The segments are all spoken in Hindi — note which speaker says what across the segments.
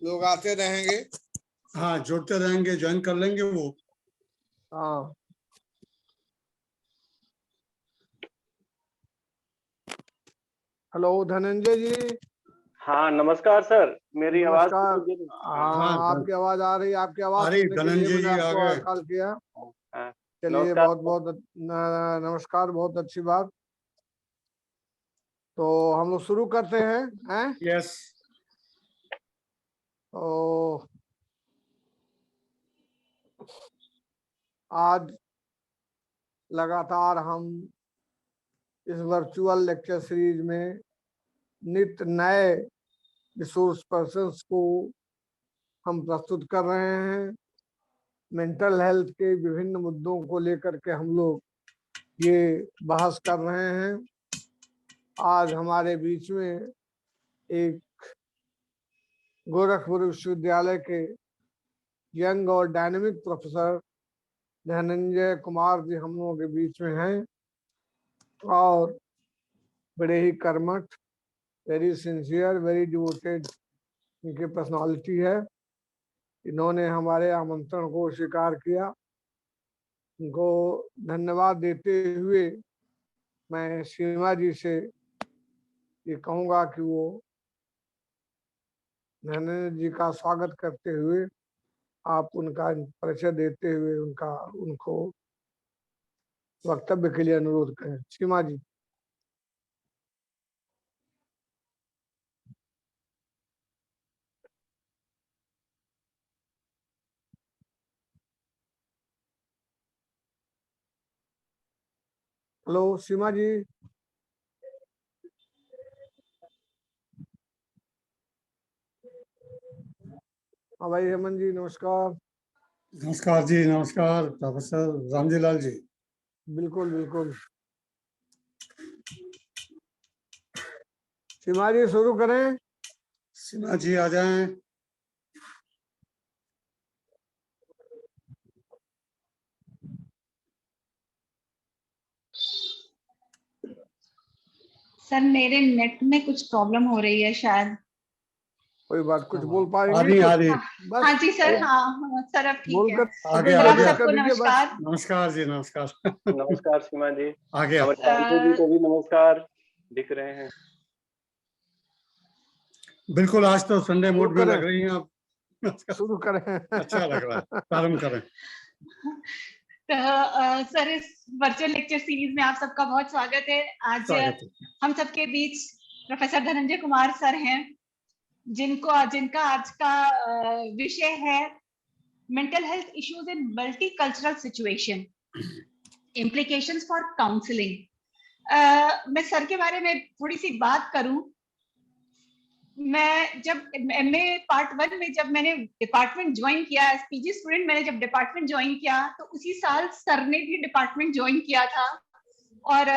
Speaker 1: लोग आते रहेंगे,
Speaker 2: हाँ जुड़ते रहेंगे, ज्वाइन कर लेंगे वो।
Speaker 3: हाँ हेलो धनंजय जी।
Speaker 4: हाँ नमस्कार सर, मेरी आवाज
Speaker 3: नमस्कार।
Speaker 4: हाँ
Speaker 3: हाँ आपकी आवाज आ रही है, आपकी आवाज
Speaker 2: अरे
Speaker 3: सुनने के लिए
Speaker 2: धनंजय
Speaker 3: मैंने
Speaker 2: जी आ
Speaker 3: आपको
Speaker 2: गए।
Speaker 3: कॉल किया।
Speaker 4: हाँ,
Speaker 3: चलिए
Speaker 4: नमस्कार।
Speaker 3: बहुत बहुत नमस्कार, बहुत अच्छी बात। तो हम लोग शुरू करते हैं।
Speaker 2: यस।
Speaker 3: तो आज लगातार हम इस वर्चुअल लेक्चर सीरीज में नित्य नए रिसोर्स पर्सन्स को हम प्रस्तुत कर रहे हैं। मेंटल हेल्थ के विभिन्न मुद्दों को लेकर के हम लोग ये बहस कर रहे हैं। आज हमारे बीच में एक गोरखपुर विश्वविद्यालय के यंग और डायनेमिक प्रोफेसर धनंजय कुमार जी हम लोगों के बीच में हैं और बड़े ही कर्मठ, वेरी सिंसियर, वेरी डिवोटेड इनकी पर्सनालिटी है। इन्होंने हमारे आमंत्रण को स्वीकार किया। इनको धन्यवाद देते हुए मैं सीमा जी से ये कहूँगा कि वो धनंजय जी का स्वागत करते हुए आप उनका परिचय देते हुए उनको वक्तव्य के लिए अनुरोध करें। सीमा जी। हेलो सीमा जी। हाँ भाई हेमंत जी नमस्कार।
Speaker 2: नमस्कार जी, नमस्कार प्रोफेसर रामजी लाल जी।
Speaker 3: बिल्कुल बिल्कुल। सीमा जी शुरू करें।
Speaker 2: सीमा जी आ जाएं।
Speaker 5: सर मेरे नेट में कुछ प्रॉब्लम हो रही है शायद।
Speaker 3: कोई बात, कुछ बोल पाएंगे
Speaker 2: आ रही
Speaker 3: बस।
Speaker 5: हाँ जी सर। हाँ सर अब ठीक है।
Speaker 3: बोलकर
Speaker 2: आगे
Speaker 5: सर आप
Speaker 2: आगे।
Speaker 5: सबको नमस्कार।
Speaker 2: नमस्कार जी, नमस्कार।
Speaker 4: नमस्कार सीमा जी।
Speaker 2: आगे
Speaker 4: हमारे रामजी जी को भी नमस्कार। दिख रहे हैं?
Speaker 2: बिल्कुल, आज तो संडे मूड में लग रही हैं आप।
Speaker 3: शुरू करें।
Speaker 2: अच्छा लग रहा है, प्रारंभ करें।
Speaker 5: तो सर इस वर्चुअल लेक्चर सीरीज में आप सबका बहुत स्वागत है। आज
Speaker 2: स्वागत है।
Speaker 5: हम सबके बीच प्रोफेसर धनंजय कुमार सर हैं, जिनका आज का विषय है mental health issues in multicultural situation, implications for counselling. मैं सर के बारे में थोड़ी सी बात करूं। मैं जब एमए पार्ट 1 में जब मैंने डिपार्टमेंट ज्वाइन किया एज पीजी स्टूडेंट, मैंने जब डिपार्टमेंट ज्वाइन किया तो उसी साल सर ने भी डिपार्टमेंट ज्वाइन किया था और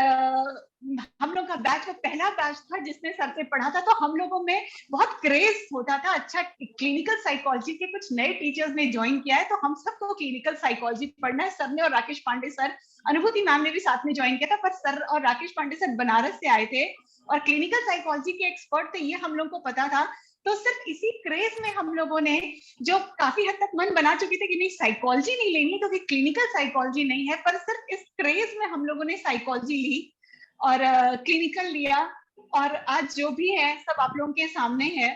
Speaker 5: हम लोग का बैच वो पहला बैच था जिसने सर से पढ़ा था। तो हम लोगों में बहुत क्रेज होता था। अच्छा, क्लिनिकल साइकोलॉजी के कुछ नए टीचर्स ने ज्वाइन किया है तो हम सबको क्लिनिकल साइकोलॉजी पढ़ना है। सर ने और राकेश पांडे सर, अनुभूति मैम ने भी साथ में ज्वाइन किया था, पर सर और राकेश पांडे सर बनारस से आए थे और क्लिनिकल साइकोलॉजी के एक्सपर्ट थे, ये हम लोग को पता था। तो सिर्फ इसी क्रेज में हम लोगों ने जो काफी हद तक मन बना चुके थे कि नहीं साइकोलॉजी नहीं लेनी क्योंकि क्लिनिकल साइकोलॉजी नहीं है, पर सिर्फ इस क्रेज में हम लोगों ने साइकोलॉजी ली और क्लिनिकल लिया और आज जो भी है सब आप लोगों के सामने है।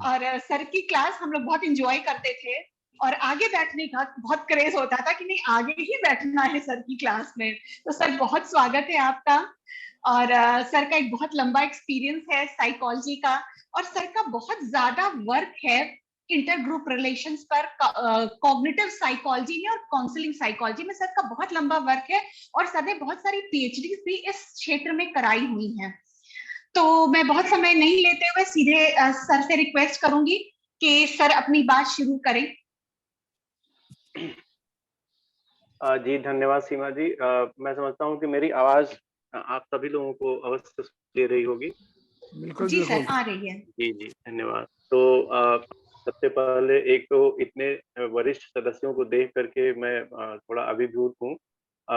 Speaker 5: और सर की क्लास हम लोग बहुत एंजॉय करते थे और आगे बैठने का बहुत क्रेज होता था कि नहीं आगे ही बैठना है सर की क्लास में। तो सर बहुत स्वागत है आपका। और सर का एक बहुत लंबा एक्सपीरियंस है साइकोलॉजी का और सर का बहुत ज्यादा वर्क है इंटर ग्रुप रिलेशंस पर, कॉग्निटिव साइकोलॉजी में और काउंसलिंग साइकोलॉजी में सर का बहुत लंबा वर्क है और सर ने बहुत सारी पीएचडी भी इस क्षेत्र में कराई हुई हैं। तो मैं बहुत समय नहीं लेते हुए सीधे सर से रिक्वेस्ट करूंगी कि सर अपनी बात शुरू करें।
Speaker 4: जी धन्यवाद सीमा जी। मैं समझता हूँ कि मेरी आवाज आप सभी लोगों को अवश्य दे रही होगी।
Speaker 3: बिल्कुल
Speaker 5: जी
Speaker 3: बिल्कुल।
Speaker 5: सर आ रही है।
Speaker 4: जी जी धन्यवाद। तो सबसे पहले एक तो इतने वरिष्ठ सदस्यों को देख करके मैं थोड़ा अभिभूत हूँ।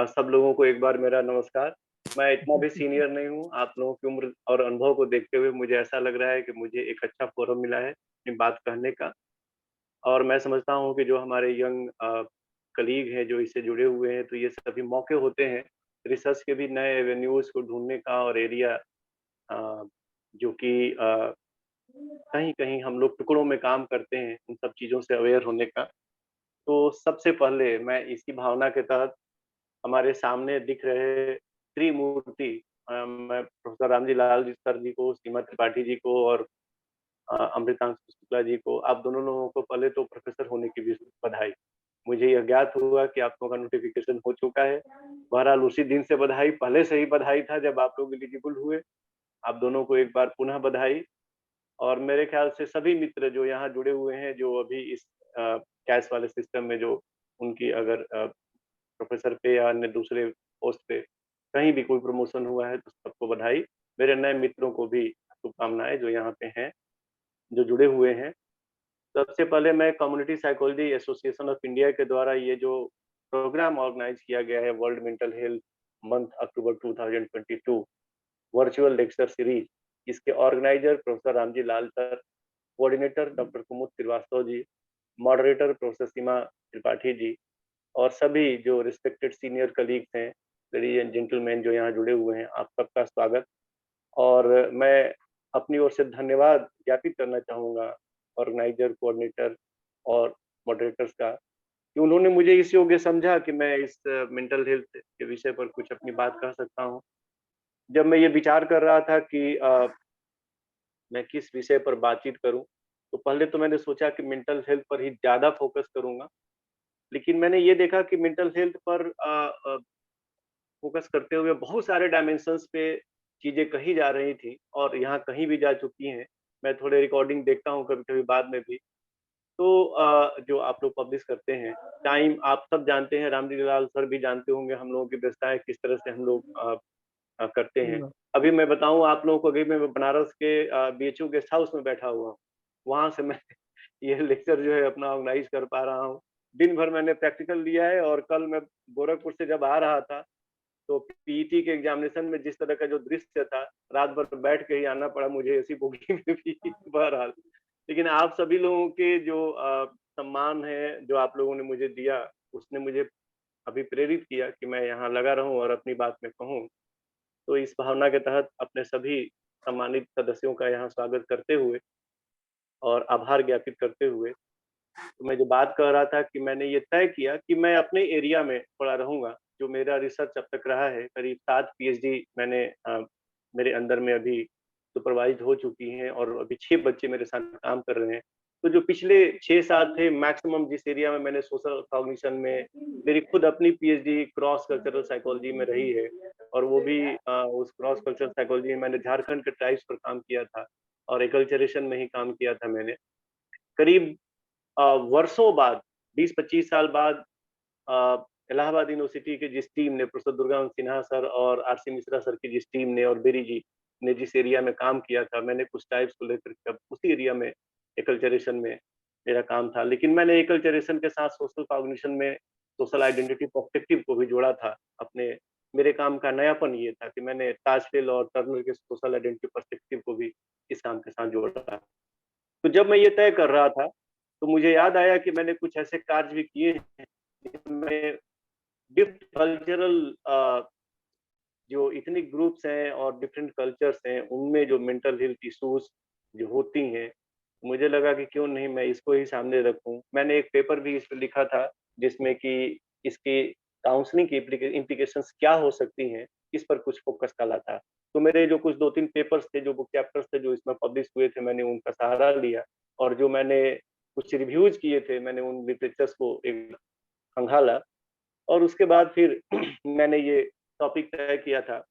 Speaker 4: सब लोगों को एक बार मेरा नमस्कार। मैं इतना भी सीनियर नहीं हूँ। आप लोगों की उम्र और अनुभव को देखते हुए मुझे ऐसा लग रहा है कि मुझे एक अच्छा फोरम मिला है अपनी बात कहने का। और मैं समझता हूँ कि जो हमारे यंग कलीग हैं जो इससे जुड़े हुए हैं, तो ये सभी मौके होते हैं रिसर्च के भी नए एवेन्यूज को ढूंढने का, और एरिया जो कि कहीं कहीं हम लोग टुकड़ों में काम करते हैं, उन सब चीज़ों से अवेयर होने का। तो सबसे पहले मैं इसी भावना के तहत हमारे सामने दिख रहे त्रिमूर्ति, मैं प्रोफेसर रामजी लाल जी सर जी को, सीमा त्रिपाठी जी को और अमृतांशु शुक्ला जी को, आप दोनों लोगों को पहले तो प्रोफेसर होने की भी बधाई। मुझे यह ज्ञात हुआ कि आप लोगों का नोटिफिकेशन हो चुका है। बहरहाल उसी दिन से बधाई, पहले से ही बधाई था जब आप लोग एलिजिबल हुए। आप दोनों को एक बार पुनः बधाई। और मेरे ख्याल से सभी मित्र जो यहाँ जुड़े हुए हैं, जो अभी इस कैश वाले सिस्टम में जो उनकी अगर प्रोफेसर पे या अन्य दूसरे पोस्ट पे कहीं भी कोई प्रमोशन हुआ है, तो सबको बधाई। मेरे नए मित्रों को भी शुभकामनाएं जो यहाँ पे हैं, जो जुड़े हुए हैं। सबसे पहले मैं community psychology association of India के द्वारा ये जो प्रोग्राम ऑर्गेनाइज किया गया है, वर्ल्ड मेंटल हेल्थ मंथ अक्टूबर 2022 वर्चुअल लेक्चर सीरीज, इसके organiser professor Ramji Lal sir, coordinator doctor कुमुद श्रीवास्तव जी, मॉडरेटर प्रोफेसर सीमा त्रिपाठी जी, और सभी जो रिस्पेक्टेड सीनियर कलीग्स हैं, लेडीज एंड जेंटलमैन जो यहाँ जुड़े हुए हैं, आप सबका स्वागत। और मैं अपनी ओर से धन्यवाद ज्ञापित करना चाहूँगा ऑर्गेनाइजर, कोऑर्डिनेटर और मॉडरेटर्स का, कि उन्होंने मुझे इस योग्य समझा कि मैं इस मेंटल हेल्थ के विषय पर कुछ अपनी बात कह सकता हूँ। जब मैं ये विचार कर रहा था कि मैं किस विषय पर बातचीत करूं, तो पहले तो मैंने सोचा कि मेंटल हेल्थ पर ही ज़्यादा फोकस करूंगा। लेकिन मैंने ये देखा कि मेंटल हेल्थ पर फोकस करते हुए बहुत सारे डायमेंशंस पे चीज़ें कही जा रही थी, और यहाँ कहीं भी जा चुकी हैं। मैं थोड़े रिकॉर्डिंग देखता हूँ कभी-कभी बाद में भी। तो जो आप लोग पब्लिश करते हैं, टाइम आप सब जानते हैं, रामजी लाल सर भी जानते होंगे हम लोगों की व्यवस्थाएँ किस तरह से हम लोग करते हैं। अभी मैं बताऊँ आप लोगों को, अभी मैं बनारस के बीएचयू गेस्ट हाउस में बैठा हुआ हूँ। वहाँ से मैं ये लेक्चर जो है अपना ऑर्गेनाइज कर पा रहा हूँ। दिन भर मैंने प्रैक्टिकल लिया है, और कल मैं गोरखपुर से जब आ रहा था, तो पीईटी के एग्जामिनेशन में जिस तरह का जो दृश्य था, रात भर बैठ के ही आना पड़ा मुझे ऐसी बोगी में भी। बहरहाल, लेकिन आप सभी लोगों के जो सम्मान है, जो आप लोगों ने मुझे दिया, उसने मुझे अभी प्रेरित किया कि मैं यहाँ लगा रहूं और अपनी बात में कहूँ। तो इस भावना के तहत अपने सभी सम्मानित सदस्यों का यहाँ स्वागत करते हुए और आभार ज्ञापित करते हुए, तो मैं जो बात कह रहा था कि मैंने ये तय किया कि मैं अपने एरिया में थोड़ा रहूंगा। जो मेरा रिसर्च अब तक रहा है, करीब 7 पीएचडी मैंने मेरे अंदर में अभी सुपरवाइज हो चुकी हैं, और अभी 6 बच्चे मेरे साथ काम कर रहे हैं। तो जो पिछले 6-7 थे मैक्सिमम, जिस एरिया में मैंने सोशल कॉग्निशन में मेरी खुद अपनी पीएचडी क्रॉस कल्चरल साइकोलॉजी में रही है, और वो भी उस क्रॉस कल्चरल साइकोलॉजी में मैंने झारखंड के ट्राइब्स पर काम किया था, और एकल्चरेशन में ही काम किया था मैंने। करीब वर्षों बाद, 20-25 साल बाद, इलाहाबाद यूनिवर्सिटी की जिस टीम ने, प्रोफेसर दुर्गावंश सिन्हा सर और आरसी मिश्रा सर की जिस टीम ने, और बेरी जी ने जिस एरिया में काम किया था, मैंने कुछ टाइप्स को लेकर के उसी एरिया में एकल्चरेशन में मेरा काम था। लेकिन मैंने एकल्चरेशन के साथ सोशल कॉग्निशन में सोशल आइडेंटिटी पर्सपेक्टिव को भी जोड़ा था अपने। मेरे काम का नयापन ये था कि मैंने ताजफेल और टर्नर के सोशल आइडेंटिटी पर्सपेक्टिव को भी इस काम के साथ जोड़ा। तो जब मैं ये तय कर रहा था, तो मुझे याद आया कि मैंने कुछ ऐसे कार्य भी किए हैं जिनमें डिफरेंट कल्चरल जो इथनिक ग्रुप्स हैं और डिफरेंट कल्चर्स हैं, उनमें जो मेंटल हेल्थ इश्यूज जो होती हैं, मुझे लगा कि क्यों नहीं मैं इसको ही सामने रखूं। मैंने एक पेपर भी इस पर लिखा था, जिसमें कि इसकी काउंसलिंग की इम्प्लीकेशंस क्या हो सकती हैं, इस पर कुछ फोकस डाला था। तो मेरे जो कुछ 2-3 पेपर्स थे, जो बुक चैप्टर्स थे जो इसमें पब्लिश हुए थे, मैंने उनका सहारा लिया, और जो मैंने कुछ रिव्यूज किए थे, मैंने उन लिटरेचर्स को एक खंगाला, और उसके बाद फिर मैंने ये टॉपिक तय किया था,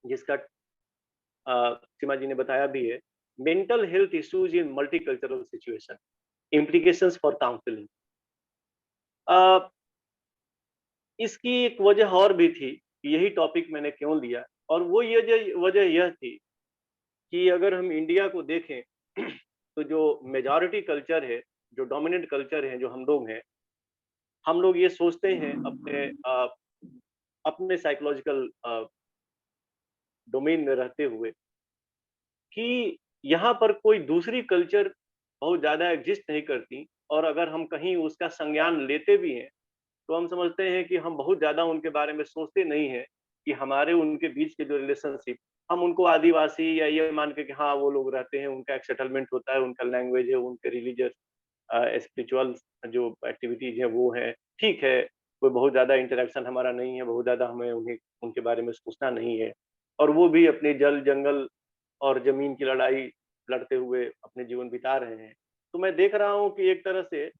Speaker 4: जिसका सीमा जी ने बताया भी है, mental health issues in multicultural situation, implications for counselling. इसकी एक वजह और भी थी कि यही टॉपिक मैंने क्यों लिया, और वो ये वजह यह थी कि अगर हम इंडिया को देखें तो जो मेजॉरिटी कल्चर है, जो डोमिनेंट कल्चर है, जो हम लोग हैं, हम लोग ये सोचते हैं अपने अपने साइकोलॉजिकल डोमेन में रहते हुए कि यहाँ पर कोई दूसरी कल्चर बहुत ज्यादा एग्जिस्ट नहीं करती, और अगर हम कहीं उसका संज्ञान लेते भी हैं तो हम समझते हैं कि हम बहुत ज्यादा उनके बारे में सोचते नहीं हैं कि हमारे उनके बीच के जो रिलेशनशिप, हम उनको आदिवासी या ये मान के कि हाँ वो लोग रहते हैं, उनका एक सेटलमेंट होता है, उनका लैंग्वेज है, उनके रिलीजियस स्पिरिचुअल जो एक्टिविटीज है वो है, ठीक है, कोई बहुत ज्यादा इंटरेक्शन हमारा नहीं है, बहुत ज्यादा हमें उन्हें उनके बारे में सोचना नहीं है, और वो भी अपने जल जंगल और जमीन की लड़ाई लड़ते हुए अपने जीवन बिता रहे हैं। तो मैं देख रहा हूँ कि एक तरह से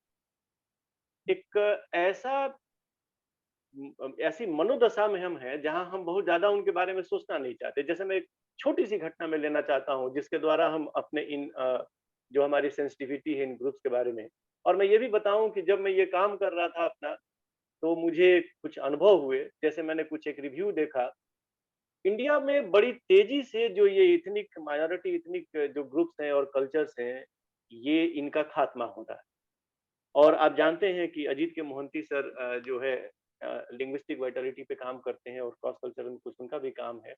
Speaker 4: एक ऐसा ऐसी मनोदशा में हम हैं जहां हम बहुत ज्यादा उनके बारे में सोचना नहीं चाहते। जैसे मैं एक छोटी सी घटना में लेना चाहता हूं जिसके द्वारा हम अपने इन जो हमारी सेंसिटिविटी है इन ग्रुप्स के बारे में, और मैं ये भी बताऊं कि जब मैं ये काम कर रहा था अपना, तो मुझे कुछ अनुभव हुए। जैसे मैंने कुछ एक रिव्यू देखा, इंडिया में बड़ी तेजी से जो ये इथनिक माइनॉरिटी इथनिक जो ग्रुप्स हैं और कल्चर्स हैं, ये इनका खात्मा हो रहा है। और आप जानते हैं कि अजीत के मोहंती सर जो है लिंग्विस्टिक वाइटलिटी पे काम करते हैं, और क्रॉस कल्चरल में कुछ उनका भी काम है।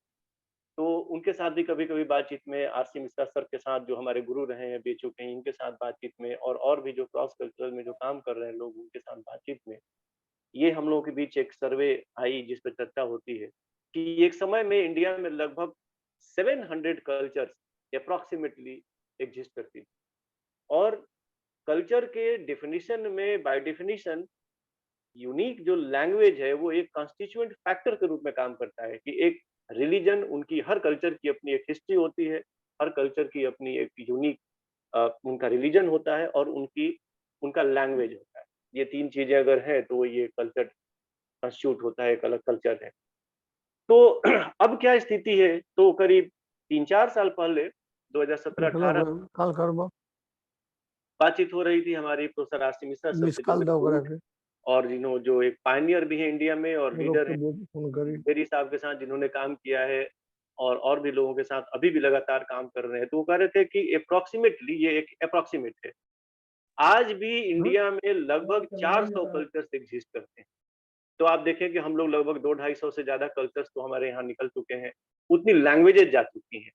Speaker 4: तो उनके साथ भी कभी कभी बातचीत में, आरसी मिश्रा सर के साथ जो हमारे गुरु रहे हैं बेचू के, इनके साथ बातचीत में, और भी जो क्रॉस कल्चरल में जो काम कर रहे हैं लोग, उनके साथ बातचीत में, ये हम लोगों के बीच एक सर्वे आई जिस पर चर्चा होती है कि एक समय में इंडिया में लगभग 700 कल्चर्स अप्रोक्सीमेटली एग्जिस्ट करती थी। और कल्चर के डेफिनेशन में बाय डेफिनेशन यूनिक जो लैंग्वेज है वो एक कॉन्स्टिट्यूएंट फैक्टर के रूप में काम करता है कि एक रिलीजन, उनकी हर कल्चर की अपनी एक हिस्ट्री होती है, हर कल्चर की अपनी एक यूनिक उनका रिलीजन होता है, और उनका लैंग्वेज होता है। ये तीन चीजें अगर हैं तो ये कल्चर कॉन्स्टिट्यूट होता है, एक अलग कल्चर है। तो अब क्या स्थिति है, तो करीब 3-4 साल पहले 2017-18
Speaker 3: कल करबो
Speaker 4: बातचीत हो रही थी हमारी professor RC Mishra sir
Speaker 3: miss
Speaker 4: से, जो
Speaker 3: कॉल
Speaker 4: मेरे
Speaker 3: दो
Speaker 4: गुरु
Speaker 3: करे
Speaker 4: हैं, और जो एक पायनियर भी है इंडिया में और लीडर है,
Speaker 3: फोन करी
Speaker 4: बेरी साहब के साथ जिन्होंने काम किया है, और भी लोगों के साथ अभी भी लगातार काम कर रहे हैं। तो वो कह रहे थे कि अप्रोक्सीमेटली, ये एक अप्रोक्सीमेट है, आज भी इंडिया में लगभग 400 कल्चर्स एग्जिस्ट करते हैं। तो आप देखें कि हम लोग लगभग 200-250 से ज्यादा कल्चर्स तो हमारे यहाँ निकल चुके हैं, उतनी लैंग्वेजेस जा चुकी हैं।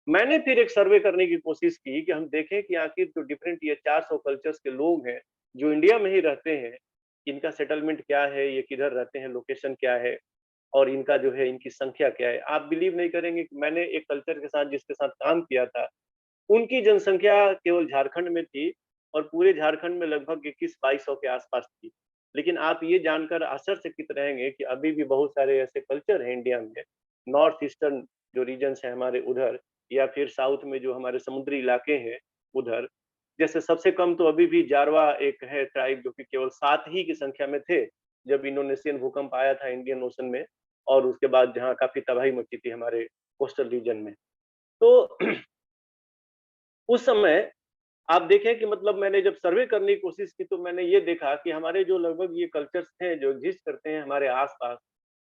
Speaker 4: मैंने फिर एक सर्वे करने की कोशिश की कि हम देखें कि आखिर जो डिफरेंट ये 400 कल्चर्स के लोग हैं जो इंडिया में ही रहते हैं, इनका सेटलमेंट क्या है, ये किधर रहते हैं, लोकेशन क्या है, और इनका जो है इनकी संख्या क्या है। आप बिलीव नहीं करेंगे कि मैंने एक कल्चर के साथ जिसके साथ काम किया था, उनकी जनसंख्या केवल झारखंड में थी, और पूरे झारखंड में लगभग 2100-2200 के आसपास थी। लेकिन आप ये जानकर आश्चर्यचकित रहेंगे कि अभी भी बहुत सारे ऐसे कल्चर हैं इंडिया में, नॉर्थ ईस्टर्न जो रीजन्स हैं हमारे उधर, या फिर साउथ में जो हमारे समुद्री इलाके हैं उधर। जैसे सबसे कम तो अभी भी जारवा एक है ट्राइब, जो कि केवल 7 ही की संख्या में थे जब इंडोनेशियन भूकंप आया था इंडियन ओशन में, और उसके बाद जहाँ काफी तबाही मची थी हमारे कोस्टल रीजन में। तो उस समय आप देखें कि मतलब मैंने जब सर्वे करने की कोशिश की, तो मैंने ये देखा कि हमारे जो लगभग ये कल्चर्स थे जो एग्जिस्ट करते हैं हमारे आसपास,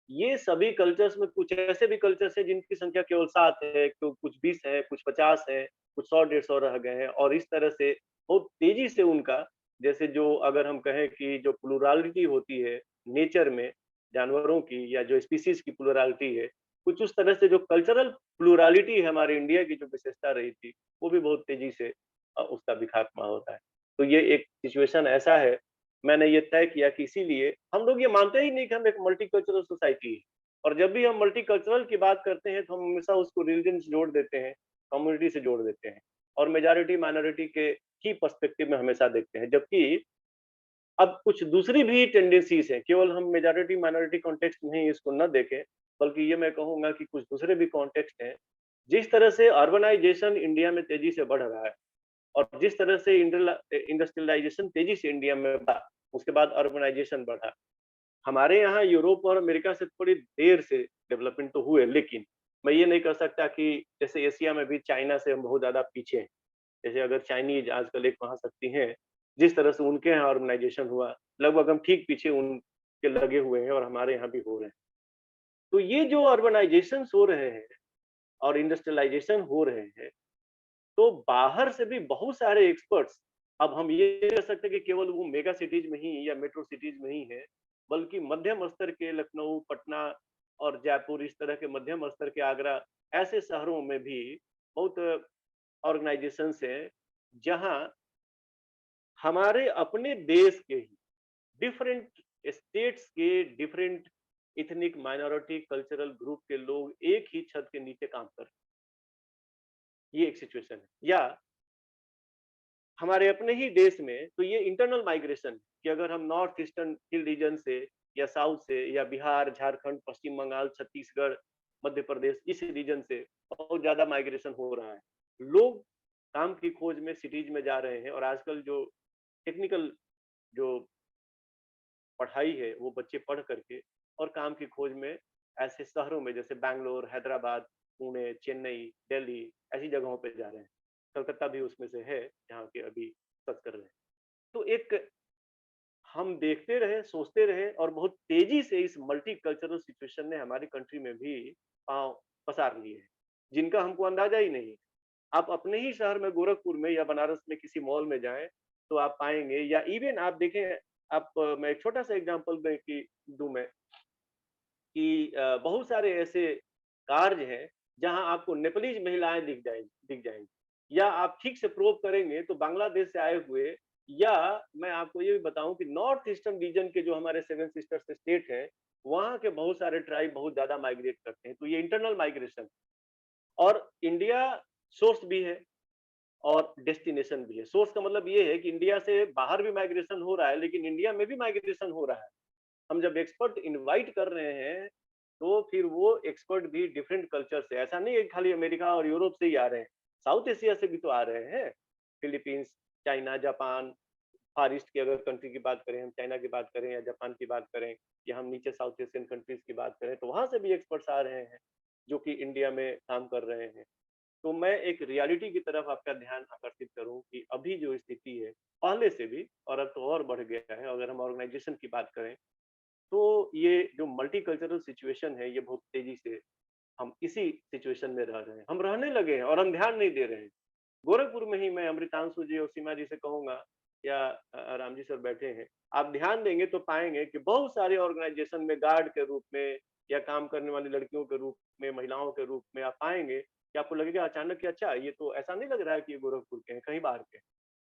Speaker 4: ये सभी कल्चर्स में कुछ ऐसे भी कल्चर्स हैं जिनकी संख्या केवल 7 है, तो कुछ 20 है, कुछ 50 है, कुछ 100-150 रह गए हैं। और इस तरह से बहुत तेजी से उनका, जैसे जो अगर हम कहें कि जो प्लुरालिटी होती है नेचर में जानवरों की, या जो स्पीसीज की प्लुरालिटी है, कुछ उस तरह से जो कल्चरल प्लुरालिटी है हमारे इंडिया की जो विशेषता रही थी, वो भी बहुत तेजी से उसका भी खात्मा होता है। तो ये एक सिचुएशन ऐसा है, मैंने ये तय किया कि इसीलिए हम लोग ये मानते ही नहीं कि हम एक मल्टीकल्चरल सोसाइटी है, और जब भी हम मल्टीकल्चरल की बात करते हैं तो हम हमेशा उसको रिलीजन से जोड़ देते हैं, कम्युनिटी से जोड़ देते हैं, और मेजॉरिटी माइनॉरिटी के ही पर्सपेक्टिव में हमेशा देखते हैं। जबकि अब कुछ दूसरी भी टेंडेंसीज हैं, केवल हम मेजॉरिटी माइनॉरिटी कॉन्टेक्स्ट में ही इसको न देखें, बल्कि ये मैं कहूंगा कि कुछ दूसरे भी कॉन्टेक्स्ट हैं। जिस तरह से अर्बनाइजेशन इंडिया में तेजी से बढ़ रहा है, और जिस तरह से इंडस्ट्रियलाइजेशन तेजी से इंडिया में बढ़ा, उसके बाद अर्बनाइजेशन बढ़ा। हमारे यहाँ यूरोप और अमेरिका से थोड़ी देर से डेवलपमेंट तो हुए, लेकिन मैं ये नहीं कर सकता कि जैसे एशिया में भी चाइना से हम बहुत ज्यादा पीछे हैं। जैसे अगर चाइनीज आजकल एक महाशक्ति हैं, जिस तरह से उनके यहाँ ऑर्गेनाइजेशन हुआ, लगभग हम ठीक पीछे उनके लगे हुए हैं, और हमारे यहाँ भी हो रहे हैं। तो ये जो अर्बनाइजेशन हो रहे हैं और इंडस्ट्रियलाइजेशन हो रहे हैं, तो बाहर से भी बहुत सारे एक्सपर्ट्स, अब हम ये कह सकते हैं कि केवल वो मेगा सिटीज में ही या मेट्रो सिटीज में ही है, बल्कि मध्यम स्तर के लखनऊ, पटना और जयपुर, इस तरह के मध्यम स्तर के आगरा, ऐसे शहरों में भी बहुत ऑर्गेनाइजेशंस हैं जहां हमारे अपने देश के ही डिफरेंट स्टेट्स के different ethnic minority cultural group के लोग एक ही छत के नीचे काम कर रहे हैं। ये एक सिचुएशन है। या हमारे अपने ही देश में तो ये इंटरनल माइग्रेशन कि अगर हम नॉर्थ ईस्टर्न हिल रीजन से या साउथ से या बिहार, झारखंड, पश्चिम बंगाल, छत्तीसगढ़, मध्य प्रदेश, इस रीजन से बहुत ज्यादा माइग्रेशन हो रहा है। लोग काम की खोज में सिटीज में जा रहे हैं और आजकल जो टेक्निकल जो पढ़ाई है वो बच्चे पढ़ करके और काम की खोज में ऐसे शहरों में जैसे बैंगलोर, हैदराबाद, पुणे, चेन्नई, दिल्ली, ऐसी जगहों पे जा रहे हैं। कलकत्ता भी उसमें से है जहाँ के अभी सर्च कर रहे हैं। तो एक हम देखते रहे, सोचते रहे और बहुत तेजी से इस मल्टी कल्चरल सिचुएशन ने हमारी कंट्री में भी पांव पसार लिए हैं, जिनका हमको अंदाजा ही नहीं। आप अपने ही शहर में गोरखपुर में या बनारस में किसी मॉल में जाएं तो आप पाएंगे, या इवन आप देखें, आप मैं एक छोटा सा एग्जांपल दूं मैं कि बहुत सारे ऐसे कार्य हैं जहां आपको नेपालीज महिलाएं दिख जाएंगी, या आप ठीक से प्रोब करेंगे तो बांग्लादेश से आए हुए, या मैं आपको ये भी बताऊं कि नॉर्थ ईस्टर्न रीजन के जो हमारे सेवन सिस्टर्स स्टेट है वहां के बहुत सारे ट्राइब बहुत ज्यादा माइग्रेट करते हैं। तो ये इंटरनल माइग्रेशन और इंडिया सोर्स भी है और डेस्टिनेशन भी है। सोर्स का मतलब ये है कि इंडिया से बाहर भी माइग्रेशन हो रहा है, लेकिन इंडिया में भी माइग्रेशन हो रहा है। हम जब एक्सपर्ट इनवाइट कर रहे हैं तो फिर वो एक्सपर्ट भी डिफरेंट कल्चर से, ऐसा नहीं है खाली अमेरिका और यूरोप से ही आ रहे हैं, साउथ एशिया से भी तो आ रहे हैं। फिलीपींस, चाइना, जापान, फार ईस्ट की अगर कंट्री की बात करें, हम चाइना की बात करें या जापान की बात करें, या हम नीचे साउथ एशियन कंट्रीज की बात करें, तो वहां से भी एक्सपर्ट्स आ रहे हैं जो कि इंडिया में काम कर रहे हैं। तो मैं एक रियलिटी की तरफ आपका ध्यान आकर्षित करूं कि अभी जो स्थिति है पहले से भी, और अब तो और बढ़ गया है, अगर हम ऑर्गेनाइजेशन की बात करें तो ये जो मल्टी कल्चरल सिचुएशन है ये बहुत तेजी से हम इसी सिचुएशन में रह रहे हैं, हम रहने लगे हैं और हम ध्यान नहीं दे रहे हैं। गोरखपुर में ही मैं अमृतांशु जी और सीमा जी से कहूंगा, या राम जी सर बैठे हैं, आप ध्यान देंगे तो पाएंगे कि बहुत सारे ऑर्गेनाइजेशन में गार्ड के रूप में या काम करने वाली लड़कियों के रूप में, महिलाओं के रूप में आप पाएंगे कि आपको लगेगा अचानक कि अच्छा ये तो ऐसा नहीं लग रहा है कि ये गोरखपुर के हैं, कहीं बाहर के।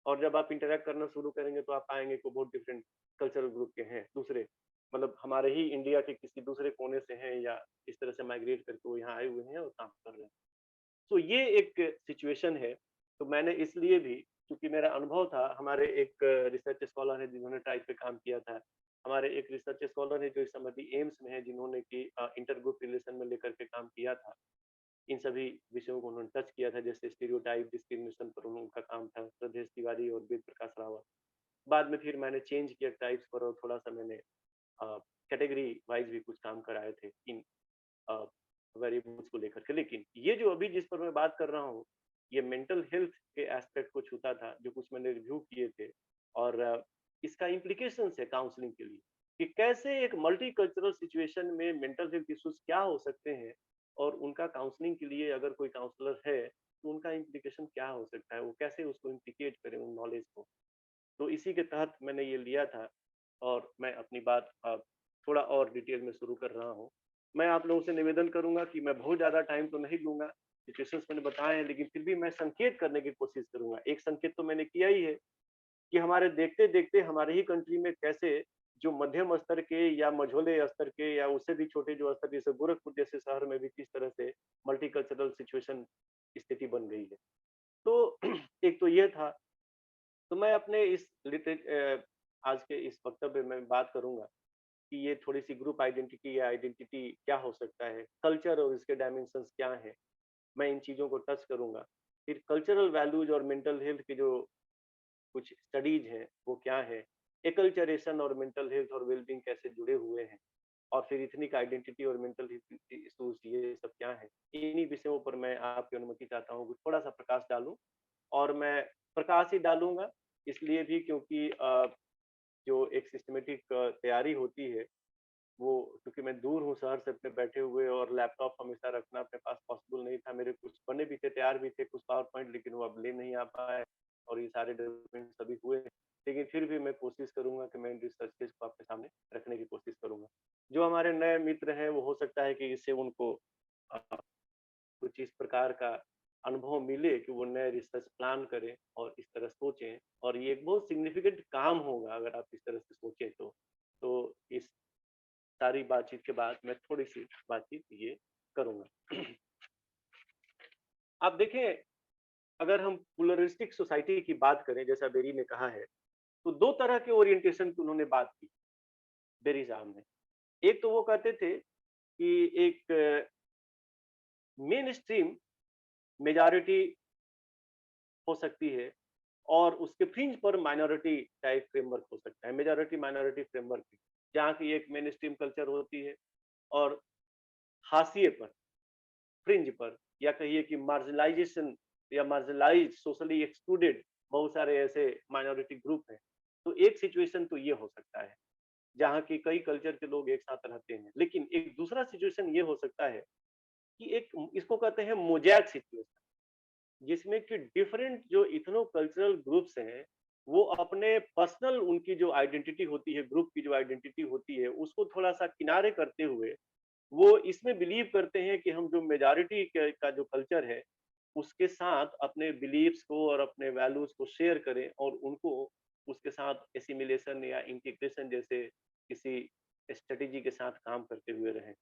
Speaker 4: और जब आप इंटरेक्ट करना शुरू करेंगे तो आप पाएंगे कि बहुत डिफरेंट कल्चरल ग्रुप के हैं, दूसरे मतलब हमारे ही इंडिया के किसी दूसरे कोने से हैं, या इस तरह से माइग्रेट करके वो यहाँ आए हुए हैं और काम कर रहे हैं। तो ये एक सिचुएशन है। तो मैंने इसलिए भी, क्योंकि मेरा अनुभव था, हमारे एक रिसर्च स्कॉलर है जिन्होंने ट्राइब पे काम किया था, हमारे एक रिसर्च स्कॉलर है जो इस समय भी एम्स में है, जिन्होंने की इंटर ग्रुप रिलेशन में लेकर के काम किया था। इन सभी विषयों को उन्होंने टच किया था, जैसे स्टीरियोटाइप डिस्क्रिमिनेशन पर उनका काम था, प्रदेश तिवारी और वेद प्रकाश रावत। बाद में फिर मैंने चेंज किया टाइप्स पर और थोड़ा सा मैंने कैटेगरी वाइज भी कुछ काम कराए थे इन वेरिएबल्स को लेकर के। लेकिन ये जो अभी जिस पर मैं बात कर रहा हूँ, ये मेंटल हेल्थ के एस्पेक्ट को छूता था, जो कुछ मैंने रिव्यू किए थे, और इसका इम्प्लीकेशन है काउंसलिंग के लिए कि कैसे एक मल्टी कल्चरल सिचुएशन में मेंटल हेल्थ इश्यूज क्या हो सकते हैं, और उनका काउंसलिंग के लिए अगर कोई काउंसलर है तो उनका इम्प्लीकेशन क्या हो सकता है, वो कैसे उसको इम्प्लीकेट करें उन नॉलेज को। तो इसी के तहत मैंने ये लिया था और मैं अपनी बात थोड़ा और डिटेल में शुरू कर रहा हूँ। मैं आप लोगों से निवेदन करूंगा कि मैं बहुत ज़्यादा टाइम तो नहीं दूंगा, सिचुएशंस मैंने बताए हैं, लेकिन फिर भी मैं संकेत करने की कोशिश करूंगा। एक संकेत तो मैंने किया ही है कि हमारे देखते देखते हमारे ही कंट्री में कैसे जो मध्यम स्तर के या मझोले स्तर के या उससे भी छोटे जो स्तर, जैसे गोरखपुर जैसे शहर में भी किस तरह से मल्टीकल्चरल सिचुएशन स्थिति बन गई है। तो एक तो ये था। तो मैं अपने इस आज के इस वक्तव्य में बात करूंगा कि ये थोड़ी सी ग्रुप आइडेंटिटी या आइडेंटिटी क्या हो सकता है, कल्चर और इसके डायमेंशंस क्या है, मैं इन चीजों को टच करूंगा। फिर कल्चरल वैल्यूज और मेंटल हेल्थ के जो कुछ स्टडीज हैं वो क्या है, एकल्चरेशन और मेंटल हेल्थ और वेलबींग कैसे जुड़े हुए हैं, और फिर इथनिक आइडेंटिटी और मेंटल हेल्थ इश्यूज ये सब क्या है। इन्हीं विषयों पर मैं आपकी अनुमति चाहता हूँ थोड़ा सा प्रकाश डालूं। और मैं प्रकाश ही डालूंगा इसलिए भी क्योंकि जो एक सिस्टमेटिक तैयारी होती है वो, क्योंकि मैं दूर हूँ शहर से अपने बैठे हुए, और लैपटॉप हमेशा रखना अपने पास पॉसिबल नहीं था। मेरे कुछ बने भी थे, तैयार भी थे कुछ पावर पॉइंट, लेकिन वो अब ले नहीं आ पाए और ये सारे डेवलपमेंट सभी हुए। लेकिन फिर भी मैं कोशिश करूंगा कि मैं इन रिसर्चेस को आपके सामने रखने की कोशिश करूंगा। जो हमारे नए मित्र हैं वो हो सकता है कि इससे उनको कुछ इस प्रकार का अनुभव मिले कि वो नए रिसर्च प्लान करें और इस तरह सोचें, और ये एक बहुत सिग्निफिकेंट काम होगा अगर आप इस तरह से सोचें तो इस सारी बातचीत के बाद मैं थोड़ी सी बातचीत ये करूंगा। आप देखें, अगर हम प्लुरलिस्टिक सोसाइटी की बात करें, जैसा बेरी ने कहा है, तो दो तरह के ओरिएंटेशन की उन्होंने बात की बेरी साहब ने। एक तो वो कहते थे कि एक मेन स्ट्रीम मेजॉरिटी हो सकती है और उसके फ्रिंज पर माइनॉरिटी टाइप फ्रेमवर्क हो सकता है, मेजॉरिटी माइनॉरिटी फ्रेमवर्क, जहाँ की एक मेन स्ट्रीम कल्चर होती है और हाशिए पर, फ्रिंज पर, या कहिए कि मार्जिनलाइजेशन या मार्जिनलाइज, सोशली एक्सक्लूडेड बहुत सारे ऐसे माइनॉरिटी ग्रुप हैं। तो एक सिचुएशन तो ये हो सकता है जहाँ की कई कल्चर के लोग एक साथ रहते हैं। लेकिन एक दूसरा सिचुएशन ये हो सकता है कि एक, इसको कहते हैं मोजैक सिचुएशन, जिसमें कि डिफरेंट जो इथनो कल्चरल ग्रुप्स हैं वो अपने पर्सनल, उनकी जो आइडेंटिटी होती है, ग्रुप की जो आइडेंटिटी होती है, उसको थोड़ा सा किनारे करते हुए वो इसमें बिलीव करते हैं कि हम जो मेजॉरिटी का जो कल्चर है उसके साथ अपने बिलीव्स को और अपने वैल्यूज को शेयर करें और उनको उसके साथ एसिमिलेशन या इंटीग्रेशन जैसे किसी स्ट्रेटेजी के साथ काम करते हुए रहें।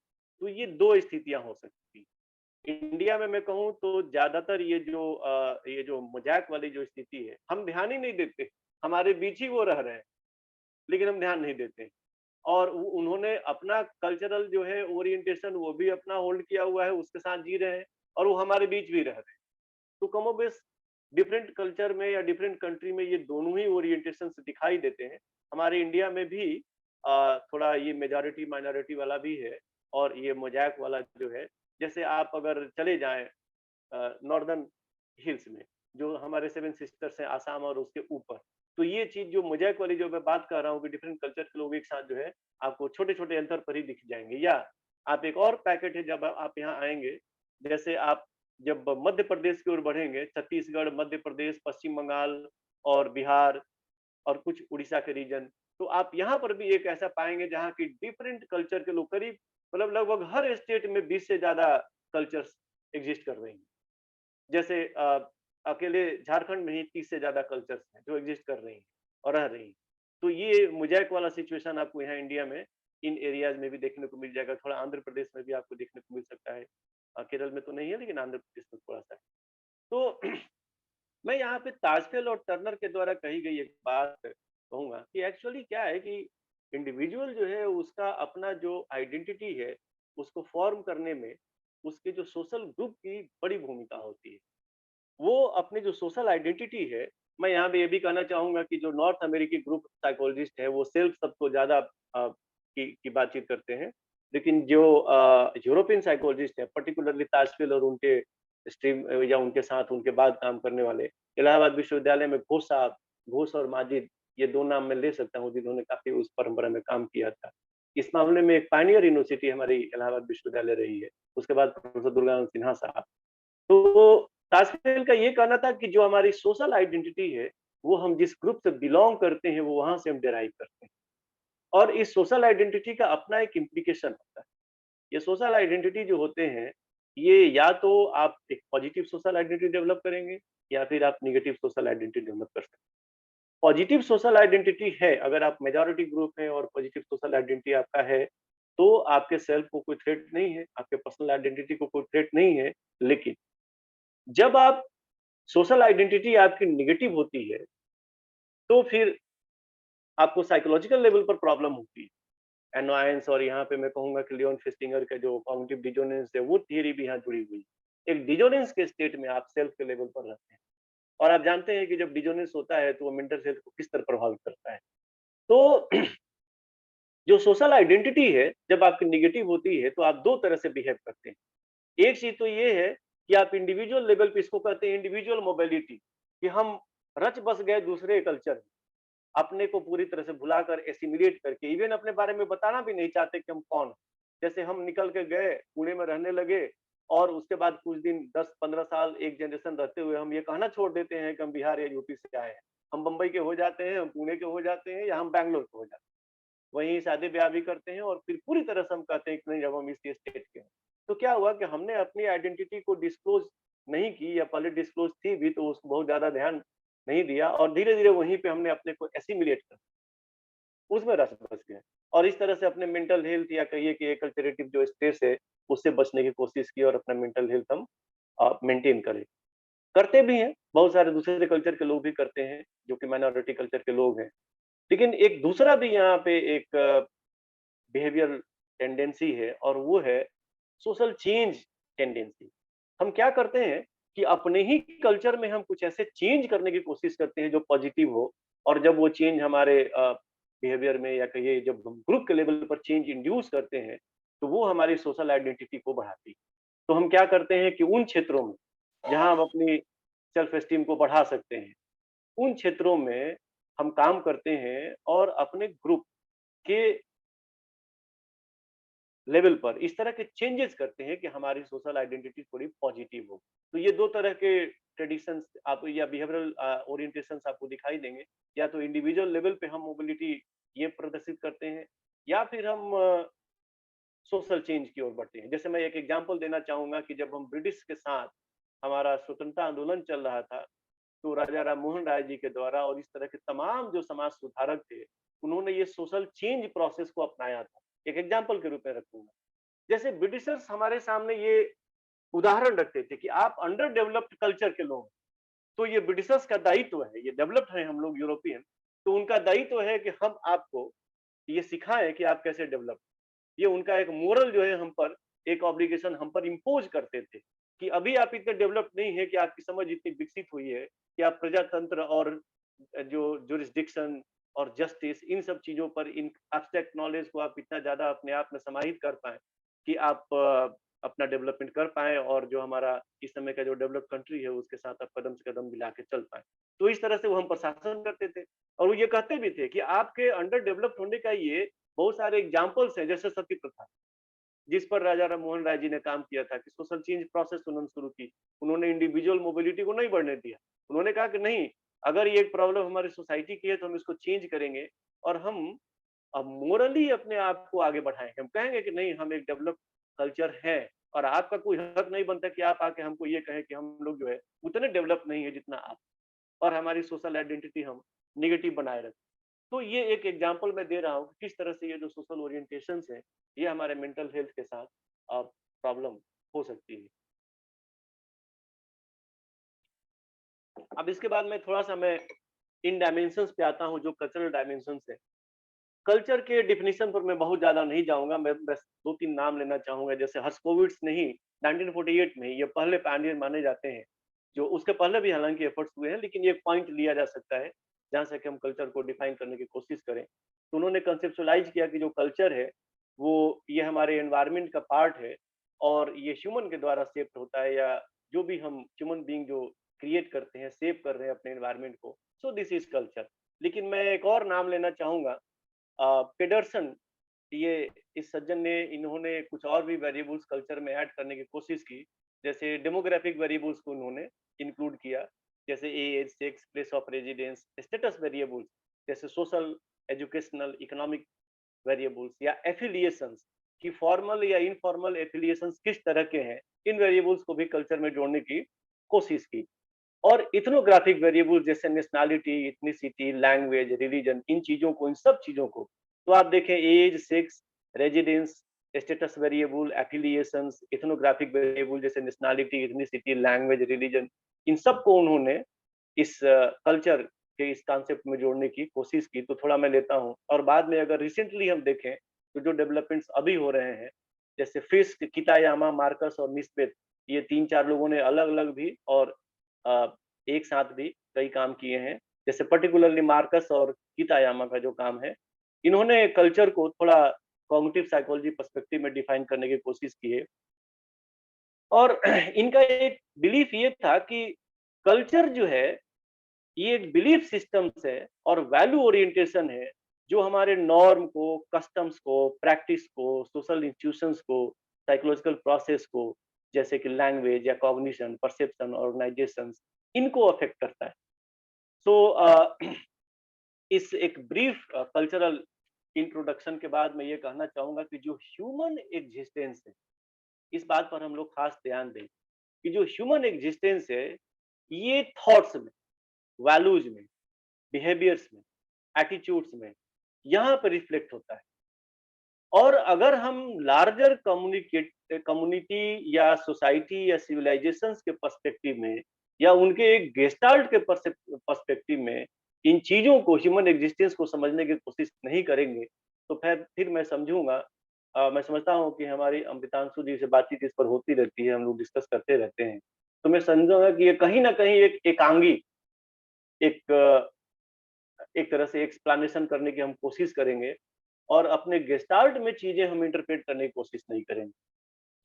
Speaker 4: तो ये दो स्थितियां हो सकती हैं। इंडिया में मैं कहूँ तो ज्यादातर ये जो मजाक वाली जो स्थिति है, हम ध्यान ही नहीं देते, हमारे बीच ही वो रह रहे हैं लेकिन हम ध्यान नहीं देते। और उन्होंने अपना कल्चरल जो है ओरिएंटेशन वो भी अपना होल्ड किया हुआ है, उसके साथ जी रहे हैं और वो हमारे बीच भी रह रहे हैं। तो कमोबेश डिफरेंट कल्चर में या डिफरेंट कंट्री में ये दोनों ही ओरिएंटेशन दिखाई देते हैं। हमारे इंडिया में भी थोड़ा ये मेजॉरिटी माइनॉरिटी वाला भी है और ये मजाक वाला जो है, जैसे आप अगर चले जाएं नॉर्दर्न हिल्स में, जो हमारे सेवन सिस्टर्स हैं आसाम और उसके ऊपर, तो ये चीज जो मोजैक वाली जो मैं बात कर रहा हूँ कि डिफरेंट कल्चर के लोग एक साथ जो है, आपको छोटे छोटे अंतर पर ही दिख जाएंगे। या आप एक और पैकेट है, जब आप यहाँ आएंगे, जैसे आप जब मध्य प्रदेश की ओर बढ़ेंगे, छत्तीसगढ़, मध्य प्रदेश, पश्चिम बंगाल और बिहार और कुछ उड़ीसा के रीजन, तो आप यहाँ पर भी एक ऐसा पाएंगे जहाँ की डिफरेंट कल्चर के लोग, करीब मतलब लगभग हर स्टेट में 20 से ज्यादा कल्चर्स एग्जिस्ट कर रहे हैं। जैसे अकेले झारखंड में ही 30 से ज्यादा कल्चर्स हैं जो एग्जिस्ट कर रही हैं और रह रही हैं। तो ये मोजैक वाला सिचुएशन आपको यहाँ इंडिया में इन एरियाज में भी देखने को मिल जाएगा। थोड़ा आंध्र प्रदेश में भी आपको देखने को मिल सकता है, केरल में तो नहीं है लेकिन आंध्र प्रदेश में थोड़ा सा है। तो मैं यहाँ पे ताजफेल और टर्नर के द्वारा कही गई एक बात कहूंगा कि एक्चुअली क्या है कि इंडिविजुअल जो है उसका अपना जो आइडेंटिटी है उसको फॉर्म करने में उसके जो सोशल ग्रुप की बड़ी भूमिका होती है। वो अपनी जो सोशल आइडेंटिटी है, मैं यहाँ पे ये भी कहना चाहूंगा कि जो नॉर्थ अमेरिकी ग्रुप साइकोलॉजिस्ट है वो सेल्फ सबको ज्यादा की बातचीत करते हैं, लेकिन जो यूरोपियन साइकोलॉजिस्ट है, पर्टिकुलरली ताजफेल और उनके स्ट्रीम या उनके साथ उनके बाद काम करने वाले, इलाहाबाद विश्वविद्यालय में घोष साहब, घोष और माजिद, ये दो नाम मैं ले सकता हूँ जिन्होंने काफी उस परंपरा में काम किया था। इस मामले में एक पायनियर यूनिवर्सिटी हमारी इलाहाबाद विश्वविद्यालय रही है, उसके बाद प्रोफेसर दुर्गानंद सिन्हा साहब। तो ताजफेल का ये कहना था कि जो हमारी सोशल आइडेंटिटी है वो हम जिस ग्रुप से बिलोंग करते हैं वो वहां से हम डेराइव करते हैं, और इस सोशल आइडेंटिटी का अपना एक इम्प्लीकेशन होता है। ये सोशल आइडेंटिटी जो होते हैं, ये या तो आप एक पॉजिटिव सोशल आइडेंटिटी डेवलप करेंगे या फिर आप निगेटिव सोशल आइडेंटिटी डेवलप कर सकते हैं। पॉजिटिव सोशल आइडेंटिटी है, अगर आप मेजॉरिटी ग्रुप है और पॉजिटिव सोशल आइडेंटिटी आपका है, तो आपके सेल्फ को कोई थ्रेट नहीं है, आपके पर्सनल आइडेंटिटी को कोई थ्रेट नहीं है। लेकिन जब आप सोशल आइडेंटिटी आपकी निगेटिव होती है तो फिर आपको साइकोलॉजिकल लेवल पर प्रॉब्लम होती है, एनोयंस। और यहाँ पे मैं कहूंगा कि लियोन फेस्टिंगर का जो कॉग्निटिव डिजोनेंस है वो थियरी भी यहाँ जुड़ी हुई है। एक डिजोनेंस के स्टेट में आप सेल्फ के लेवल पर रहते हैं, और आप जानते हैं कि जब डिजोनेंस होता है तो वो मेंटल हेल्थ को किस तरह प्रभावित करता है। तो जो सोशल आइडेंटिटी है जब आपकी निगेटिव होती है तो आप दो तरह से बिहेव करते हैं। एक चीज तो ये है कि आप इंडिविजुअल लेवल पे, इसको कहते हैं इंडिविजुअल मोबिलिटी, कि हम रच बस गए दूसरे कल्चर में, अपने को पूरी तरह से भुलाकर एसिमिलेट करके, इवन अपने बारे में बताना भी नहीं चाहते कि हम कौन। जैसे हम निकल के गए, पुणे में रहने लगे, और उसके बाद कुछ दिन 10-15 साल एक जनरेशन रहते हुए हम ये कहना छोड़ देते हैं कि हम बिहार या यूपी से आए हैं, हम बंबई के हो जाते हैं, हम पुणे के हो जाते हैं, या हम बैंगलोर के हो जाते हैं। वहीं शादी ब्याह भी करते हैं और फिर पूरी तरह से हम कहते हैं कि नहीं जब हम इस स्टेट के हैं। तो क्या हुआ कि हमने अपनी आइडेंटिटी को डिस्क्लोज नहीं की, या पहले डिस्क्लोज थी भी तो उसको बहुत ज्यादा ध्यान नहीं दिया, और धीरे धीरे वहीं पे हमने अपने को एसिमिलेट कर उसमें रस बस गए, और इस तरह से अपने मेंटल हेल्थ या कहिए कि कल्चरेटिव जो स्ट्रेस है उससे बचने की कोशिश की और अपना मेंटल हेल्थ हम मेंटेन करें। करते भी हैं, बहुत सारे दूसरे कल्चर के लोग भी करते हैं जो कि माइनॉरिटी कल्चर के लोग हैं। लेकिन एक दूसरा भी यहाँ पे एक बिहेवियर टेंडेंसी है, और वो है सोशल चेंज टेंडेंसी। हम क्या करते हैं कि अपने ही कल्चर में हम कुछ ऐसे चेंज करने की कोशिश करते हैं जो पॉजिटिव हो, और जब वो चेंज हमारे बिहेवियर में या कहिए जब हम ग्रुप के लेवल पर चेंज इंड्यूस करते हैं तो वो हमारी सोशल आइडेंटिटी को बढ़ाती है। तो हम क्या करते हैं कि उन क्षेत्रों में जहां हम अपनी सेल्फ एस्टीम को बढ़ा सकते हैं, उन क्षेत्रों में हम काम करते हैं और अपने ग्रुप के लेवल पर इस तरह के चेंजेस करते हैं कि हमारी सोशल आइडेंटिटी थोड़ी पॉजिटिव हो। तो ये दो तरह के ट्रेडिशंस आप या बिहेवियरल ओरिएंटेशंस आपको दिखाई देंगे। या तो इंडिविजुअल लेवल पे हम मोबिलिटी ये प्रदर्शित करते हैं, या फिर हम सोशल चेंज की ओर बढ़ते हैं। जैसे मैं एक एग्जांपल देना चाहूंगा कि जब हम ब्रिटिश के साथ हमारा स्वतंत्रता आंदोलन चल रहा था, तो राजा राम मोहन राय जी के द्वारा और इस तरह के तमाम जो समाज सुधारक थे, उन्होंने ये सोशल चेंज प्रोसेस को अपनाया था। एक एग्जाम्पल के रूप में रखूंगा, जैसे ब्रिटिशर्स हमारे सामने ये उदाहरण रखते थे कि आप अंडर डेवलप्ड कल्चर के लोग, तो ये ब्रिटिशर्स का दायित्व है, ये डेवलप्ड है हम लोग यूरोपियन, तो उनका दायित्व है कि हम आपको ये सिखाएं कि आप कैसे डेवलप। ये उनका एक मोरल जो है हम पर, एक ऑब्लिगेशन हम पर इम्पोज करते थे कि अभी आप इतने डेवलप नहीं है कि आपकी समझ इतनी विकसित हुई है कि आप प्रजातंत्र और जो जुरिस्डिक्शन और जस्टिस इन सब चीजों पर, इन एब्स्ट्रैक्ट नॉलेज को आप इतना ज्यादा अपने आप में समाहित कर पाए कि आप अपना डेवलपमेंट कर पाए, और जो हमारा इस समय का जो डेवलप्ड कंट्री है उसके साथ आप कदम से कदम मिला के चल पाए। तो इस तरह से वो हम पर शासन करते थे, और वो ये कहते भी थे कि आपके अंडर डेवलप्ड होने का ये बहुत सारे एग्जाम्पल्स हैं, जैसे सती प्रथा जिस पर राजा राम मोहन राय जी ने काम किया था कि सोशल चेंज प्रोसेस उन्होंने शुरू की। उन्होंने इंडिविजुअल मोबिलिटी को नहीं बढ़ने दिया, उन्होंने कहा कि नहीं, अगर ये एक प्रॉब्लम हमारी सोसाइटी की है तो हम इसको चेंज करेंगे, और हम अब मोरली अपने आप को आगे बढ़ाएंगे। हम कहेंगे कि नहीं, हम एक डेवलप कल्चर है, और आपका कोई हक नहीं बनता कि आप आके हमको ये कहें कि हम लोग जो है उतने डेवलप नहीं है जितना आप, और हमारी सोशल आइडेंटिटी हम निगेटिव बनाए रखें। तो ये एक एग्जांपल मैं दे रहा हूँ कि किस तरह से ये जो सोशल ओरिएंटेशंस है ये हमारे मेंटल हेल्थ के साथ प्रॉब्लम हो सकती है। अब इसके बाद में थोड़ा सा मैं इन डायमेंशंस पे आता हूँ जो कल्चरल डायमेंशंस है। कल्चर के डिफिनीशन पर मैं बहुत ज्यादा नहीं जाऊंगा, मैं बस 2-3 नाम लेना चाहूंगा। जैसे हर्स्कोविट्ज ने ही 1948 में ये पहले पायनियर माने जाते हैं, जो उसके पहले भी हालांकि एफर्ट्स हुए हैं, लेकिन ये पॉइंट लिया जा सकता है जहां से कि हम कल्चर को डिफाइन करने की कोशिश करें। तो उन्होंने कंसेप्चुलाइज किया कि जो कल्चर है वो ये हमारे एनवायरनमेंट का पार्ट है, और ये ह्यूमन के द्वारा शेप्ड होता है, या जो भी हम ह्यूमन बीइंग जो क्रिएट करते हैं, शेप कर रहे हैं अपने एनवायरनमेंट को, सो दिस इज कल्चर। लेकिन मैं एक और नाम लेना चाहूंगा, पेडरसन। ये इस सज्जन ने, इन्होंने कुछ और भी वेरिएबल्स कल्चर में ऐड करने की कोशिश की, जैसे डेमोग्राफिक वेरिएबल्स को उन्होंने इंक्लूड किया, जैसे age, sex, place of residence, status variables जैसे सोशल, एजुकेशनल, इकोनॉमिक वेरिएबल्स, या एफिलिएशंस कि फॉर्मल या इनफॉर्मल एफिलिएशंस किस तरह के हैं, इन वेरिएबल्स को भी कल्चर में जोड़ने की कोशिश की। और इथनोग्राफिक वेरिएबल जैसे नेशनैलिटी, इथनिसिटी, लैंग्वेज, रिलीजन, इन चीजों को, इन सब चीजों को, तो आप देखें age, sex, residence, status variable, affiliations, ethnographic variable जैसे नेशनैलिटी, इथनिसिटी, लैंग्वेज, रिलीजन, इन सब को उन्होंने इस कल्चर के इस कॉन्सेप्ट में जोड़ने की कोशिश की। तो थोड़ा मैं लेता हूँ, और बाद में अगर रिसेंटली हम देखें तो जो डेवलपमेंट्स अभी हो रहे हैं, जैसे फिस्क, कितायामा, मार्कस और निस्बेत, ये 3-4 लोगों ने अलग अलग भी और एक साथ भी कई काम किए हैं। जैसे पर्टिकुलरली मार्कस और कितायामा का जो काम है, इन्होंने कल्चर को थोड़ा कॉग्निटिव साइकोलॉजी पर्सपेक्टिव में डिफाइन करने की कोशिश की है। और इनका एक बिलीफ ये था कि कल्चर जो है ये एक बिलीफ सिस्टम्स है और वैल्यू ओरिएंटेशन है, जो हमारे नॉर्म को, कस्टम्स को, प्रैक्टिस को, सोशल इंस्टीट्यूशंस को, साइकोलॉजिकल प्रोसेस को, जैसे कि लैंग्वेज या कॉग्निशन, परसेप्शन, ऑर्गेनाइजेशन, इनको अफेक्ट करता है। सो इस एक ब्रीफ कल्चरल इंट्रोडक्शन के बाद मैं ये कहना चाहूंगा कि जो ह्यूमन एग्जिस्टेंस है, इस बात पर हम लोग खास ध्यान दें कि जो ह्यूमन एग्जिस्टेंस है, ये थॉट्स में, वैल्यूज में, बिहेवियर्स में, एटीट्यूड्स में यहाँ पर रिफ्लेक्ट होता है। और अगर हम लार्जर कम्युनिटी या सोसाइटी या सिविलाइजेशंस के पर्सपेक्टिव में या उनके एक गेस्टाल्ट के पर्सपेक्टिव में इन चीजों को, ह्यूमन एग्जिस्टेंस को समझने की कोशिश नहीं करेंगे, तो फिर मैं समझूंगा, मैं समझता हूँ कि हमारी अमृतांशु जी से बातचीत इस पर होती रहती है, हम लोग डिस्कस करते रहते हैं, तो मैं समझूंगा कि ये कहीं ना कहीं एक एकांगी, एक तरह से एक्सप्लेनेशन करने की हम कोशिश करेंगे और अपने गेस्टाल्ट में चीजें हम इंटरप्रेट करने की कोशिश नहीं करेंगे।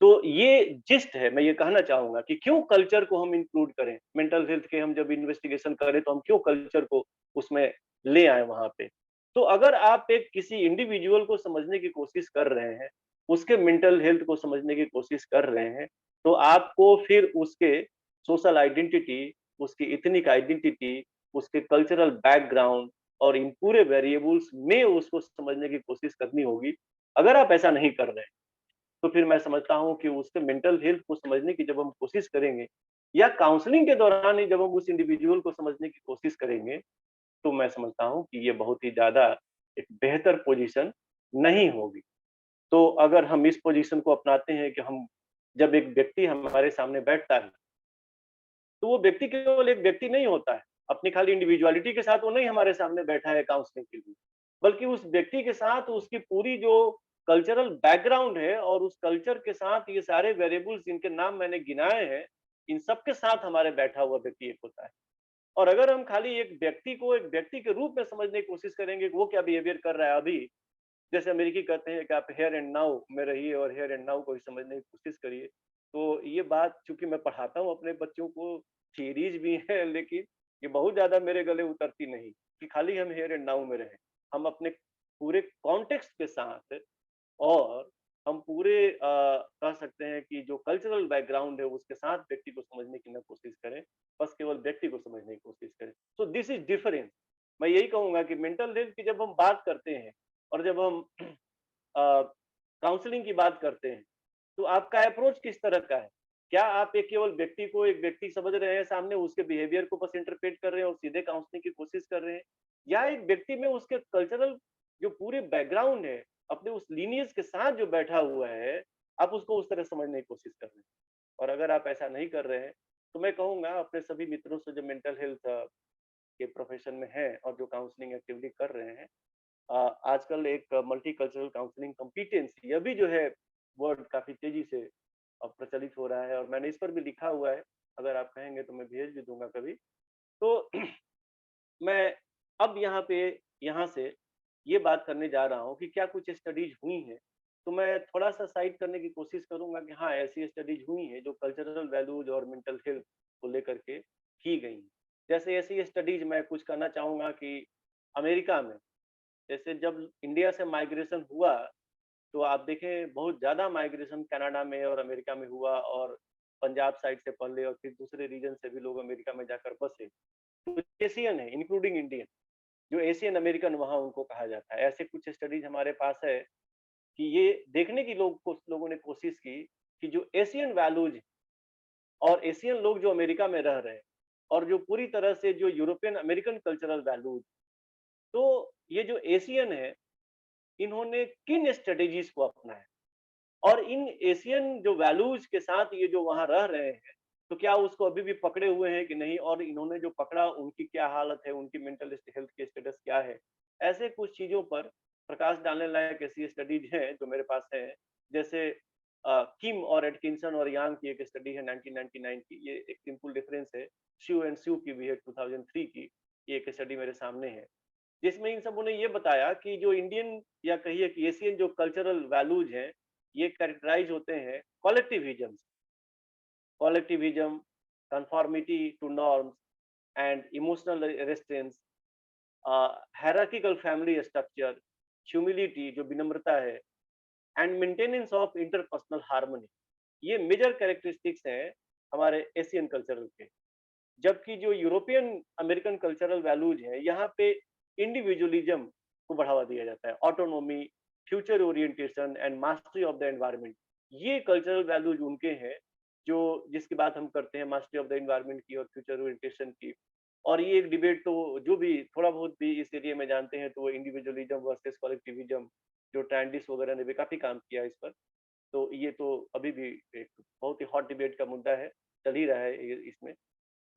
Speaker 4: तो ये जिस्ट है, मैं ये कहना चाहूंगा कि क्यों कल्चर को हम इंक्लूड करें, मेंटल हेल्थ के हम जब इन्वेस्टिगेशन करें तो हम क्यों कल्चर को उसमें ले आए वहां पे। तो अगर आप एक किसी इंडिविजुअल को समझने की कोशिश कर रहे हैं, उसके मेंटल हेल्थ को समझने की कोशिश कर रहे हैं, तो आपको फिर उसके सोशल आइडेंटिटी, उसकी इथनिक आइडेंटिटी, उसके कल्चरल बैकग्राउंड और इन पूरे वेरिएबल्स में उसको समझने की कोशिश करनी होगी। अगर आप ऐसा नहीं कर रहे हैं, तो फिर मैं समझता हूँ कि उसके मेंटल हेल्थ को समझने की जब हम कोशिश करेंगे या काउंसलिंग के दौरान ही जब हम उस इंडिविजुअल को समझने की कोशिश करेंगे, तो मैं समझता हूँ कि ये बहुत ही ज्यादा एक बेहतर पोजीशन नहीं होगी। तो अगर हम इस पोजीशन को अपनाते हैं कि हम, जब एक व्यक्ति हमारे सामने बैठता है, तो वो व्यक्ति केवल एक व्यक्ति नहीं होता है, अपनी खाली इंडिविजुअलिटी के साथ वो नहीं हमारे सामने बैठा है काउंसलिंग के लिए, बल्कि उस व्यक्ति के साथ उसकी पूरी जो कल्चरल बैकग्राउंड है और उस कल्चर के साथ ये सारे वेरिएबल्स जिनके नाम मैंने गिनाए हैं, इन सब के साथ हमारे बैठा हुआ व्यक्ति एक होता है। और अगर हम खाली एक व्यक्ति को एक व्यक्ति के रूप में समझने की कोशिश करेंगे कि वो क्या बिहेवियर कर रहा है अभी, जैसे अमेरिकी कहते हैं कि आप हेयर एंड नाउ में रहिए और हेयर एंड नाउ को ही समझने की कोशिश करिए, तो ये बात, चूंकि मैं पढ़ाता हूँ अपने बच्चों को, थियरीज भी है, लेकिन ये बहुत ज्यादा मेरे गले उतरती नहीं कि खाली हम हेयर एंड नाउ में रहें। हम अपने पूरे कॉन्टेक्स्ट के साथ और हम पूरे कह सकते हैं कि जो कल्चरल बैकग्राउंड है उसके साथ व्यक्ति को समझने की न कोशिश करें, बस केवल व्यक्ति को समझने की कोशिश करें। So this is difference. मैं यही कहूंगा कि मेंटल हेल्थ की जब हम बात करते हैं और जब हम काउंसलिंग की बात करते हैं, तो आपका अप्रोच किस तरह का है? क्या आप एक केवल व्यक्ति को एक व्यक्ति समझ रहे हैं सामने, उसके बिहेवियर को बस इंटरप्रेट कर रहे हैं और सीधे काउंसलिंग की कोशिश कर रहे हैं, या एक व्यक्ति में उसके कल्चरल जो पूरे बैकग्राउंड है, अपने उस लीनियज के साथ जो बैठा हुआ है, आप उसको उस तरह समझने की कोशिश कर रहे हैं? और अगर आप ऐसा नहीं कर रहे हैं, तो मैं कहूंगा अपने सभी मित्रों से जो मेंटल हेल्थ के प्रोफेशन में हैं और जो काउंसलिंग एक्टिविटी कर रहे हैं, आजकल एक मल्टी कल्चरल काउंसलिंग कॉम्पिटेंसी, यह भी जो है वर्ड काफी तेजी से प्रचलित हो रहा है, और मैंने इस पर भी लिखा हुआ है, अगर आप कहेंगे तो मैं भेज भी दूंगा कभी। तो मैं अब यहाँ से ये बात करने जा रहा हूँ कि क्या कुछ स्टडीज हुई हैं, तो मैं थोड़ा सा साइड करने की कोशिश करूंगा कि हाँ, ऐसी स्टडीज हुई हैं जो कल्चरल वैल्यूज और मेंटल हेल्थ को लेकर के की गई हैं। जैसे ऐसी स्टडीज मैं कुछ कहना चाहूंगा कि अमेरिका में, जैसे जब इंडिया से माइग्रेशन हुआ, तो आप देखें बहुत ज्यादा माइग्रेशन कनाडा में और अमेरिका में हुआ, और पंजाब साइड से पहले और फिर दूसरे रीजन से भी लोग अमेरिका में जाकर बसे। तो एशियन है, इंक्लूडिंग इंडियन, जो एशियन अमेरिकन वहाँ उनको कहा जाता है। ऐसे कुछ स्टडीज हमारे पास है कि ये देखने की लोगों ने कोशिश की कि जो एशियन वैल्यूज और एशियन लोग जो अमेरिका में रह रहे हैं और जो पूरी तरह से जो यूरोपियन अमेरिकन कल्चरल वैल्यूज, तो ये जो एशियन है, इन्होंने किन स्ट्रेटेजीज को अपनाया और इन एशियन जो वैल्यूज के साथ ये जो वहां रह रहे हैं, तो क्या उसको अभी भी पकड़े हुए हैं कि नहीं, और इन्होंने जो पकड़ा उनकी क्या हालत है, उनकी मेंटल हेल्थ की स्टेटस क्या है। ऐसे कुछ चीजों पर प्रकाश डालने लायक ऐसी स्टडीज हैं जो मेरे पास है। जैसे किम और एटकिंसन और यांग की एक स्टडी है 1999 की, ये एक सिंपल डिफरेंस है। श्यू एंड श्यू की भी है 2003 की, ये एक स्टडी मेरे सामने है, जिसमें इन सबों ने ये बताया कि जो इंडियन या कहिए कि एशियन जो कल्चरल वैल्यूज हैं, ये कैरेक्टराइज होते हैं collectivism, conformity to norms and emotional restraint, hierarchical family structure, humility जो विनम्रता है, and maintenance of interpersonal harmony. ये मेजर कैरेक्टरिस्टिक्स हैं हमारे एशियन कल्चरल के। जबकि जो यूरोपियन अमेरिकन कल्चरल वैल्यूज है, यहाँ पे इंडिविजुअलिज्म को बढ़ावा दिया जाता है। Autonomy, future orientation and mastery of the environment, ये कल्चरल वैल्यूज उनके हैं जो जिसकी बात हम करते हैं, मास्टरी ऑफ द एनवायरनमेंट की और फ्यूचर ओरिएंटेशन की। और ये एक डिबेट तो जो भी थोड़ा बहुत भी इस एरिया में जानते हैं तो वो इंडिविजुअलिज्म वर्सेस कलेक्टिविज्म, जो ट्रांडिस वगैरह ने भी काफी काम किया इस पर, तो ये तो अभी भी एक बहुत ही हॉट डिबेट का मुद्दा है, चल ही रहा है इसमें।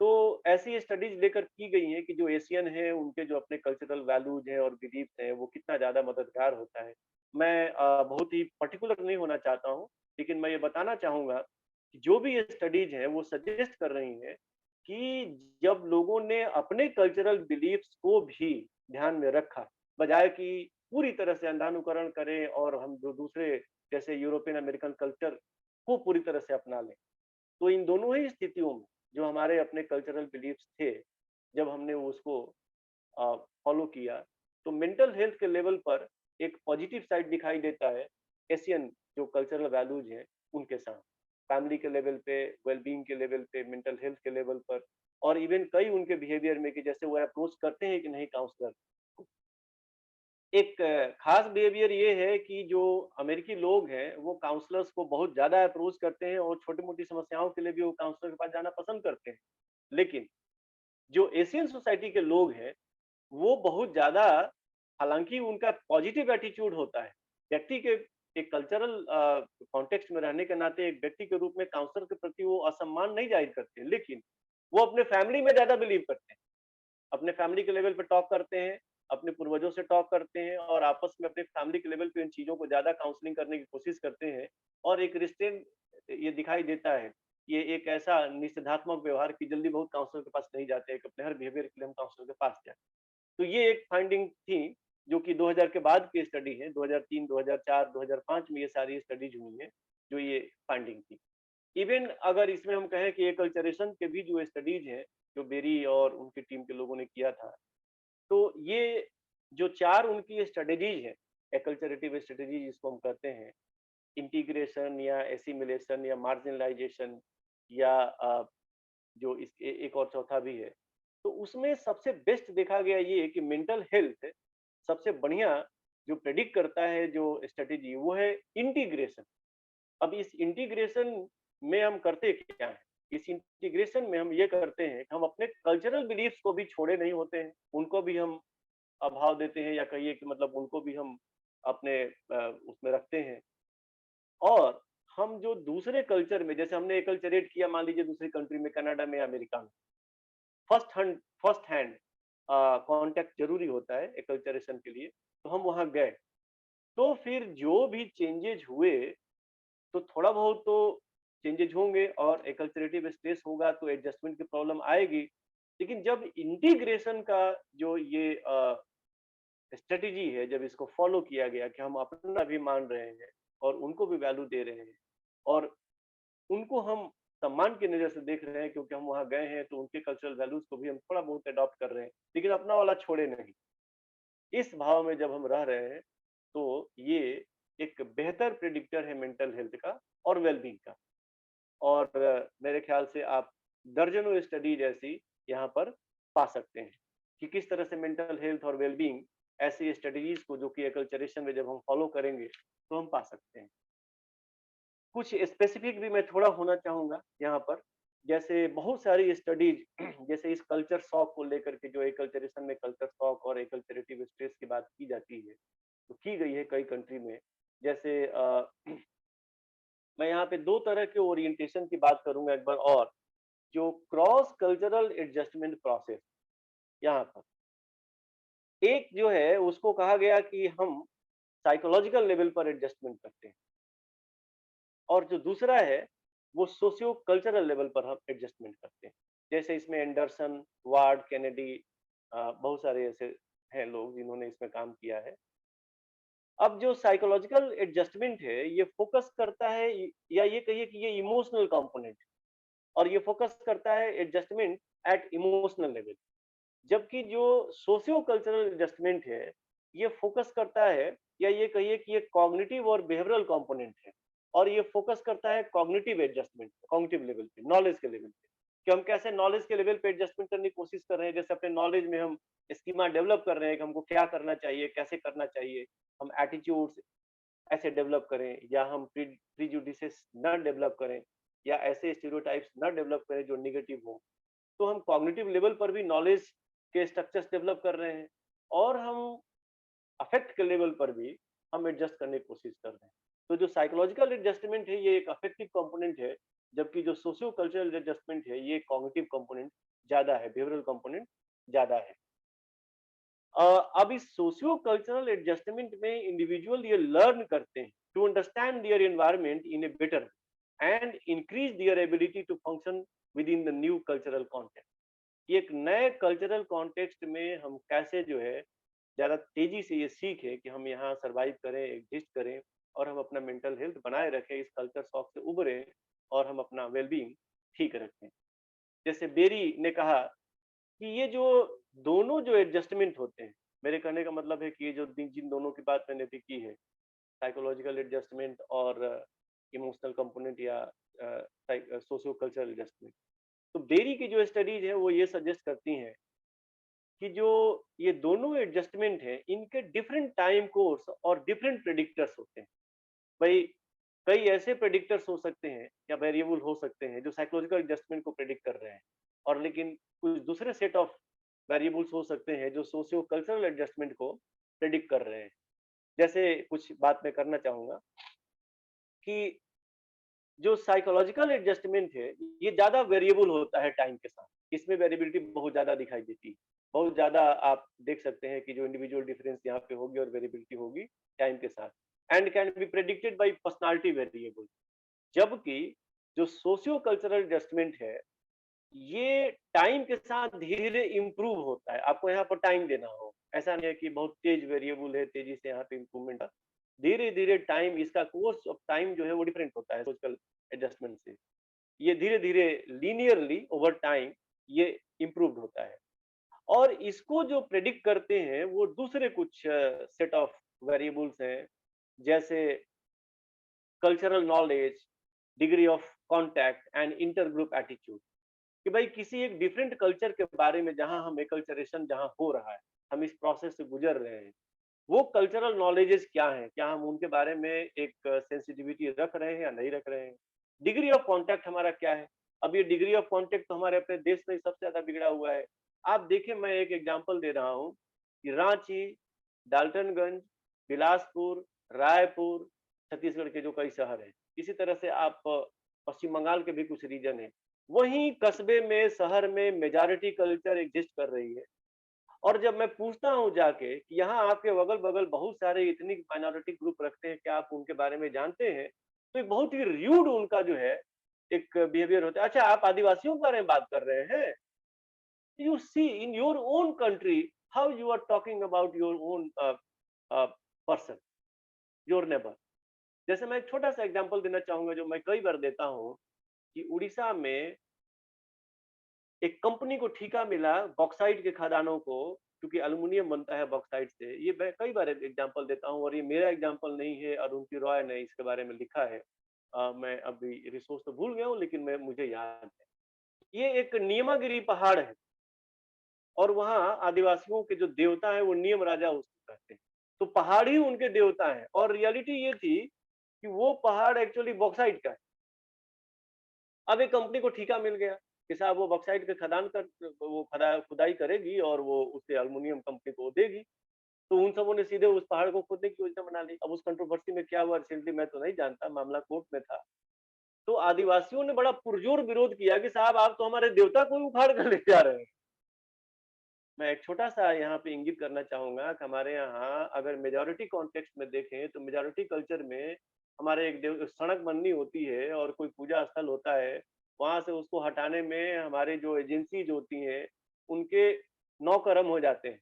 Speaker 4: तो ऐसी स्टडीज लेकर की गई हैं कि जो एशियन हैं उनके जो अपने कल्चरल वैल्यूज हैं और बिलीफ्स हैं वो कितना ज्यादा मददगार होता है। मैं बहुत ही पर्टिकुलर नहीं होना चाहता हूँ, लेकिन मैं ये बताना चाहूंगा कि जो भी ये स्टडीज हैं वो सजेस्ट कर रही हैं कि जब लोगों ने अपने कल्चरल बिलीफ्स को भी ध्यान में रखा, बजाय कि पूरी तरह से अंधानुकरण करें और हम जो दूसरे जैसे यूरोपियन अमेरिकन कल्चर को पूरी तरह से अपना लें, तो इन दोनों ही स्थितियों में जो हमारे अपने कल्चरल बिलीफ्स थे, जब हमने उसको फॉलो किया, तो मेंटल हेल्थ के लेवल पर एक पॉजिटिव साइड दिखाई देता है एशियन जो कल्चरल वैल्यूज हैं उनके साथ, फैमिली के लेवल पे, वेलबींग के लेवल पे, मेंटल हेल्थ के लेवल पर, और इवन कई उनके बिहेवियर में कि जैसे वो अप्रोच करते हैं कि नहीं काउंसलर। एक खास बिहेवियर ये है कि जो अमेरिकी लोग हैं वो काउंसलर्स को बहुत ज्यादा अप्रोच करते हैं और छोटी मोटी समस्याओं के लिए भी वो काउंसलर के पास जाना पसंद करते हैं। लेकिन जो एशियन सोसाइटी के लोग हैं वो बहुत ज्यादा, हालांकि उनका पॉजिटिव एटीट्यूड होता है, व्यक्ति के एक कल्चरल कॉन्टेक्स्ट में रहने के नाते एक व्यक्ति के रूप में काउंसलर के प्रति वो असम्मान नहीं जाहिर करते, लेकिन वो अपने फैमिली में ज्यादा बिलीव करते हैं, अपने फैमिली के लेवल पे टॉक करते हैं, अपने पूर्वजों से टॉक करते हैं और आपस में अपने फैमिली के लेवल पे इन चीजों को ज्यादा काउंसलिंग करने की कोशिश करते हैं। और एक रिस्ट्रेंट ये दिखाई देता है, ये एक ऐसा निषेधात्मक व्यवहार की जल्दी बहुत काउंसलर के पास नहीं जाते हैं कि अपने हर बिहेवियर के लिए हम काउंसलर के पास जाए। तो ये एक फाइंडिंग थी जो कि 2000 के बाद की स्टडी है, 2003, 2004, 2005 में ये सारी स्टडीज हुई हैं जो ये फाइंडिंग थी। इवन अगर इसमें हम कहें कि एकल्चरेशन के भी जो स्टडीज हैं जो बेरी और उनकी टीम के लोगों ने किया था, तो ये जो 4 उनकी स्ट्रेटेजीज है, एकल्चरेटिव स्ट्रेटेजी जिसको हम कहते हैं, इंटीग्रेशन या एसिमिलेशन या मार्जिनलाइजेशन या जो इसके एक और चौथा भी है, तो उसमें सबसे बेस्ट देखा गया ये कि मेंटल हेल्थ सबसे बढ़िया जो प्रेडिक्ट करता है जो स्ट्रेटेजी वो है इंटीग्रेशन। अब इस इंटीग्रेशन में हम करते क्या है, इस इंटीग्रेशन में हम ये करते हैं कि हम अपने कल्चरल बिलीफ्स को भी छोड़े नहीं होते हैं, उनको भी हम अभाव देते हैं या कहिए कि मतलब उनको भी हम अपने उसमें रखते हैं। और हम जो दूसरे कल्चर में, जैसे हमने एकल्चरेट किया मान लीजिए दूसरी कंट्री में, कनाडा में, अमेरिका में, फर्स्ट हैंड कांटेक्ट जरूरी होता है एकल्चरेशन के लिए, तो हम वहां गए, तो फिर जो भी चेंजेज हुए तो थोड़ा बहुत तो चेंजेज होंगे और एकल्चरेटिव स्ट्रेस होगा तो एडजस्टमेंट की प्रॉब्लम आएगी। लेकिन जब इंटीग्रेशन का जो ये स्ट्रेटेजी है, जब इसको फॉलो किया गया कि हम अपना भी मान रहे हैं और उनको भी वैल्यू दे रहे हैं और उनको हम सम्मान की नजर से देख रहे हैं क्योंकि हम वहां गए हैं, तो उनके कल्चरल वैल्यूज को भी हम थोड़ा बहुत अडॉप्ट कर रहे हैं, लेकिन अपना वाला छोड़े नहीं, इस भाव में जब हम रह रहे हैं तो ये एक बेहतर प्रिडिक्टर है मेंटल हेल्थ का और वेलबींग का। और मेरे ख्याल से आप दर्जनों स्टडीज ऐसी यहाँ पर पा सकते हैं कि किस तरह से मेंटल हेल्थ और वेलबींग ऐसी स्ट्रेटजीज को जो कि एकल्चरेशन में जब हम फॉलो करेंगे तो हम पा सकते हैं। कुछ स्पेसिफिक भी मैं थोड़ा होना चाहूंगा यहाँ पर, जैसे बहुत सारी स्टडीज जैसे इस कल्चर शॉक को लेकर के, जो एकल्चरेशन में कल्चर शॉक और एकल्चरेटिव स्ट्रेस की बात की जाती है, तो की गई है कई कंट्री में। जैसे मैं यहाँ पे 2 तरह के ओरिएंटेशन की बात करूंगा एक बार और, जो क्रॉस कल्चरल एडजस्टमेंट प्रोसेस, यहाँ पर एक जो है उसको कहा गया कि हम साइकोलॉजिकल लेवल पर एडजस्टमेंट करते हैं, और जो दूसरा है वो सोशियो कल्चरल लेवल पर हम एडजस्टमेंट करते हैं। जैसे इसमें एंडरसन, वार्ड, कैनेडी, बहुत सारे ऐसे हैं लोग जिन्होंने इसमें काम किया है। अब जो साइकोलॉजिकल एडजस्टमेंट है ये फोकस करता है, या ये कहिए कि ये इमोशनल कंपोनेंट, और ये फोकस करता है एडजस्टमेंट एट इमोशनल लेवल, जबकि जो सोशियो कल्चरल एडजस्टमेंट है ये फोकस करता है, या ये कहिए कि ये कॉग्निटिव और बिहेवियरल कंपोनेंट है, और ये फोकस करता है कॉग्निटिव एडजस्टमेंट, कॉग्निटिव लेवल पे, नॉलेज के लेवल पे। कि हम कैसे नॉलेज के लेवल पे एडजस्टमेंट करने की कोशिश कर रहे हैं। जैसे अपने नॉलेज में हम स्कीमा डेवलप कर रहे हैं कि हमको क्या करना चाहिए, कैसे करना चाहिए, हम एटीट्यूड्स ऐसे डेवलप करें, या हम प्रीजुडिसेस न डेवलप करें, या ऐसे स्टीरियोटाइप्स न डेवलप करें जो निगेटिव हो। तो हम कॉग्निटिव लेवल पर भी नॉलेज के स्ट्रक्चर्स डेवलप कर रहे हैं, और हम अफेक्ट के लेवल पर भी हम एडजस्ट करने की कोशिश कर रहे हैं। तो जो साइकोलॉजिकल एडजस्टमेंट है ये एक अफेक्टिव कंपोनेंट है, जबकि जो सोशियो कल्चरल एडजस्टमेंट है ये कॉग्निटिव कंपोनेंट ज्यादा है, बिहेवियरल कंपोनेंट ज्यादा है। अब इस सोशियो कल्चरल एडजस्टमेंट में इंडिविजुअल ये लर्न करते हैं to understand their environment in a better and increase their ability to function within the new cultural context. एक नए कल्चरल कॉन्टेक्स्ट में हम कैसे जो है ज्यादा तेजी से ये सीखे कि हम यहाँ सरवाइव करें, एग्जिस्ट करें, और हम अपना मेंटल हेल्थ बनाए रखें, इस कल्चर शॉक से उबरें, और हम अपना वेलबींग ठीक रखें। जैसे बेरी ने कहा कि ये जो दोनों जो एडजस्टमेंट होते हैं, मेरे कहने का मतलब है कि ये जो जिन दोनों की बात मैंने भी की है, साइकोलॉजिकल एडजस्टमेंट और इमोशनल कंपोनेंट या सोशियो कल्चरल एडजस्टमेंट, तो बेरी की जो स्टडीज है वो ये सजेस्ट करती हैं कि जो ये दोनों एडजस्टमेंट है इनके डिफरेंट टाइम कोर्स और डिफरेंट प्रेडिक्टर्स होते हैं। भाई कई ऐसे प्रेडिक्टर्स हो सकते हैं या वेरिएबल हो सकते हैं जो साइकोलॉजिकल एडजस्टमेंट को प्रेडिक्ट कर रहे हैं, और लेकिन कुछ दूसरे सेट ऑफ वेरिएबल्स हो सकते हैं जो सोशियो कल्चरल एडजस्टमेंट को प्रेडिक्ट कर रहे हैं। जैसे कुछ बात मैं करना चाहूंगा कि जो साइकोलॉजिकल एडजस्टमेंट है ये ज्यादा वेरिएबल होता है टाइम के साथ, इसमें वेरिएबिलिटी बहुत ज्यादा दिखाई देती है, बहुत ज्यादा आप देख सकते हैं कि जो इंडिविजुअल डिफरेंस यहाँ पे होगी और वेरिएबिलिटी होगी टाइम के साथ, and can be predicted by personality variable. जबकि जो सोशियो कल्चरल एडजस्टमेंट है ये टाइम के साथ धीरे धीरे इम्प्रूव होता है, आपको यहाँ पर टाइम देना हो, ऐसा नहीं है कि बहुत तेज वेरिएबल है, तेजी से यहाँ पे इम्प्रूवमेंट, धीरे धीरे टाइम, इसका कोर्स ऑफ टाइम जो है वो डिफरेंट होता है सोशल एडजस्टमेंट से, ये धीरे धीरे लीनियरली ओवर टाइम ये इम्प्रूव्ड होता है। और इसको जो प्रेडिक्ट करते हैं वो दूसरे कुछ सेट ऑफ वेरिएबल्स हैं, जैसे cultural knowledge, degree of contact and inter group attitude, कि भाई किसी एक डिफरेंट कल्चर के बारे में जहां हम एकल्चरेशन जहां हो रहा है, हम इस प्रोसेस से गुजर रहे हैं, वो कल्चरल नॉलेजेस क्या हैं, क्या हम उनके बारे में एक सेंसिटिविटी रख रहे हैं या नहीं रख रहे हैं। डिग्री ऑफ कॉन्टैक्ट हमारा क्या है, अब ये डिग्री ऑफ कॉन्टैक्ट तो हमारे अपने देश में सबसे ज्यादा बिगड़ा हुआ है। आप देखिए, मैं एक एग्जांपल दे रहा हूँ कि रांची, डाल्टनगंज, बिलासपुर, रायपुर, छत्तीसगढ़ के जो कई शहर हैं, इसी तरह से आप पश्चिम बंगाल के भी कुछ रीजन है, वहीं कस्बे में, शहर में मेजॉरिटी कल्चर एग्जिस्ट कर रही है। और जब मैं पूछता हूँ जाके कि यहाँ आपके अगल बगल बहुत सारे इतनी माइनॉरिटी ग्रुप रखते हैं, क्या आप उनके बारे में जानते हैं, तो एक बहुत ही र्यूड उनका जो है एक बिहेवियर होता है। अच्छा, आप आदिवासियों के बारे में बात कर रहे हैं, you see in your own country how you are talking about your own person, your neighbor। जैसे मैं एक छोटा सा एग्जांपल देना चाहूंगा जो मैं कई बार देता हूं कि उड़ीसा में एक कंपनी को ठेका मिला बॉक्साइट के खदानों को, क्योंकि एल्युमिनियम बनता है बॉक्साइट से। ये मैं कई बार एग्जांपल देता हूं, और ये मेरा एग्जांपल नहीं है, अरुण रॉय ने इसके बारे में लिखा है। मैं अभी रिसोर्स तो भूल गया हूँ लेकिन मुझे याद है। ये एक नियमागिरी पहाड़ है, और वहाँ आदिवासियों के जो देवता है वो नियम राजा उसको कहते हैं, तो पहाड़ ही उनके देवता है। और रियलिटी ये थी कि वो पहाड़ एक्चुअली बॉक्साइट का है। अब एक कंपनी को ठेका मिल गया कि साहब वो बॉक्साइट के खदान कर वो खुदाई करेगी और वो उससे एल्युमिनियम कंपनी को देगी। तो उन सबों ने सीधे उस पहाड़ को खोदने की योजना बना ली। अब उस कंट्रोवर्सी में क्या हुआ रिसेंटली मैं तो नहीं जानता, मामला कोर्ट में था। तो आदिवासियों ने बड़ा पुरजोर विरोध किया कि साहब आप तो हमारे देवता को उखाड़ कर ले जा रहे हैं। मैं एक छोटा सा यहाँ पे इंगित करना चाहूंगा कि हमारे यहाँ अगर मेजॉरिटी कॉन्टेक्स्ट में देखें तो मेजॉरिटी कल्चर में हमारे एक सड़क बननी होती है और कोई पूजा स्थल होता है, वहां से उसको हटाने में हमारे जो एजेंसीज होती हैं उनके 9 कर्म हो जाते हैं,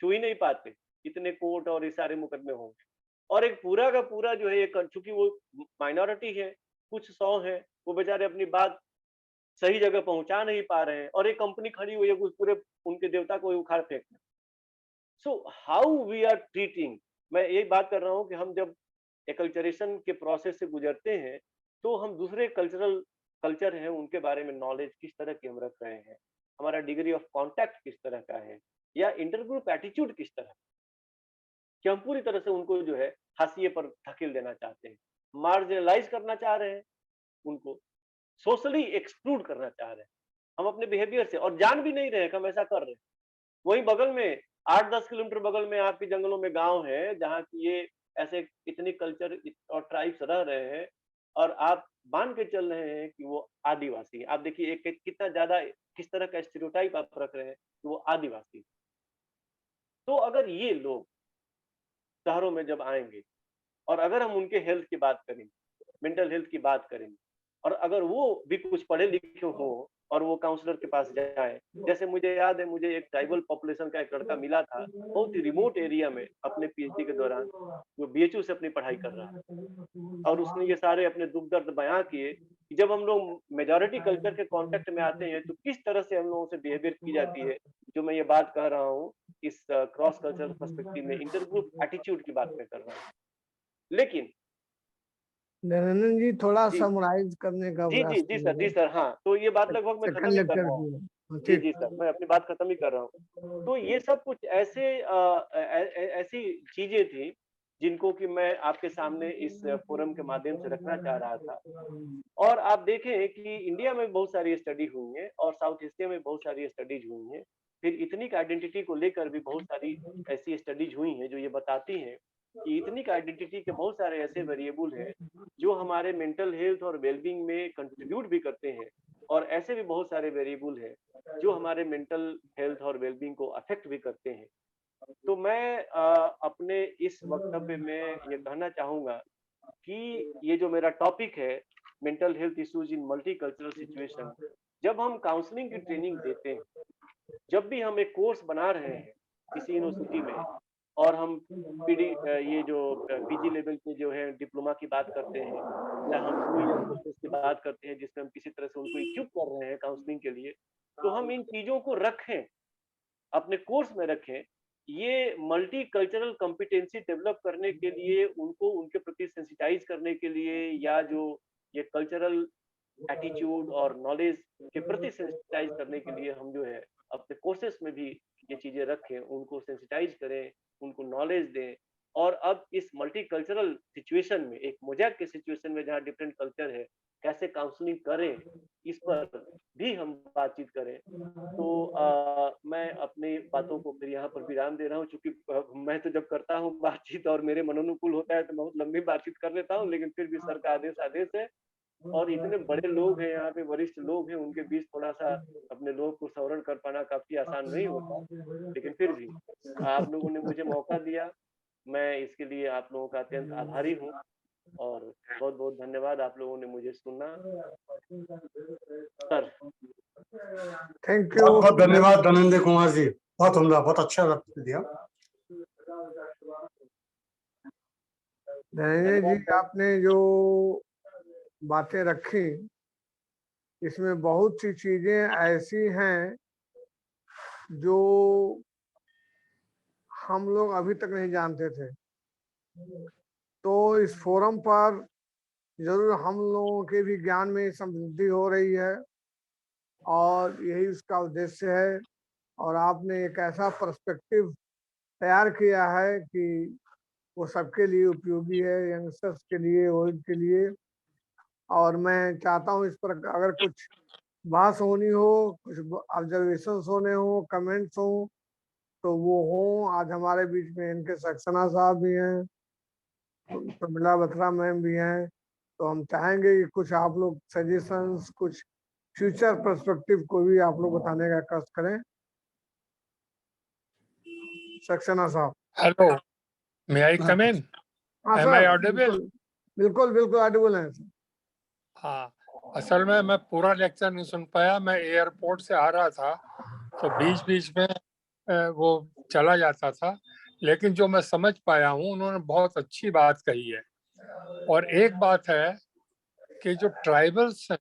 Speaker 4: छू ही नहीं पाते, इतने कोर्ट और इस सारे मुकदमे होंगे। और एक पूरा का पूरा जो है, चूंकि वो माइनॉरिटी है, कुछ 100 है, वो बेचारे अपनी बात सही जगह पहुंचा नहीं पा रहे हैं, और एक कंपनी खड़ी हुई है कुछ पूरे उनके देवता को उखाड़ फेंकना। So how we are treating, मैं यही बात कर रहा हूं कि हम जब एकल्चरेशन के प्रोसेस से गुजरते हैं तो हम दूसरे कल्चरल कल्चर है उनके बारे में नॉलेज किस तरह की हम रख रहे हैं, हमारा डिग्री ऑफ कांटेक्ट किस तरह का है, या इंटरग्रुप एटीट्यूड किस तरह, कि हम पूरी तरह से उनको जो है हाशिए पर धकेल देना चाहते हैं, मार्जिनलाइज करना चाह रहे हैं, उनको सोशली एक्सक्लूड करना चाह रहे हैं हम अपने बिहेवियर से, और जान भी नहीं रहे कि हम ऐसा कर रहे हैं। वही बगल में 8-10 किलोमीटर बगल में आपके जंगलों में गांव है जहाँ की ये ऐसे इतने कल्चर और ट्राइब्स रह रहे हैं, और आप मान के चल रहे हैं कि वो आदिवासी है। आप देखिए एक कितना ज्यादा किस तरह का स्टीरियोटाइप आप रख रहे हैं कि वो आदिवासी। तो अगर ये लोग शहरों में जब आएंगे और अगर हम उनके हेल्थ की बात करेंगे, मेंटल हेल्थ की बात करेंगे, और अगर वो भी कुछ पढ़े लिखे हो और वो काउंसलर के पास जाए, जैसे मुझे याद है, मुझे एक ट्राइबल पॉपुलेशन का एक लड़का मिला था बहुत ही रिमोट एरिया में अपने पीएचडी के दौरान, वो बीएचयू से अपनी पढ़ाई कर रहा है, और उसने ये सारे अपने दुख दर्द बयां किए कि जब हम लोग मेजॉरिटी कल्चर के कांटेक्ट में आते हैं तो किस तरह से हम लोगों से बिहेवियर की जाती है। जो मैं ये बात कह रहा हूँ इस क्रॉस कल्चरल पर्सपेक्टिव में इंटरग्रुप एटीट्यूड की बात मैं कर रहा हूँ। लेकिन
Speaker 3: धनंजय जी थोड़ा
Speaker 4: जी
Speaker 3: समराइज करने का
Speaker 4: जी जी जी सर, जी सर, हाँ, तो ये बात लगभग मैं खत्म
Speaker 3: सेकंड
Speaker 4: ही कर
Speaker 3: लेक्चर
Speaker 4: रहा हूँ।
Speaker 3: की
Speaker 4: जी
Speaker 3: ठीक।
Speaker 4: जी सर, मैं अपनी बात खत्म ही कर रहा हूँ। तो ये सब कुछ ऐसे ऐसी चीजें थी जिनको कि मैं आपके सामने इस फोरम के माध्यम से रखना चाह रहा था। और आप देखें कि इंडिया में बहुत सारी स्टडी हुई है और साउथ एशिया में बहुत सारी स्टडीज हुई हैं, फिर इथनिक आइडेंटिटी को लेकर भी बहुत सारी ऐसी स्टडीज हुई हैं जो ये बताती हैं कि इथनिक आइडेंटिटी के बहुत सारे ऐसे वेरिएबल हैं जो हमारे मेंटल हेल्थ और वेलबींग में कंट्रीब्यूट भी करते हैं, और ऐसे भी बहुत सारे वेरिएबल हैं जो हमारे मेंटल हेल्थ और वेलबींग को अफेक्ट भी करते हैं। तो मैं अपने इस वक्तव्य में ये कहना चाहूंगा कि ये जो मेरा टॉपिक है mental health issues in multicultural situation, जब हम काउंसलिंग की ट्रेनिंग देते हैं, जब भी हम एक कोर्स बना रहे हैं किसी यूनिवर्सिटी में, और हम ये जो पीजी लेवल के जो है डिप्लोमा की बात करते हैं, या हम 2 ईयर कोर्सेज की बात करते हैं जिसमें हम किसी तरह से उनको इक्विप कर रहे हैं काउंसलिंग के लिए, तो हम इन चीजों को रखें, अपने कोर्स में रखें। ये मल्टी कल्चरल कॉम्पिटेंसी डेवलप करने के लिए, उनको उनके प्रति सेंसिटाइज करने के लिए, या जो ये कल्चरल एटीट्यूड और नॉलेज के प्रति सेंसिटाइज करने के लिए हम जो है अपने कोर्सेस में भी ये चीजें रखें, उनको सेंसिटाइज करें, उनको नॉलेज दें। और अब इस मल्टीकल्चरल सिचुएशन में, एक मोज़ेक के सिचुएशन में जहाँ डिफरेंट कल्चर है, कैसे काउंसलिंग करें, इस पर भी हम बातचीत करें। तो मैं अपनी बातों को फिर यहाँ पर विराम दे रहा हूँ, क्योंकि मैं तो जब करता हूँ बातचीत और मेरे मनोनुकूल होता है तो बहुत लंबी बातचीत कर लेता हूँ, लेकिन फिर भी सर का आदेश आदेश है, और इतने बड़े लोग हैं यहाँ पे, वरिष्ठ लोग हैं, उनके बीच थोड़ा सा अपने लोग को संवरण कर पाना काफी आसान नहीं होता, लेकिन फिर भी आप लोगों ने मुझे मौका दिया, मैं इसके लिए आप लोगों का अत्यंत आभारी हूँ, और बहुत बहुत धन्यवाद, आप लोगों ने मुझे सुना। Sir
Speaker 3: thank you.
Speaker 2: बहुत बहुत धन्यवाद धनंजय कुमार जी, बहुत उम्दा, बहुत अच्छा वक्त दिया।
Speaker 3: धनंजय जी आपने जो बातें रखी इसमें बहुत सी चीजें ऐसी हैं जो हम लोग अभी तक नहीं जानते थे, तो इस फोरम पर जरूर हम लोगों के भी ज्ञान में समृद्धि हो रही है, और यही उसका उद्देश्य है। और आपने एक ऐसा पर्सपेक्टिव तैयार किया है कि वो सबके लिए उपयोगी है, यंगस्टर्स के लिए, ओल्ड के लिए। और मैं चाहता हूँ इस पर अगर कुछ बात होनी हो, कुछ ऑब्जर्वेशंस होने हो, कमेंट्स हो, तो वो हो। आज हमारे बीच में इनके सक्सेना साहब भी हैं, प्रमिला बत्रा मैम भी हैं, तो हम चाहेंगे कि कुछ आप लोग सजेशंस, कुछ फ्यूचर पर्सपेक्टिव को भी आप लोग बताने का कष्ट करें। सक्सेना साहब।
Speaker 6: हेलो, मे आई कम इन?
Speaker 3: हाँ
Speaker 6: Am I
Speaker 3: सर,
Speaker 6: audible?
Speaker 3: बिल्कुल बिल्कुल ऑडिबल है सर।
Speaker 6: हाँ, असल में मैं पूरा लेक्चर नहीं सुन पाया, मैं एयरपोर्ट से आ रहा था तो बीच बीच में वो चला जाता था, लेकिन जो मैं समझ पाया हूँ उन्होंने बहुत अच्छी बात कही है। और एक बात है कि जो ट्राइबल्स हैं,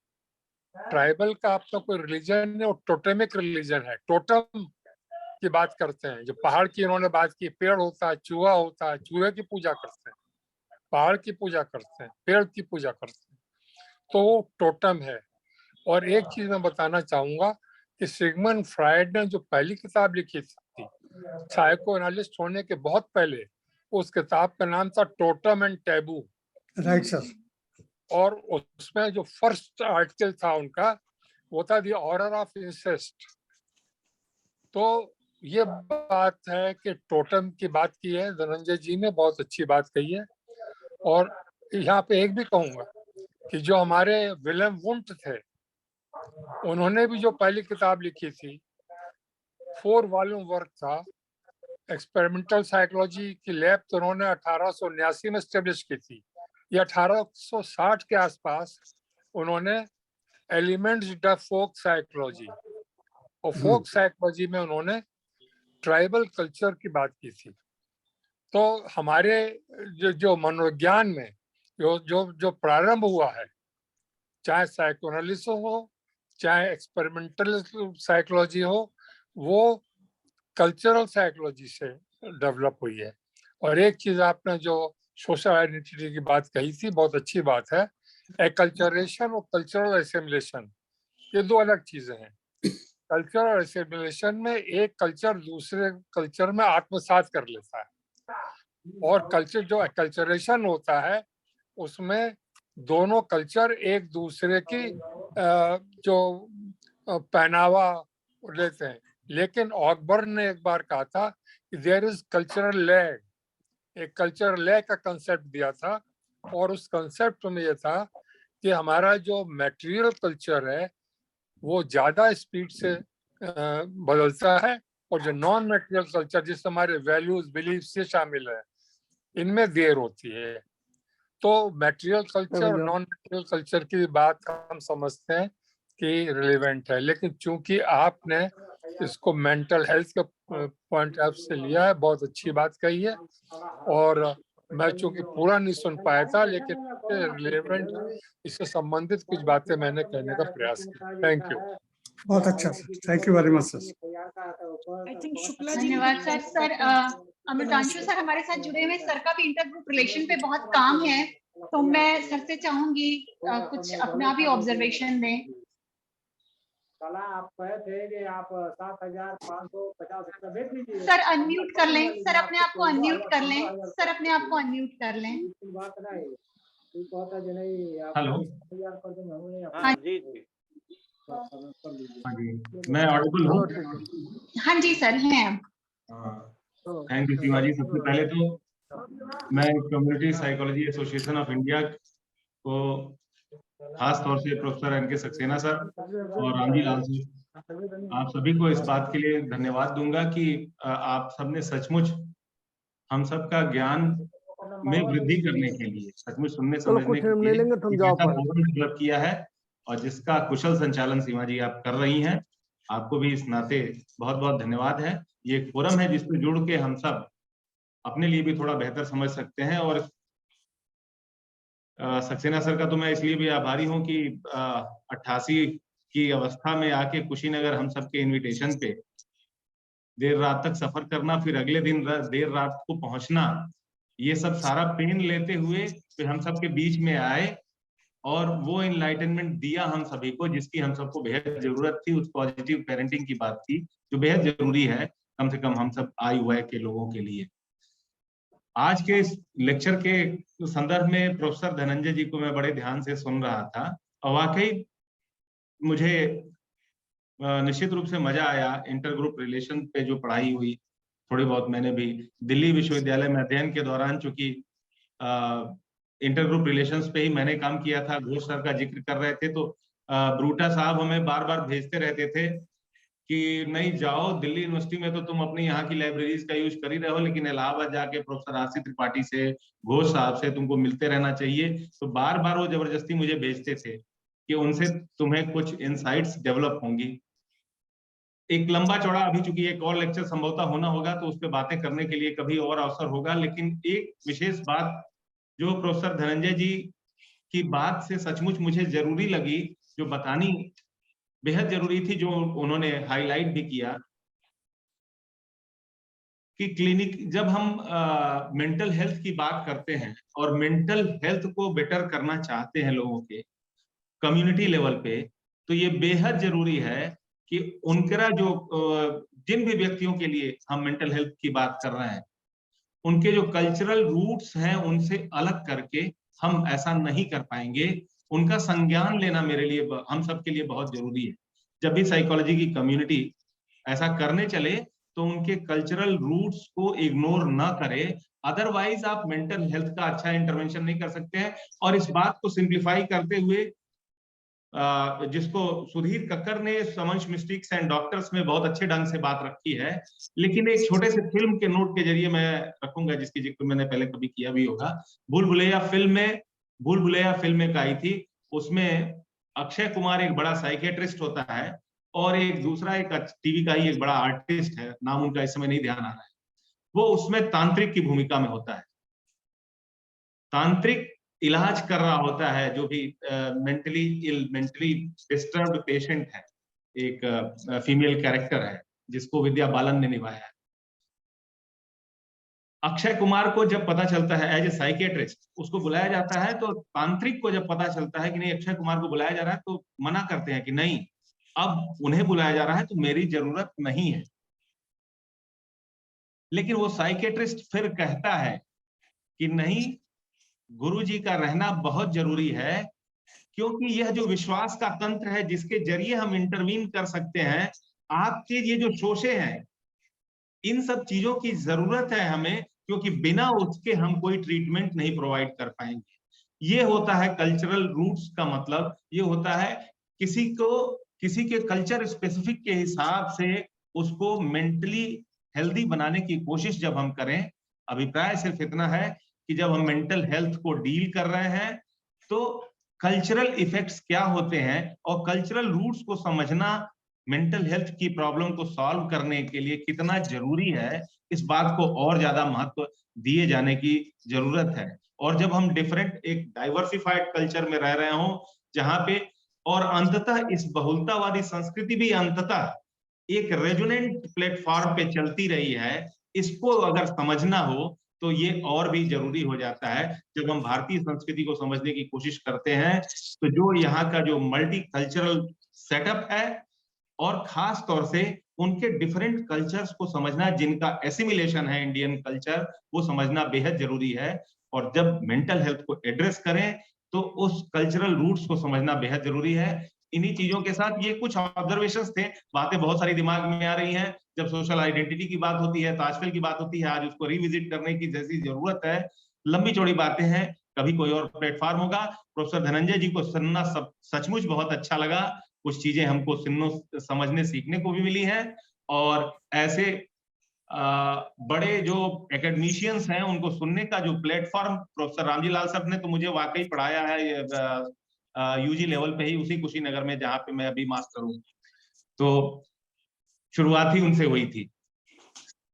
Speaker 6: ट्राइबल का अपना कोई रिलीजन है, वो टोटेमिक रिलीजन है, टोटम की बात करते हैं। जो पहाड़ की इन्होंने बात की, पेड़ होता है, चूहा होता है, चूहे की पूजा करते हैं, पहाड़ की पूजा करते हैं, पेड़ की पूजा करते हैं, तो वो टोटम है। और एक चीज मैं बताना चाहूंगा कि सिगमंड फ्रायड ने जो पहली किताब लिखी थी साइको एनालिस्ट होने के बहुत पहले, उस किताब का नाम था totem and taboo.
Speaker 2: Right sir.
Speaker 6: और उसमें जो फर्स्ट आर्टिकल था उनका वो था द ऑर्डर ऑफ इंसेस्ट। तो ये बात है कि टोटम की बात की है धनंजय जी ने, बहुत अच्छी बात कही है। और यहाँ पे एक भी कहूंगा कि जो हमारे विलियम वुंट थे, उन्होंने भी जो पहली किताब लिखी थी 4 वॉल्यूम वर्क था एक्सपेरिमेंटल साइकोलॉजी की लैब, तो उन्होंने 1879 में स्टेब्लिश की थी। ये 1860 के आसपास उन्होंने एलिमेंट्स द फोक साइकोलॉजी, और फोक साइकोलॉजी में उन्होंने ट्राइबल कल्चर की बात की थी। तो हमारे जो मनोविज्ञान में जो प्रारंभ हुआ है, चाहे साइकोएनालिसिस हो चाहे एक्सपेरिमेंटल साइकोलॉजी हो, वो कल्चरल साइकोलॉजी से डेवलप हुई है। और एक चीज आपने जो सोशल आइडेंटिटी की बात कही थी, बहुत अच्छी बात है। एक्लचरेशन और कल्चरल एसिमिलेशन ये दो अलग चीजें हैं। कल्चरल एसिमिलेशन में एक कल्चर दूसरे कल्चर में आत्मसात कर लेता है, और कल्चर जो एक्लचरेशन होता है उसमें दोनों कल्चर एक दूसरे की जो पहनावा लेते हैं। लेकिन ऑकबर्न ने एक बार कहा था कि देयर इज कल्चरल लैग, एक कल्चरल लैग का कंसेप्ट दिया था, और उस कंसेप्ट में ये था कि हमारा जो मटेरियल कल्चर है वो ज्यादा स्पीड से बदलता है, और जो नॉन मटेरियल कल्चर जिसमें हमारे वैल्यूज बिलीफ से शामिल है, इनमें देर होती है। तो मटेरियल कल्चर और नॉन मटेरियल कल्चर की बात हम समझते हैं कि रिलेवेंट है, लेकिन चूंकि आपने इसको मेंटल हेल्थ के पॉइंट ऑफ से लिया है, बहुत अच्छी बात कही है। और मैं चूंकि पूरा नहीं सुन पाया था, लेकिन रिलेवेंट इससे संबंधित कुछ बातें मैंने कहने का प्रयास किया। Thank you.
Speaker 2: बहुत अच्छा sir, thank you very much sir.
Speaker 7: I think Shukla ji.
Speaker 5: धन्यवाद सर। सर अमृतांशु सर हमारे साथ जुड़े हुए, सर का भी इंटरग्रुप रिलेशन पे बहुत काम है, तो मैं सर से चाहूंगी कुछ अपना भी ऑब्जर्वेशन दें।
Speaker 8: कल आप कहे थे कि आप 7,550 भेज दीजिए।
Speaker 5: सर अनम्यूट कर लें, सर अपने आप को अनम्यूट कर लें, सर अपने आप को अनम्यूट कर लें।
Speaker 8: बात नहीं, तू कहता जे नहीं आप
Speaker 9: हेलो।
Speaker 8: तैयार कर देंगे, हम नहीं
Speaker 4: हाँ जी जी।
Speaker 9: हाँ जी, मैं ऑडिबल हूँ?
Speaker 5: हाँ जी सर हैं।
Speaker 9: Thank you Shivaji. सबसे पहले तो मैं community psychology association of India को खास तौर से प्रोफेसर एन के सक्सेना सर और रामजी लाल सर, आप सभी को इस बात के लिए धन्यवाद दूंगा कि आप सबने सचमुच हम सबका ज्ञान में वृद्धि करने के लिए, सचमुच सुनने समझने के लिए डेवलप किया है, और जिसका कुशल संचालन सीमा जी आप कर रही हैं। आपको भी इस नाते बहुत बहुत धन्यवाद है। ये एक फोरम है जिसपे जुड़ के हम सब अपने लिए भी थोड़ा बेहतर समझ सकते हैं। और सक्सेना सर का तो मैं इसलिए भी आभारी हूं कि 88 की अवस्था में आके कुशीनगर हम सबके इनविटेशन पे देर रात तक सफर करना, फिर अगले दिन देर रात को पहुंचना, ये सब सारा पेन लेते हुए फिर हम सबके बीच में आए और वो इनलाइटनमेंट दिया हम सभी को, जिसकी हम सबको बेहद जरूरत थी। उस पॉजिटिव पेरेंटिंग की बात थी जो बेहद जरूरी है, कम से कम हम सब आयु वर्ग के लोगों के लिए। आज के इस लेक्चर के संदर्भ में प्रोफेसर धनंजय जी को मैं बड़े ध्यान से सुन रहा था, और वाकई मुझे निश्चित रूप से मजा आया। इंटरग्रुप रिलेशन पे जो पढ़ाई हुई, थोड़ी बहुत मैंने भी दिल्ली विश्वविद्यालय में अध्ययन के दौरान, चूंकि इंटरग्रुप रिलेशंस पे ही मैंने काम किया था, घोष सर का जिक्र कर रहे थे, तो ब्रूटा साहब हमें बार बार भेजते रहते थे कि नहीं जाओ दिल्ली यूनिवर्सिटी में, तो तुम अपनी यहाँ की लाइब्रेरीज का यूज कर ही रहे हो, लेकिन इलाहाबाद जाके प्रोफेसर आसिफ त्रिपाठी से, घोष साहब से तुमको मिलते रहना चाहिए। तो बार बार वो जबरदस्ती मुझे भेजते थे कि उनसे तुम्हें कुछ इनसाइट्स डेवलप होंगी। एक लंबा चौड़ा, अभी चूंकि एक और लेक्चर संभवतः होना होगा तो उस पर बातें करने के लिए कभी और अवसर होगा, लेकिन एक विशेष बात जो प्रोफेसर धनंजय जी की बात से सचमुच मुझे जरूरी लगी, जो बतानी बेहद जरूरी थी, जो उन्होंने हाईलाइट भी किया, कि क्लिनिक, जब हम मेंटल हेल्थ की बात करते हैं और मेंटल हेल्थ को बेटर करना चाहते हैं लोगों के कम्युनिटी लेवल पे, तो ये बेहद जरूरी है कि उनका जो जिन भी व्यक्तियों के लिए हम मेंटल हेल्थ की बात कर रहे हैं, उनके जो कल्चरल रूट्स हैं उनसे अलग करके हम ऐसा नहीं कर पाएंगे। उनका संज्ञान लेना मेरे लिए, हम सबके लिए बहुत जरूरी है। जब भी साइकोलॉजी की कम्युनिटी ऐसा करने चले तो उनके कल्चरल रूट्स को इग्नोर ना करे, अदरवाइज आप मेंटल हेल्थ का अच्छा इंटरवेंशन नहीं कर सकते हैं। और इस बात को सिंप्लीफाई करते हुए जिसको सुधीर कक्कर ने समंश मिस्टिक्स एंड डॉक्टर्स में बहुत अच्छे ढंग से बात रखी है, लेकिन एक छोटे से फिल्म के नोट के जरिए मैं रखूंगा, जिसकी जिक्र मैंने पहले कभी किया भी होगा। भूल भुलैया फिल्म में आई थी, उसमें अक्षय कुमार एक बड़ा साइकेट्रिस्ट होता है और एक दूसरा एक टीवी का ही एक बड़ा आर्टिस्ट है, नाम उनका इस समय नहीं ध्यान आ रहा है, वो उसमें तांत्रिक की भूमिका में होता है। तांत्रिक इलाज कर रहा होता है जो भी मेंटली डिस्टर्ब्ड पेशेंट है। एक फीमेल कैरेक्टर है जिसको विद्या बालन ने निभाया है। अक्षय कुमार को जब पता चलता है एज ए साइकेट्रिस्ट, उसको बुलाया जाता है, तो तांत्रिक को जब पता चलता है कि नहीं अक्षय कुमार को बुलाया जा रहा है, तो मना करते हैं कि नहीं, अब उन्हें बुलाया जा रहा है तो मेरी जरूरत नहीं है। लेकिन वो साइकेट्रिस्ट फिर कहता है कि नहीं, गुरुजी का रहना बहुत जरूरी है, क्योंकि यह जो विश्वास का तंत्र है जिसके जरिए हम इंटरवीन कर सकते हैं, आपके ये जो शोषे हैं, इन सब चीजों की जरूरत है हमें, क्योंकि बिना उसके हम कोई ट्रीटमेंट नहीं प्रोवाइड कर पाएंगे। ये होता है कल्चरल रूट्स का मतलब। ये होता है किसी के कल्चर स्पेसिफिक के हिसाब से उसको मेंटली हेल्दी बनाने की कोशिश जब हम करें। अभिप्राय सिर्फ इतना है कि जब हम मेंटल हेल्थ को डील कर रहे हैं तो कल्चरल इफेक्ट्स क्या होते हैं और कल्चरल रूट्स को समझना मेंटल हेल्थ की प्रॉब्लम को सॉल्व करने के लिए कितना जरूरी है, इस बात को और ज्यादा महत्व दिए जाने की जरूरत है। और जब हम डिफरेंट एक डाइवर्सिफाइड कल्चर में रह रहे हों, जहां पे और अंततः इस बहुलतावादी संस्कृति भी अंततः एक रेजोनेंट प्लेटफॉर्म पे चलती रही है, इसको अगर समझना हो तो ये और भी जरूरी हो जाता है। जब हम भारतीय संस्कृति को समझने की कोशिश करते हैं तो जो यहाँ का जो मल्टी कल्चरल सेटअप है और खास तौर से उनके डिफरेंट कल्चर्स को समझना, जिनका एसिमिलेशन है इंडियन कल्चर, वो समझना बेहद जरूरी है। और जब मेंटल हेल्थ को एड्रेस करें तो उस कल्चरल रूट्स को समझना बेहद जरूरी है। इन्हीं चीजों के साथ ये कुछ ऑब्जर्वेशंस थे, बातें बहुत सारी दिमाग में आ रही हैं। जब सोशल आइडेंटिटी की बात होती है, ताजफिल की बात होती है, आज उसको रिविजिट करने की जैसी जरूरत है। लंबी चौड़ी बातें हैं, कभी कोई और प्लेटफॉर्म होगा। प्रोफेसर धनंजय जी को सुनना सचमुच बहुत अच्छा लगा। कुछ चीजें हमको सुनने, समझने, सीखने को भी मिली हैं। और ऐसे बड़े जो एकेडमिशियंस हैं उनको सुनने का जो platform professor Ramji Lal sir ने तो मुझे वाकई पढ़ाया है यूजी लेवल पे ही, उसी कुशीनगर में जहाँ पे मैं अभी मास्टर हूँ। तो शुरुआत ही उनसे हुई थी।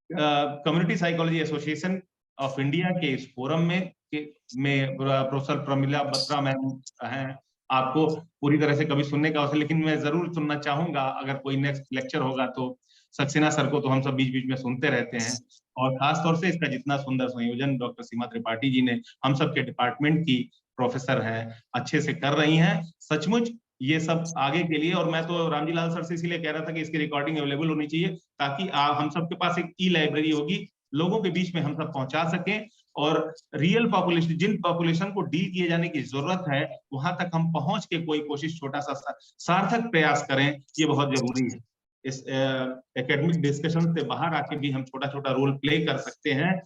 Speaker 9: Community psychology association of India के इस फोरम में प्रोफेसर प्रमिला बत्रा मैम हैं। आपको पूरी तरह से कभी सुनने का अवसर, लेकिन मैं जरूर सुनना चाहूंगा। अगर कोई नेक्स्ट लेक्चर होगा तो सक्सेना सर को तो हम सब बीच बीच में सुनते रहते हैं, और खास तौर से इसका जितना सुंदर संयोजन डॉक्टर सीमा त्रिपाठी जी ने, हम सब के डिपार्टमेंट की प्रोफेसर हैं, अच्छे से कर रही हैं। सचमुच ये सब आगे के लिए, और मैं तो रामजी लाल सर से इसीलिए कह रहा था कि इसकी रिकॉर्डिंग अवेलेबल होनी चाहिए, ताकि हम सबके पास एक ई लाइब्रेरी होगी, लोगों के बीच में हम सब पहुंचा सकें, और रियल पॉपुलेशन, जिन पॉपुलेशन को डील किए जाने की जरूरत है, वहां तक हम पहुंच के कोई कोशिश, छोटा सा सार्थक प्रयास करें। ये बहुत जरूरी है। इस एकेडमिक डिस्कशन से बाहर आके भी हम छोटा छोटा रोल प्ले कर सकते हैं,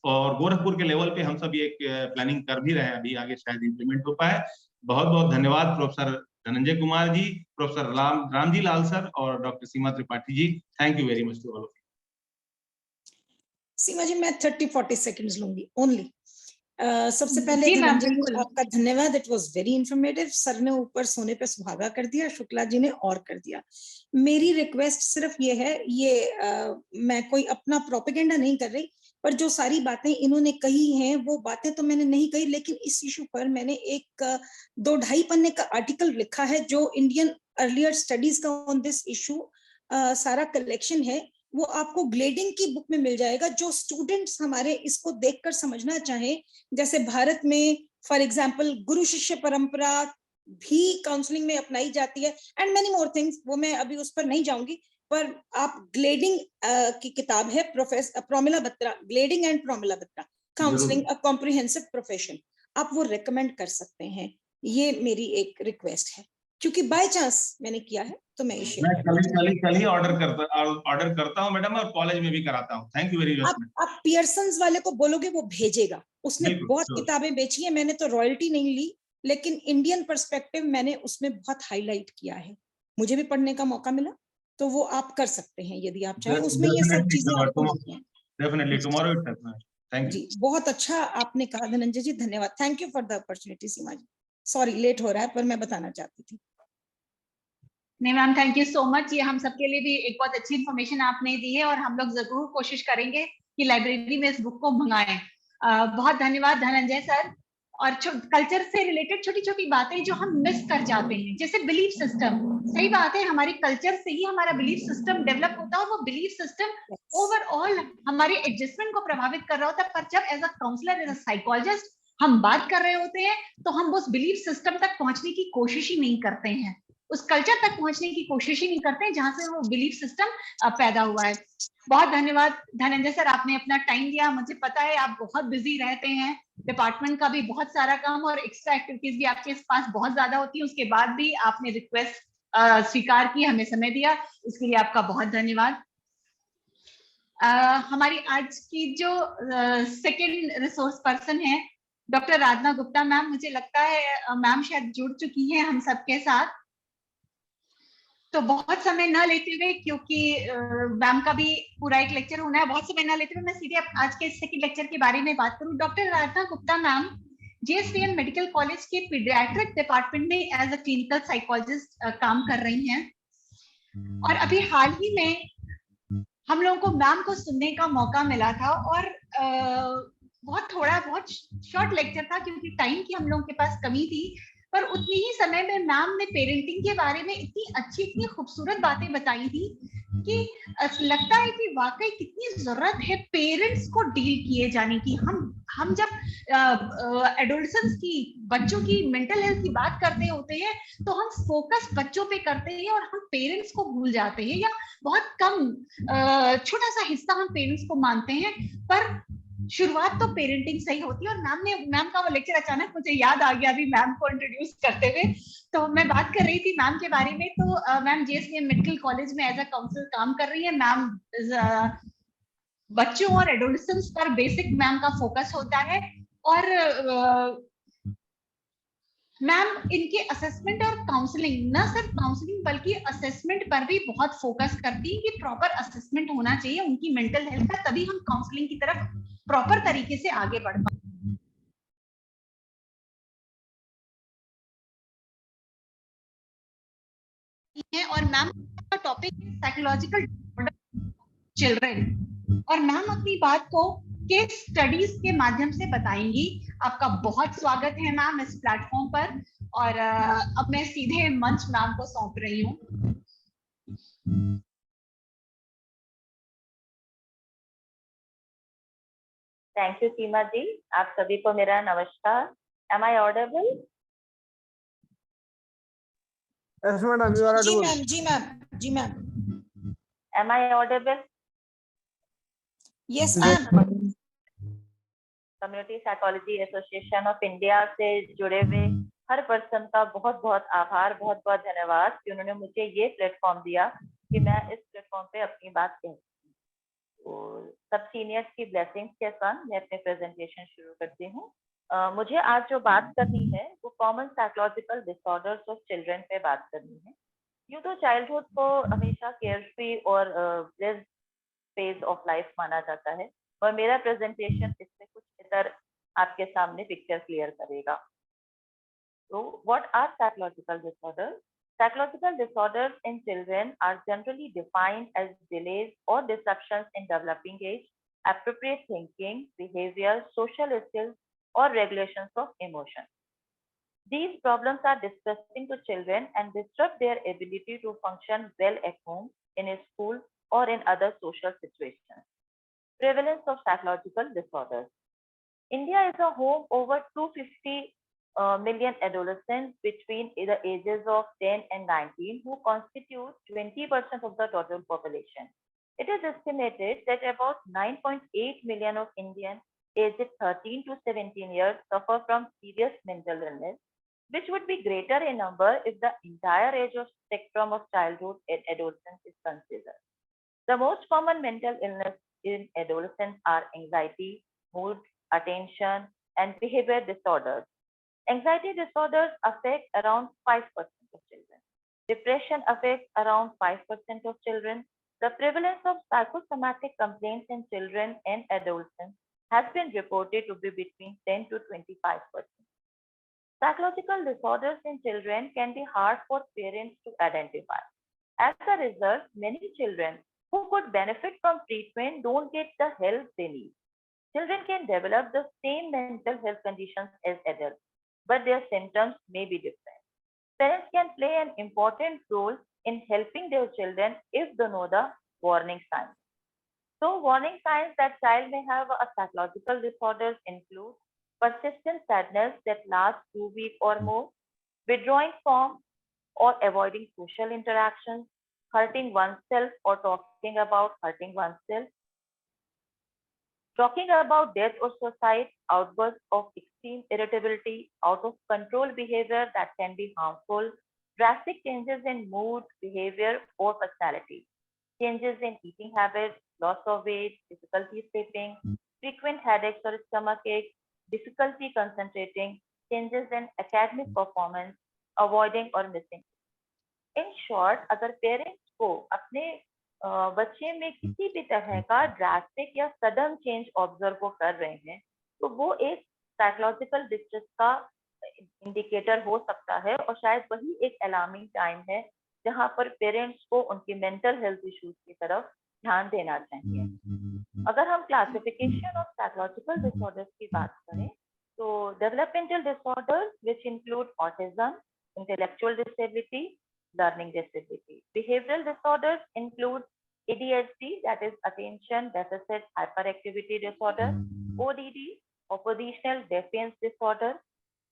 Speaker 9: और गोरखपुर के लेवल पे हम सब ये प्लानिंग कर भी रहे हैं, अभी आगे शायद इम्प्लीमेंट हो पाए। बहुत बहुत धन्यवाद professor Dhananjay Kumar ji, professor Ramji Lal sir और doctor Seema Tripathi ji. Thank you very much to all of you.
Speaker 7: Seema ji, मैं 30-40 सेकंड्स लूंगी ओनली। सबसे पहले धनंजय आपका धन्यवाद, it was very informative. Sir ने ऊपर सोने पे सुहागा कर दिया, शुक्ला जी ने और कर दिया। मेरी रिक्वेस्ट सिर्फ ये है, मैं कोई अपना प्रोपेगेंडा नहीं कर रही, पर जो सारी बातें इन्होंने कही हैं वो बातें तो मैंने नहीं कही, लेकिन इस इशू पर मैंने एक 2-2.5 पन्ने का आर्टिकल लिखा है जो इंडियन अर्लियर स्टडीज का ऑन दिस इशू सारा कलेक्शन है, वो आपको ग्लेडिंग की बुक में मिल जाएगा। जो स्टूडेंट्स हमारे इसको देखकर समझना चाहें, जैसे भारत में फॉर एग्जांपल गुरु शिष्य परंपरा भी काउंसलिंग में अपनाई जाती है, एंड मेनी मोर थिंग्स, वो मैं अभी उस पर नहीं जाऊंगी। पर आप ग्लेडिंग की किताब है professor Promila Batra, Gladding and Promila Batra, counselling a comprehensive profession, आप वो रेकमेंड कर सकते हैं। ये मेरी एक रिक्वेस्ट है, क्योंकि बाय चांस मैंने किया है तो मैं
Speaker 9: मैं कल ही ऑर्डर करता हूं मैडम, और कॉलेज में भी कराता हूं। Thank you very much.
Speaker 7: आप पियर्सन्स वाले को बोलोगे, वो भेजेगा। उसने
Speaker 9: बिल्कुल,
Speaker 7: बहुत
Speaker 9: sure।
Speaker 7: किताबें बेची है, मैंने तो रॉयल्टी नहीं ली, लेकिन इंडियन पर्सपेक्टिव मैंने उसमें बहुत हाईलाइट किया है। मुझे भी पढ़ने का मौका मिला, तो वो आप कर सकते हैं यदि आप चाहें। उसमें ये सब चीजें आपको मिलती हैं।
Speaker 9: Definitely tomorrow itself. Thank you
Speaker 7: जी, बहुत अच्छा आपने कहा धनंजय जी, धन्यवाद। Thank you for the opportunity Seema ji. Sorry late हो रहा है, पर मैं बताना चाहती थी।
Speaker 5: नहीं ma'am, thank you so much. ये हम सबके लिए भी एक बहुत अच्छी इन्फॉर्मेशन आपने दी है, और हम लोग जरूर कोशिश करेंगे कि लाइब्रेरी में इस बुक को मंगाएं। बहुत धन्यवाद धनंजय सर। और कल्चर से रिलेटेड छोटी छोटी बातें जो हम मिस कर जाते हैं, जैसे बिलीफ सिस्टम। सही बात है, हमारी कल्चर से ही हमारा बिलीफ सिस्टम डेवलप होता है, और वो बिलीफ सिस्टम ओवरऑल हमारे एडजस्टमेंट को प्रभावित कर रहा होता है। पर जब as a counsellor, as a psychologist हम बात कर रहे होते हैं, तो हम उस बिलीफ सिस्टम तक पहुंचने की कोशिश ही नहीं करते हैं, उस कल्चर तक पहुंचने की कोशिश ही नहीं करते जहां से वो बिलीफ सिस्टम पैदा हुआ है। बहुत धन्यवाद धनंजय सर, आपने अपना टाइम दिया। मुझे पता है आप बहुत बिजी रहते हैं, डिपार्टमेंट का भी बहुत सारा काम और एक्स्ट्रा एक्टिविटीज भी आपके पास बहुत ज्यादा होती है, उसके बाद भी आपने रिक्वेस्ट स्वीकार की, हमें समय दिया, इसके लिए आपका बहुत धन्यवाद। हमारी आज की जो सेकेंड रिसोर्स पर्सन है डॉक्टर राधना गुप्ता मैम, मुझे लगता है मैम शायद जुड़ चुकी हैं हम सबके साथ। तो बहुत समय न लेते हुए, क्योंकि मैम का भी पूरा एक लेक्चर होना है, बहुत समय न लेते हुए मैं सीधे आज के सेकंड लेक्चर के बारे में बात करूं। Doctor Radhana Gupta ma'am JSVN medical college के पीडियाट्रिक डिपार्टमेंट में एज अ क्लिनिकल साइकोलॉजिस्ट काम कर रही हैं, और अभी हाल ही में हम लोगों को मैम को सुनने का मौका मिला था, और बहुत शॉर्ट लेक्चर था क्योंकि टाइम की हम लोगों के पास कमी थी, पर उतनी ही समय में मैम ने पेरेंटिंग के बारे में इतनी अच्छी, इतनी खूबसूरत बातें बताई थी कि लगता है कि वाकई कितनी जरूरत है पेरेंट्स को डील किए जाने की। हम जब एडोलसेंस की, बच्चों की मेंटल हेल्थ की बात करते होते हैं, तो हम फोकस बच्चों पे करते हैं और हम पेरेंट्स को भूल जाते हैं, या बहुत कम छोटा सा हिस्सा हम पेरेंट्स को मानते हैं। पर शुरुआत तो पेरेंटिंग से ही होती है, और मैम का वो लेक्चर अचानक मुझे याद आ गया अभी मैम को इंट्रोड्यूस करते हुए। तो मैं बात कर रही थी मैम के बारे में। तो मैम जेएसवीएन मेडिकल कॉलेज में एज अ काउंसलर काम कर रही है। मैम बच्चों और एडोलसेंस पर बेसिक मैम का फोकस होता है, और मैम इनके असेसमेंट और काउंसलिंग, न सिर्फ काउंसलिंग बल्कि असेसमेंट पर भी बहुत फोकस करती है कि प्रॉपर असेसमेंट होना चाहिए उनकी मेंटल हेल्थ का, तभी हम काउंसलिंग की तरफ प्रॉपर तरीके से आगे बढ़ पाए हैं। और मैम का टॉपिक है साइकोलॉजिकल चिल्ड्रन, और मैम अपनी बात को केस स्टडीज के माध्यम से बताएंगी। आपका बहुत स्वागत है मैम इस प्लेटफॉर्म पर, और अब मैं सीधे मंच मैम को सौंप रही हूँ।
Speaker 10: Thank you Seema ji. आप सभी को मेरा नमस्कार। Am I audible?
Speaker 3: Yes madam, you are audible.
Speaker 7: जी ma'am.
Speaker 10: Am I audible?
Speaker 7: Yes ma'am.
Speaker 10: Community psychology association of India से जुड़े हुए हर पर्सन का बहुत बहुत आभार, बहुत बहुत धन्यवाद कि उन्होंने मुझे ये प्लेटफॉर्म दिया कि मैं इस प्लेटफॉर्म पे अपनी बात कह सकूं। तो सब सीनियर्स की ब्लेसिंग्स के साथ मैं अपने प्रेजेंटेशन शुरू करती हूँ। मुझे आज जो बात करनी है वो common psychological disorders of children पे बात करनी है। यूँ तो चाइल्डहुड को हमेशा केयरफ्री और ब्लेस्ड फेज ऑफ लाइफ माना जाता है, और मेरा प्रेजेंटेशन इससे कुछ इधर आपके सामने पिक्चर क्लियर करेगा। तो what are psychological disorders? Psychological disorders in children are generally defined as delays or disruptions in developing age, appropriate thinking, behavior, social skills, or regulations of emotion. These problems are distressing to children and disrupt their ability to function well at home, in a school, or in other social situations. Prevalence of psychological disorders. India is a home over 250 million adolescents between the ages of 10 and 19 who constitute 20% of the total population. It is estimated that about 9.8 million of Indians aged 13 to 17 years suffer from serious mental illness, which would be greater in number if the entire age of spectrum of childhood and adolescence is considered. The most common mental illness in adolescents are anxiety, mood, attention, and behavior disorders. Anxiety disorders affect around 5% of children. Depression affects around 5% of children. The prevalence of psychosomatic complaints in children and adolescents has been reported to be between 10 to 25%. Psychological disorders in children can be hard for parents to identify. As a result, many children who could benefit from treatment don't get the help they need. Children can develop the same mental health conditions as adults, but their symptoms may be different. Parents can play an important role in helping their children if they know the warning signs. So, warning signs that child may have a psychological disorders include persistent sadness that lasts 2 weeks or more, withdrawing from or avoiding social interactions, hurting oneself or talking about hurting oneself, talking about death or suicide, outbursts of extreme irritability, out of control behavior that can be harmful, drastic changes in mood, behavior, or personality, changes in eating habits, loss of weight, difficulty sleeping, frequent headaches or stomach aches, difficulty concentrating, changes in academic performance, avoiding or missing. In short, अगर पेरेंट्स को अपने बच्चे में किसी भी तरह का ड्रास्टिक या सडन चेंज ऑब्जर्व कर रहे हैं, तो वो एक साइकोलॉजिकल डिस्ट्रेस का इंडिकेटर हो सकता है और शायद वही एक अलार्मिंग टाइम है जहां पर पेरेंट्स को उनकी मेंटल हेल्थ इश्यूज की तरफ ध्यान देना चाहिए. अगर हम क्लासिफिकेशन ऑफ साइकोलॉजिकल डिसऑर्डर्स की बात करें, तो developmental disorders which include autism, intellectual disability, learning disability. Behavioral disorders include ADHD, that is attention deficit hyperactivity disorder, ODD, oppositional defiance disorder,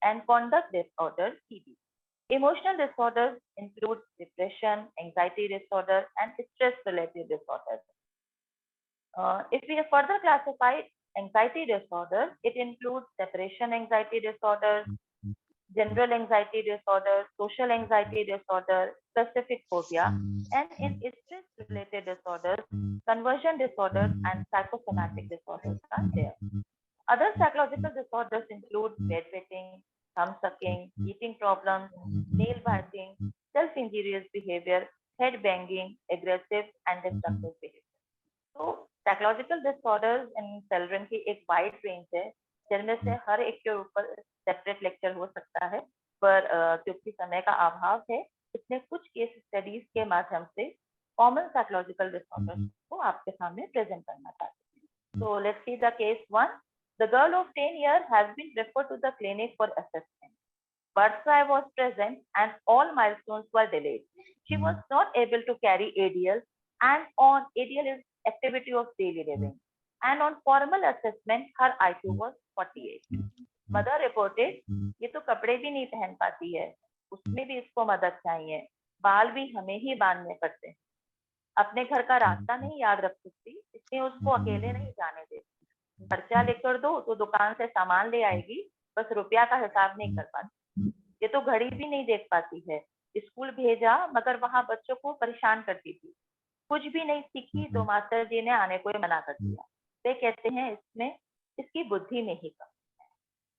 Speaker 10: and conduct disorder, PD. Emotional disorders include depression, anxiety disorder, and stress-related disorders. If we further classify anxiety disorders, it includes separation anxiety disorders, general anxiety disorder, social anxiety disorder, specific phobia, and in stress-related disorders, conversion disorders and psychosomatic disorders are there. Other psychological disorders include bedwetting, thumb sucking, eating problems, nail biting, self-injurious behavior, head banging, aggressive and destructive behavior. So, psychological disorders in children की एक wide range है, जिनमें से हर एक के ऊपर सेपरेट लेक्चर हो सकता है, पर क्योंकि समय का अभाव है, इसलिए कुछ केस स्टडीज के माध्यम से कॉमन साइकोलॉजिकल डिसऑर्डर्स को आपके सामने प्रेजेंट करना चाहते हैं. So let's see the case 1. The girl of 10 years has been referred to the clinic for assessment. Birth try was present and all milestones were delayed. She was not able to carry ADL, and on ADL is activity of daily living. And on formal assessment, her IQ was 48. Mother reported, ये तो कपड़े भी नहीं पहन पाती है, उसमें भी इसको मदद चाहिए, बाल भी हमें ही बांधने पड़ते हैं, अपने घर का रास्ता नहीं याद रख सकती, इसलिए उसको अकेले नहीं जाने देती, खर्चा लेकर दो तो दुकान से सामान ले आएगी, बस रुपया का हिसाब नहीं कर पाती, ये तो घड़ी भी नहीं देख पाती है, स्कूल भेजा मगर वहां बच्चों को परेशान करती थी, कुछ भी नहीं सीखी तो मास्टर जी ने आने को मना कर दिया. वे कहते हैं इसमें इसकी बुद्धि में ही कम है.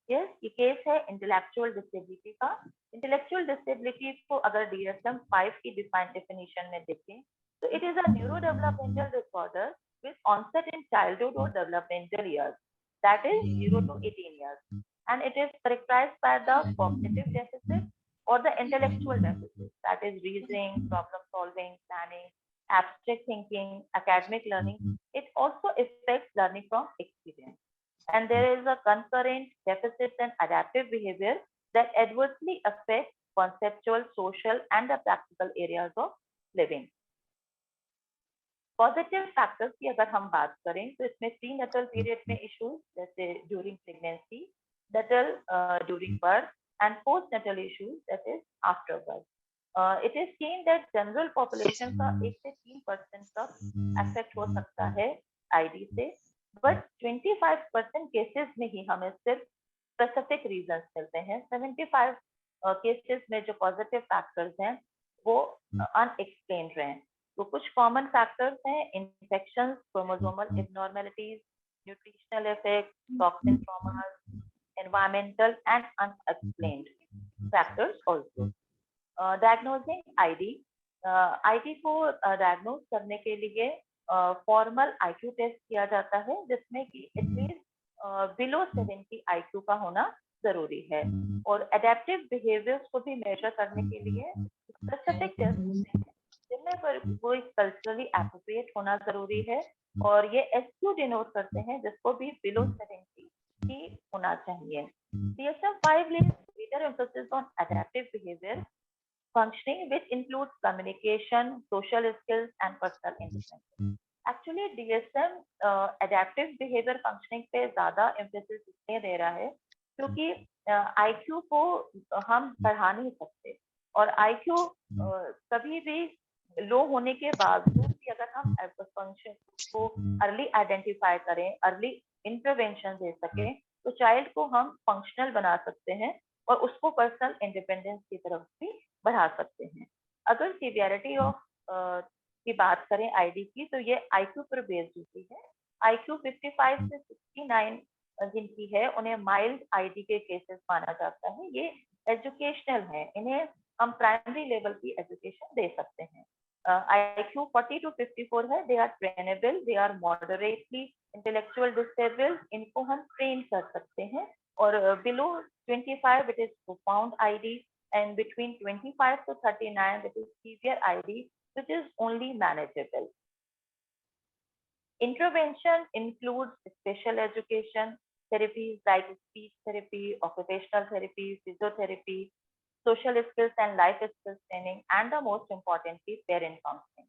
Speaker 10: यस, ये केस है इंटेलेक्चुअल डिसेबिलिटी का. इंटेलेक्चुअल डिसेबिलिटी को अगर DSM 5 की डिफाइंड डेफिनेशन में देखें तो it is a neuro developmental disorder with onset in childhood और developmental years, that is 0 to 18 years, and it is characterized by the cognitive deficit or the intellectual deficit, that is reasoning, problem solving, planning, abstract thinking, academic learning. It also affects learning from experience. And there is a concurrent deficit in adaptive behavior that adversely affects conceptual, social, and the practical areas of living. Positive factors की अगर हम बात करें तो इसमें prenatal period में issues जैसे during pregnancy, natal during birth, and postnatal issues, that is afterbirth. It is seen that general population का 1 से 3% तक affect हो सकता है ID से, but 25% cases में ही हमें सिर्फ specific reasons मिलते हैं। 75 cases में जो positive factors हैं वो unexplained रहे हैं। तो कुछ common factors हैं infections, chromosomal abnormalities, nutritional effects, toxin traumas, environmental and unexplained factors also. Diagnosing ID, ID को diagnose करने के लिए formal IQ test किया जाता है जिसमें कि एटलीस्ट below 70 IQ का होना जरूरी है, और adaptive behaviors को भी measure करने के लिए specific tests होते हैं जिनमें पर कोई culturally appropriate होना जरूरी है, और ये SQ denote करते हैं जिसको भी below 70 ही होना चाहिए। DSM-5 lays greater emphasis on adaptive behavior functioning, which includes communication, social skills, and personal independence. Actually, DSM adaptive behavior functioning पे ज़्यादा emphasis इसलिए दे रहा है क्योंकि IQ को हम बढ़ा नहीं सकते, और IQ कभी भी लो होने के बावजूद भी अगर हम फंक्शन को अर्ली आइडेंटिफाई करें, अर्ली इंटरवेंशन दे सकें, तो चाइल्ड को हम फंक्शनल बना सकते हैं और उसको पर्सनल इंडिपेंडेंस की तरफ भी बढ़ा सकते हैं। अगर सीवियरिटी ऑफ की बात करें आईडी की, तो ये आईक्यू पर बेस्ड होती है। आईक्यू 55 से 69 जिनकी है उन्हें माइल्ड आईडी के केसेस माना जाता है। ये एजुकेशनल है, इन्हें हम प्राइमरी लेवल की एजुकेशन दे सकते हैं। IQ 40 to 54 है, they are trainable, they are moderately intellectual disabled, इनको हम ट्रेन कर सकते हैं। और below 25 it is profound ID, and between 25 to 39 it is severe ID, which is only manageable. Intervention includes special education therapies like speech therapy, occupational therapy, physiotherapy, social skills and life skills training, and the most importantly parent counseling.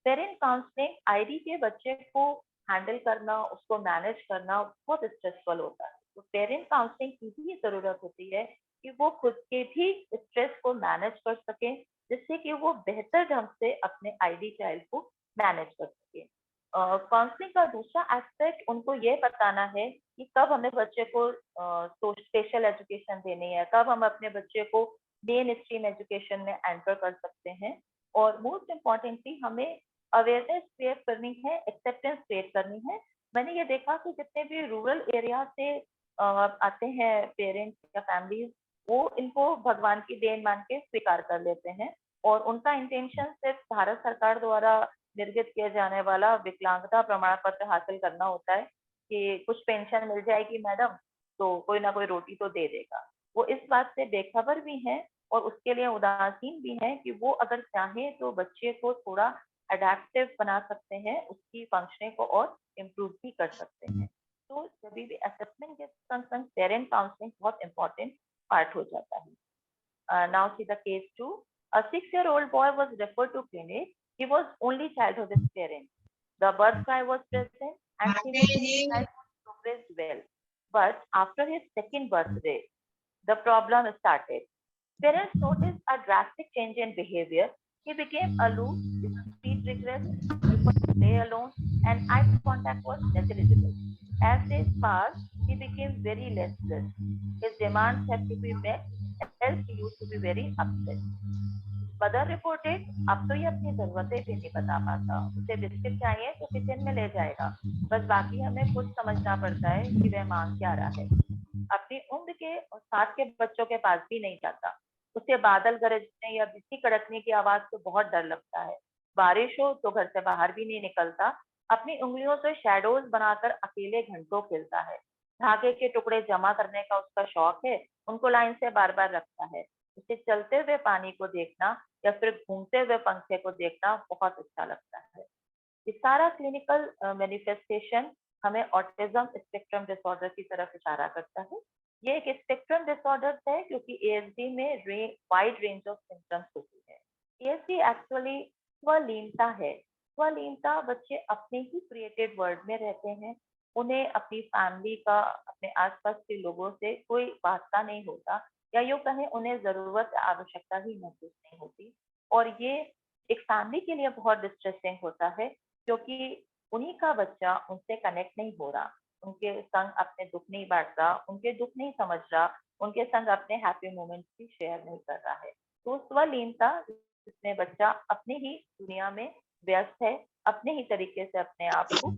Speaker 10: Parent counseling ID के बच्चे को हैंडल करना, उसको मैनेज करना बहुत स्ट्रेसफुल होता है, तो पेरेंट काउंसलिंग की भी जरूरत होती है कि वो खुद के भी स्ट्रेस को मैनेज कर सके, जिससे कि वो बेहतर ढंग से अपने आईडी चाइल्ड को मैनेज कर सके। काउंसलिंग का दूसरा एस्पेक्ट उनको ये बताना है कि कब हमें बच्चे को स्पेशल एजुकेशन देनी है, कब हम अपने बच्चे को मेन स्ट्रीम एजुकेशन में एंटर कर सकते हैं, और मोस्ट इम्पॉर्टेंटली हमें अवेयरनेस क्रिएट करनी है, एक्सेप्टेंस क्रिएट करनी है। मैंने ये देखा कि जितने भी रूरल एरिया से आते हैं पेरेंट्स या फैमिलीज, वो इनको भगवान की देन मान के स्वीकार कर लेते हैं, और उनका इंटेंशन सिर्फ भारत सरकार द्वारा निर्गत किया जाने वाला विकलांगता प्रमाण पत्र हासिल करना होता है कि कुछ पेंशन मिल जाएगी मैडम तो कोई ना कोई रोटी तो दे देगा। वो इस बात से बेखबर भी हैं और उसके लिए उदासीन भी हैं कि वो अगर चाहें तो बच्चे को थोड़ा अडेप्टिव बना सकते हैं, उसकी फंक्शनिंग को और इम्प्रूव भी कर सकते हैं। तो जब भी असेसमेंट के कंसर्न पेरेंट काउंसलिंग बहुत इंपॉर्टेंट पार्ट हो जाता है। Now see the case 2, a 6-year-old boy was referred to clinic. He was only child of his parents. The birth cry was present and he progressed well. But after his second birthday, the problem started. Parents noticed a drastic change in behavior. He became aloof, his speech regressed, he could play alone, and eye contact was negligible. As days passed, he became very restless. His demands had to be met, else he used to be very upset. Mother reported, अब तो ये अपनी जरूरतें भी नहीं बता पाता, उसे बिस्किट चाहिए तो किचन में ले जाएगा, बस बाकी हमें खुद समझना पड़ता है कि वह मांग क्या रहा है। अपनी उम्र के और साथ के बच्चों के पास भी नहीं जाता, उसे बादल गरजने या बिजली कड़कने की आवाज तो बहुत डर लगता है, बारिश हो तो घर से बाहर भी नहीं निकलता, अपनी उंगलियों से शैडोज बनाकर अकेले घंटों खेलता है, धागे के टुकड़े जमा करने का उसका शौक है, उनको लाइन से बार बार रखता है, उसे चलते हुए पानी को देखना या फिर घूमते हुए पंखे को देखना बहुत अच्छा लगता है। ये सारा क्लिनिकल मैनिफेस्टेशन हमें ऑटिज्म स्पेक्ट्रम डिसऑर्डर की तरफ इशारा करता है। ये एक स्पेक्ट्रम डिसऑर्डर है क्योंकि ASD में वाइड रेंज ऑफ सिम्टम्स होती है। ASD एक्चुअली स्वलीनता है। स्वलीनता बच्चे अपने ही क्रिएटेड वर्ल्ड में रहते हैं, उन्हें अपनी फैमिली का, अपने आसपास के लोगों से कोई वास्ता नहीं होता, या यूँ कहें उन्हें जरूरत आवश्यकता ही महसूस नहीं होती। और ये एक फैमिली के लिए बहुत डिस्ट्रेसिंग होता है, क्योंकि उन्हीं का बच्चा उनसे कनेक्ट नहीं हो रहा, उनके संग अपने दुख नहीं बांट रहा, उनके दुख नहीं समझ रहा, उनके संग अपने हैप्पी मोमेंट्स भी शेयर नहीं कर रहा है। तो स्वलीनता जिसमें बच्चा अपनी ही दुनिया में व्यस्त है, अपने ही तरीके से अपने आप को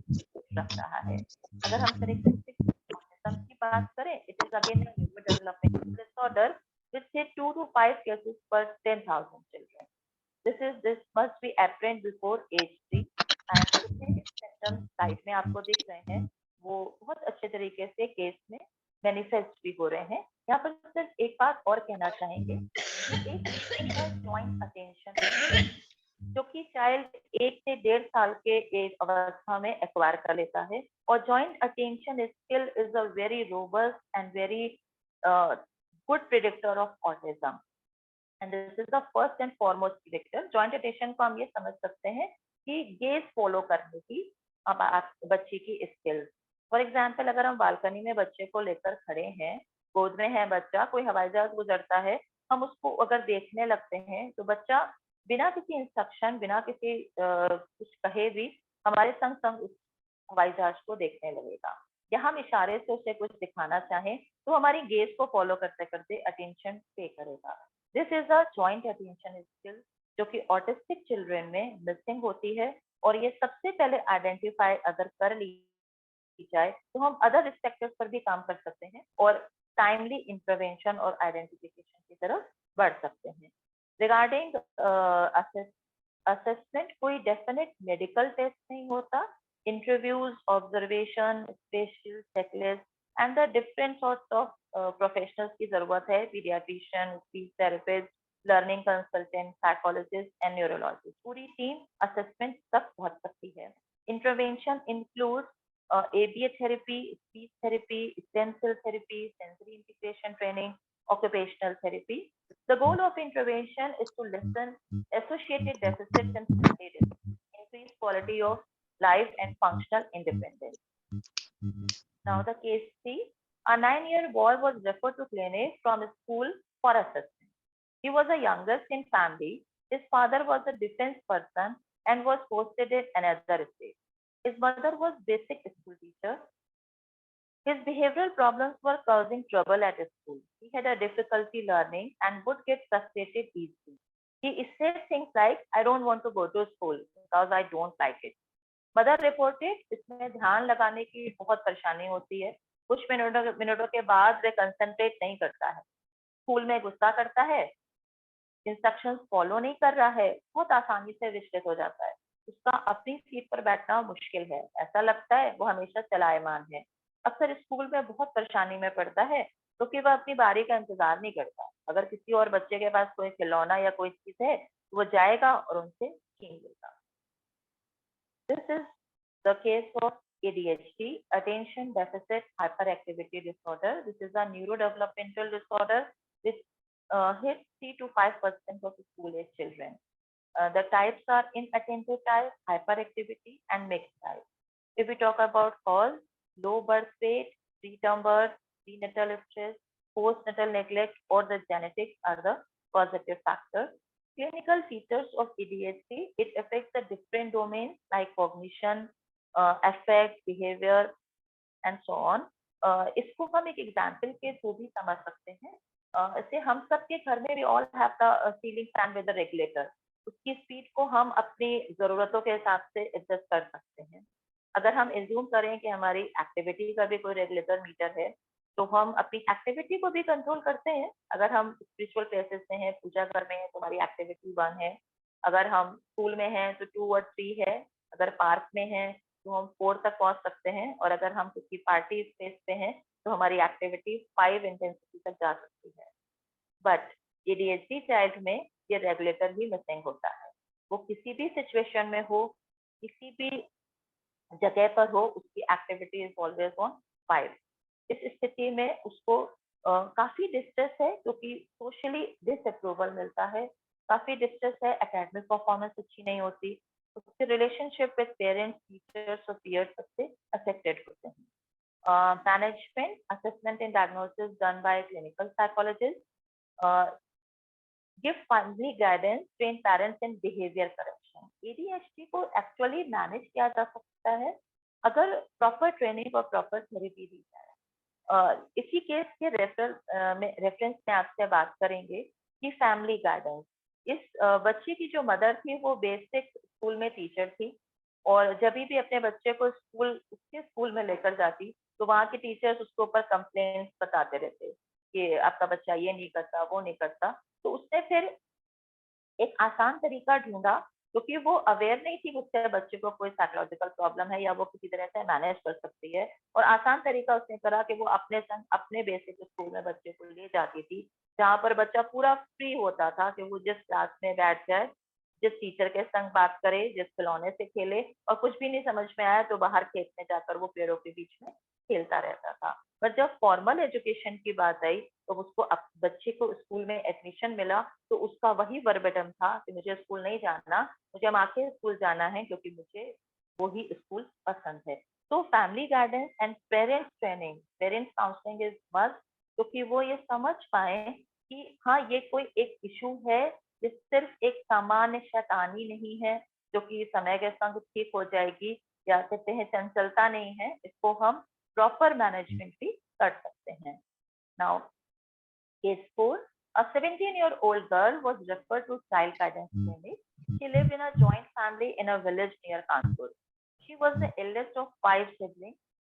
Speaker 10: रख रहा है। अगर हम ऑटिज्म की बात करें, it is again a new developmental disorder with say 2 to 5 cases per 10,000 children. This must be apparent before age 3 and जितने symptoms स्लाइड में आपको दिख रहे हैं वो बहुत अच्छे तरीके से केस में मैनिफेस्ट भी हो रहे हैं। यहाँ पर सिर्फ एक बात और कहना चाहेंगे, एक जॉइंट अटेंशन जो कि चाइल्ड 1 से 1.5 साल के एज अवस्था में एक्वायर कर लेता है, और joint attention skill is a very robust and very good predictor of autism, and this is the first and foremost predictor. Joint attention को हम ये समझ सकते हैं कि गेज फॉलो करने की बच्चे की स्किल्स। फॉर एग्जाम्पल, अगर हम बालकनी में बच्चे को लेकर खड़े हैं, गोद में है बच्चा, कोई हवाई जहाज गुजरता है, हम उसको अगर देखने लगते हैं तो बच्चा बिना किसी इंस्ट्रक्शन, बिना किसी कुछ कहे भी हमारे संग संग उस हवाई जहाज को देखने लगेगा, या हम इशारे से उसे कुछ दिखाना चाहें तो हमारी गेज को फॉलो करते करते अटेंशन पे करेगा। This is a joint attention skill जो कि ऑटिस्टिक चिल्ड्रन में मिसिंग होती है, और ये सबसे पहले आइडेंटिफाई अगर कर ली जाए तो हम अदर रिस्पेक्टर्स पर भी काम कर सकते हैं और टाइमली इंटरवेंशन और आइडेंटिफिकेशन की तरफ बढ़ सकते हैं। रिगार्डिंग असेसमेंट कोई डेफिनेट मेडिकल टेस्ट नहीं होता। Interviews, observation, special checklist and the different sorts of professionals की जरूरत है। Paediatrician, speech therapist, learning consultant, psychologist and neurologist, पूरी टीम असेसमेंट तक पहुंच सकती है। Intervention include ABA therapy, speech therapy, stem cell therapy, sensory integration training, occupational therapy. The goal of intervention is to lessen associated deficits and facilities, increase quality of life and functional independence. Now the case 3, a 9-year boy was referred to clinic from school for assessment. He was the youngest in family. His father was a defense person and was posted in another state. His mother was basic school teacher. His behavioral problems were causing trouble at school. He had a difficulty learning and would get frustrated easily. He said things like, I don't want to go to school because I don't like it. Mother reported, इसमें ध्यान लगाने की बहुत परेशानी होती है। कुछ मिनटों के बाद वे कंसंट्रेट नहीं करता है, स्कूल में गुस्सा करता है, इंस्ट्रक्शंस फॉलो नहीं कर रहा है, बहुत आसानी से विचलित हो जाता है, उसका अपनी सीट पर बैठना मुश्किल है, ऐसा लगता है वो हमेशा चलायमान है। अक्सर स्कूल में बहुत परेशानी में पड़ता है क्योंकि वह अपनी बारी का इंतजार नहीं करता। अगर किसी और बच्चे के पास कोई खिलौना या कोई चीज है तो वो जाएगा और उनसे छीन लेगा। This is the case of ADHD, attention deficit hyperactivity disorder. This is a neurodevelopmental disorder which hits 3 to 5% of school-age children. The types are inattentive type, hyperactivity, and mixed type. If we talk about cause, low birth weight, preterm birth, prenatal stress, postnatal neglect, or the genetics are the causative factors. Clinical features of ADHD, it affects the different domains like cognition, affect, behavior, and so on. इसको हम एक एग्जाम्पल के थ्रू भी समझ सकते हैं। ऐसे हम सबके घर में भी all have the ceiling fan with the regulator. उसकी स्पीड को हम अपनी जरूरतों के हिसाब से एडजस्ट कर सकते हैं। अगर हम एज्यूम करें कि हमारी एक्टिविटी का भी कोई रेगुलेटर मीटर है तो हम अपनी एक्टिविटी को भी कंट्रोल करते हैं। अगर हम स्पिरिचुअल प्लेसेस में हैं, पूजा घर में है तो हमारी एक्टिविटी 1 है, अगर हम स्कूल में हैं तो 2 और 3 है, अगर पार्क में हैं तो हम 4 तक पहुंच सकते हैं, और अगर हम किसी पार्टी स्पेस पे हैं तो हमारी एक्टिविटी 5 इंटेंसिटी तक जा सकती है। बट ADHD चाइल्ड में ये रेगुलेटर भी मिसिंग होता है। वो किसी भी सिचुएशन में हो, किसी भी जगह पर हो, उसकी एक्टिविटी इज ऑलवेज ऑन 5। इस स्थिति में उसको काफी डिस्ट्रेस है क्योंकि सोशली डिसअप्रूवल मिलता है, काफी डिस्ट्रेस है, एकेडमिक परफॉर्मेंस अच्छी नहीं होती, उसके रिलेशनशिप विद पेरेंट्स, टीचर्स और पीयर्स सबसे अफेक्टेड होते हैं। Management, assessment and diagnosis done by clinical psychologist. Give family guidance, train parents in behaviour correction. ADHD को एक्चुअली मैनेज किया जा सकता है अगर प्रॉपर ट्रेनिंग और प्रॉपर थेरेपी दी जाए। इसी केस के रेफरेंस में आपसे बात करेंगे कि फैमिली गाइडेंस। इस बच्चे की जो मदर थी वो बेसिक स्कूल में टीचर थी, और जब भी अपने बच्चे को उसके स्कूल में लेकर जाती तो वहाँ के टीचर्स उसके ऊपर कंप्लेंट्स बताते रहते कि आपका बच्चा ये नहीं करता, वो नहीं करता। तो उसने फिर एक आसान तरीका ढूंढा, क्योंकि वो अवेयर नहीं थी उसके बच्चे को कोई साइकोलॉजिकल प्रॉब्लम है या वो किसी तरह से मैनेज कर सकती है। और आसान तरीका उसने करा कि वो अपने संग अपने बेसिक स्कूल में बच्चे को ले जाती थी, जहाँ पर बच्चा पूरा फ्री होता था कि वो जिस क्लास में बैठ जाए, जिस टीचर के संग बात करे, जिस खिलौने से खेले, और कुछ भी नहीं समझ में आया तो बाहर खेत में जाकर वो पेड़ों के बीच में खेलता रहता था। पर जब फॉर्मल एजुकेशन की बात आई तो उसको बच्चे को स्कूल में एडमिशन मिला तो उसका वही वर्बेटम था कि मुझे स्कूल नहीं जाना, मुझे माँ के स्कूल जाना है क्योंकि मुझे वही स्कूल पसंद है। तो family guidance and parents training, parents counselling is must, क्योंकि वो ये समझ पाए कि हाँ ये कोई एक इशू है, ये सिर्फ एक सामान्य शैतानी नहीं है जो कि समय के संग ठीक हो जाएगी, या कहते हैं चंचलता नहीं है, इसको हम प्रॉपर मैनेजमेंट भी कर सकते हैं। Now case 4, a 17-year-old girl was referred to child guidance clinic. She lived in a joint family in a village near Kanpur. She was the eldest of 5 siblings.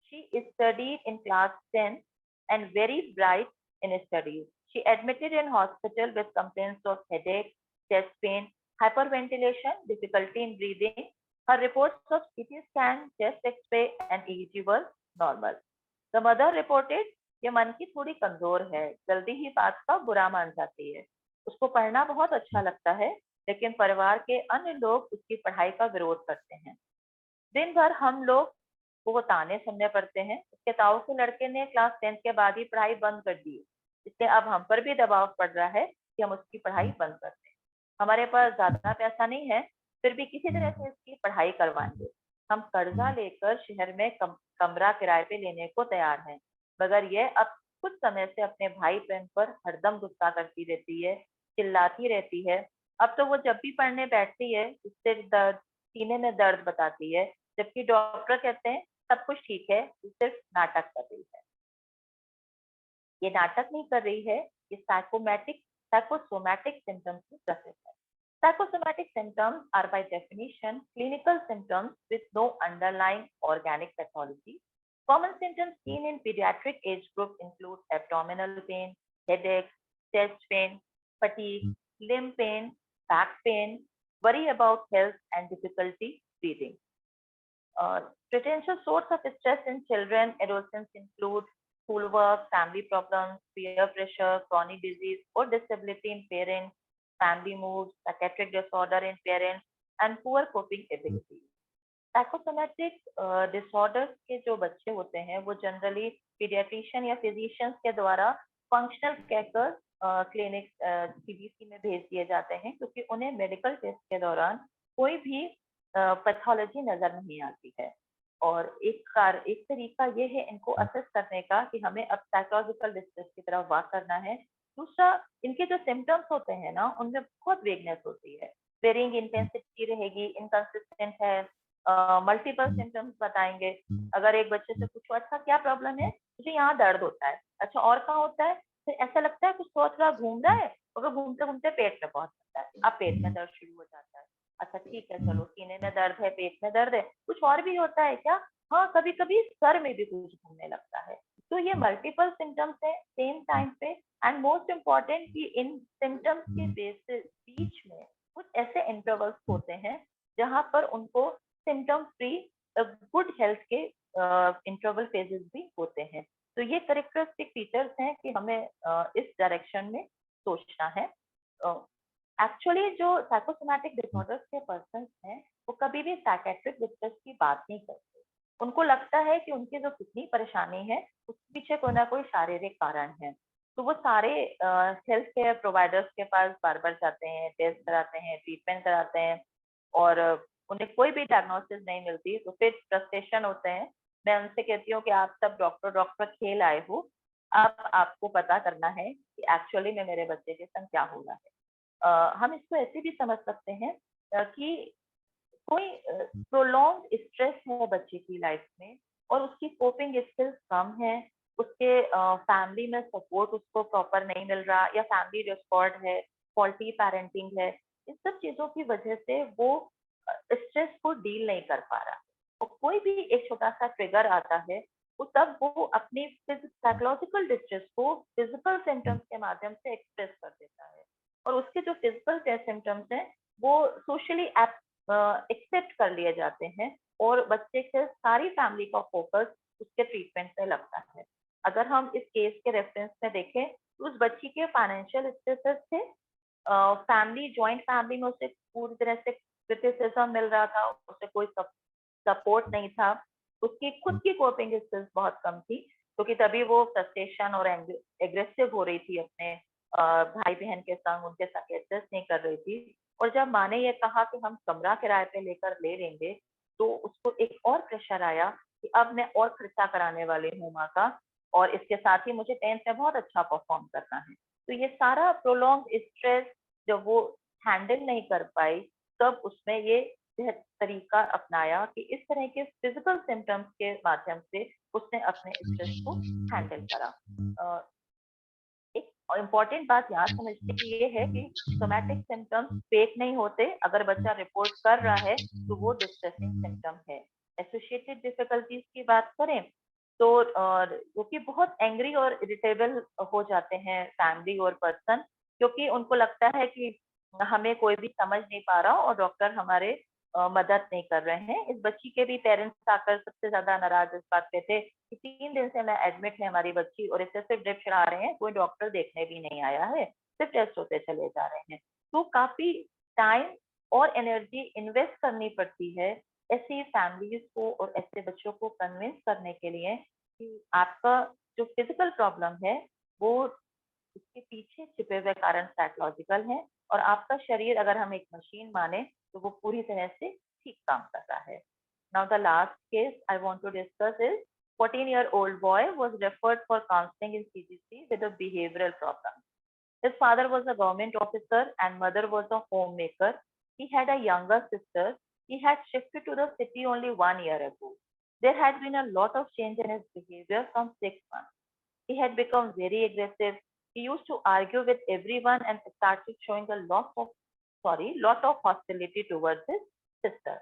Speaker 10: She studied in class 10 and very bright in studies. She admitted in hospital with complaints of headache, chest pain, hyperventilation, difficulty in breathing. Her reports of CT scan, chest X-ray and EEG were normal. The mother reported ये मन की थोड़ी कमजोर है, जल्दी ही बात का बुरा मान जाती है, उसको पढ़ना बहुत अच्छा लगता है, लेकिन परिवार के अन्य लोग उसकी पढ़ाई का विरोध करते हैं। दिन भर हम लोग को ताने सुनने पड़ते हैं। उसके ताऊ के लड़के ने क्लास 10 के बाद ही पढ़ाई बंद कर दी, इसलिए अब हम पर भी दबाव पड़ रहा है कि हम उसकी पढ़ाई बंद कर दें। हमारे पास ज्यादा पैसा नहीं है, फिर भी किसी तरह से इसकी पढ़ाई करवाएंगे। हम कर्जा लेकर शहर में कमरा किराए पे लेने को तैयार हैं, मगर यह अब कुछ समय से अपने भाई बहन पर हरदम गुस्सा करती रहती है, चिल्लाती रहती है। अब तो वो जब भी पढ़ने बैठती है उससे दर्द, सीने में दर्द बताती है, जबकि डॉक्टर कहते हैं सब कुछ ठीक है, वो सिर्फ नाटक कर रही है। ये नाटक नहीं कर रही है, ये साइकोसोमैटिक सिम्टम्स की प्रोसेस है। Psychosomatic symptoms are by definition clinical symptoms with no underlying organic pathology. Common symptoms seen in pediatric age group include abdominal pain, headache, chest pain, fatigue, limb pain, back pain, worry about health, and difficulty breathing. Potential source of stress in children, adolescents include schoolwork, family problems, peer pressure, chronic disease or disability in parents, family moves, psychiatric disorder in parents, and poor coping ability. Psychosomatic disorders के जो बच्चे होते हैं वो जनरली पीडियाट्रिशियन या फिजिशियंस के द्वारा फंक्शनल कहकर क्लिनिक सीबीसी में भेज दिए जाते हैं, क्योंकि उन्हें मेडिकल टेस्ट के दौरान कोई भी पैथोलॉजी नजर नहीं आती है। और एक तरीका ये है इनको असेस करने का कि हमें अब साइकोलॉजिकल डिस्ट्रेस की तरफ वाक करना है। दूसरा, इनके जो सिम्टम्स होते हैं ना उनमें बहुत वेगनेस होती है, वेरिंग इंटेंसिटी रहेगी, इनकंसिस्टेंट है, मल्टीपल सिम्टम्स बताएंगे। अगर एक बच्चे से पूछो अच्छा क्या प्रॉब्लम है, मुझे यहाँ दर्द होता है, अच्छा और कहाँ होता है, फिर ऐसा लगता है कुछ थोड़ा घूम रहा है और घूमते घूमते पेट में पहुंच जाता है, अब पेट में दर्द शुरू हो जाता है। अच्छा ठीक है, चलो सीने में दर्द है, पेट में दर्द है, कुछ और भी होता है क्या? हाँ, कभी कभी सर में भी कुछ घूमने लगता है। तो ये मल्टीपल सिम्टम्स है सेम टाइम पे, एंड मोस्ट इम्पॉर्टेंट कि इन सिम्टम्स के बीच में कुछ ऐसे इंटरवल्स होते हैं जहां पर उनको सिम्टम फ्री गुड हेल्थ के इंटरवल फेजेस भी होते हैं। तो ये कैरेक्टरिस्टिक फीचर्स हैं कि हमें इस डायरेक्शन में सोचना है। एक्चुअली जो साइकोसोमैटिक डिसऑर्डर्स के पर्सन हैं वो कभी भी साइकेट्रिक डिस्ट्रेस की बात नहीं करते। उनको लगता है कि उनकी जो कितनी परेशानी है उसके पीछे कोई ना कोई शारीरिक कारण है, तो वो सारे हेल्थ केयर प्रोवाइडर्स के पास बार बार जाते हैं, टेस्ट कराते हैं, ट्रीटमेंट कराते हैं, और उन्हें कोई भी डायग्नोसिस नहीं मिलती तो फिर फ्रस्ट्रेशन होते हैं। मैं उनसे कहती हूँ कि आप सब डॉक्टर खेल आए हो, अब आपको पता करना है कि एक्चुअली में मेरे बच्चे के संग क्या हो रहा है। हम इसको ऐसे भी समझ सकते हैं कि कोई प्रोलॉन्ग स्ट्रेस है बच्चे की लाइफ में और उसकी कोपिंग स्किल्स कम है, उसके फैमिली में सपोर्ट उसको प्रॉपर नहीं मिल रहा, या फैमिली डिस्कॉर्ड है, फॉल्टी पेरेंटिंग है, इन सब चीजों की वजह से वो स्ट्रेस को डील नहीं कर पा रहा। और कोई भी एक छोटा सा ट्रिगर आता है वो तब वो अपनी साइकोलॉजिकल डिस्ट्रेस को फिजिकल सिम्टम्स के माध्यम से एक्सप्रेस कर देता है, और उसके जो फिजिकल सिम्टम्स हैं वो सोशली एक्सेप्ट कर लिए जाते हैं और बच्चे के सारी फैमिली का फोकस उसके ट्रीटमेंट पे लगता है। अगर हम इस केस के रेफरेंस में देखें तो उस बच्ची के फाइनेंशियल स्टेटस थे, फैमिली जॉइंट फैमिली में उसे पूरी तरह से क्रिटिसिज्म मिल रहा था, उसे कोई सपोर्ट नहीं था, उसकी खुद की कोपिंग स्किल्स बहुत कम थी क्योंकि तभी वो फ्रस्ट्रेशन और एग्रेसिव हो रही थी अपने भाई बहन के संग, उनके साथ एडजस्ट नहीं कर रही थी। और जब माँ ने ये कहा कि हम कमरा किराए पे लेकर ले लेंगे तो उसको एक और प्रेशर आया कि अब मैं और खर्चा कराने वाली हूँ माँ का, और इसके साथ ही मुझे 10th में बहुत अच्छा परफॉर्म करना है। तो ये सारा प्रोलॉन्ग स्ट्रेस जब वो हैंडल नहीं कर पाई तब उसमें ये तरीका अपनाया कि इस तरह के फिजिकल सिम्टम्स के माध्यम से उसने अपने स्ट्रेस को हैंडल करा। एक इम्पॉर्टेंट बात यहाँ समझने की ये है कि सोमैटिक सिम्टम्स फेक नहीं होते। अगर बच्चा रिपोर्ट कर रहा है तो वो डिस्ट्रेसिंग सिम्टम है। एसोसिएटेड डिफिकल्टीज की बात करें तो वो कि बहुत एंग्री और इरिटेबल हो जाते हैं फैमिली और पर्सन, क्योंकि उनको लगता है कि हमें कोई भी समझ नहीं पा रहा और डॉक्टर हमारे मदद नहीं कर रहे हैं। इस बच्ची के भी पेरेंट्स आकर सबसे ज्यादा नाराज इस बात पे थे कि 3 दिन से मैं एडमिट है हमारी बच्ची और इसे सिर्फ ड्रिप चढ़ा रहे हैं, कोई डॉक्टर देखने भी नहीं आया है, सिर्फ टेस्ट होते चले जा रहे हैं। तो काफी टाइम और एनर्जी इन्वेस्ट करनी पड़ती है ऐसी फैमिलीज को और ऐसे बच्चों को कन्विंस करने के लिए कि आपका जो फिजिकल प्रॉब्लम है वो उसके पीछे छिपे हुए कारण साइकोलॉजिकल है, और आपका शरीर अगर हम एक मशीन माने तो वो पूरी तरह से ठीक काम कर रहा है। Now the last case I want to discuss is 14-year-old boy was referred for counseling in CGC with a behavioral problem. His father was a government officer and mother was a homemaker. He had a younger sister. He had shifted to the city only 1 year ago. There had been a lot of change in his behavior from 6 months. He had become very aggressive. He used to argue with everyone and started showing a lot of hostility towards his sister.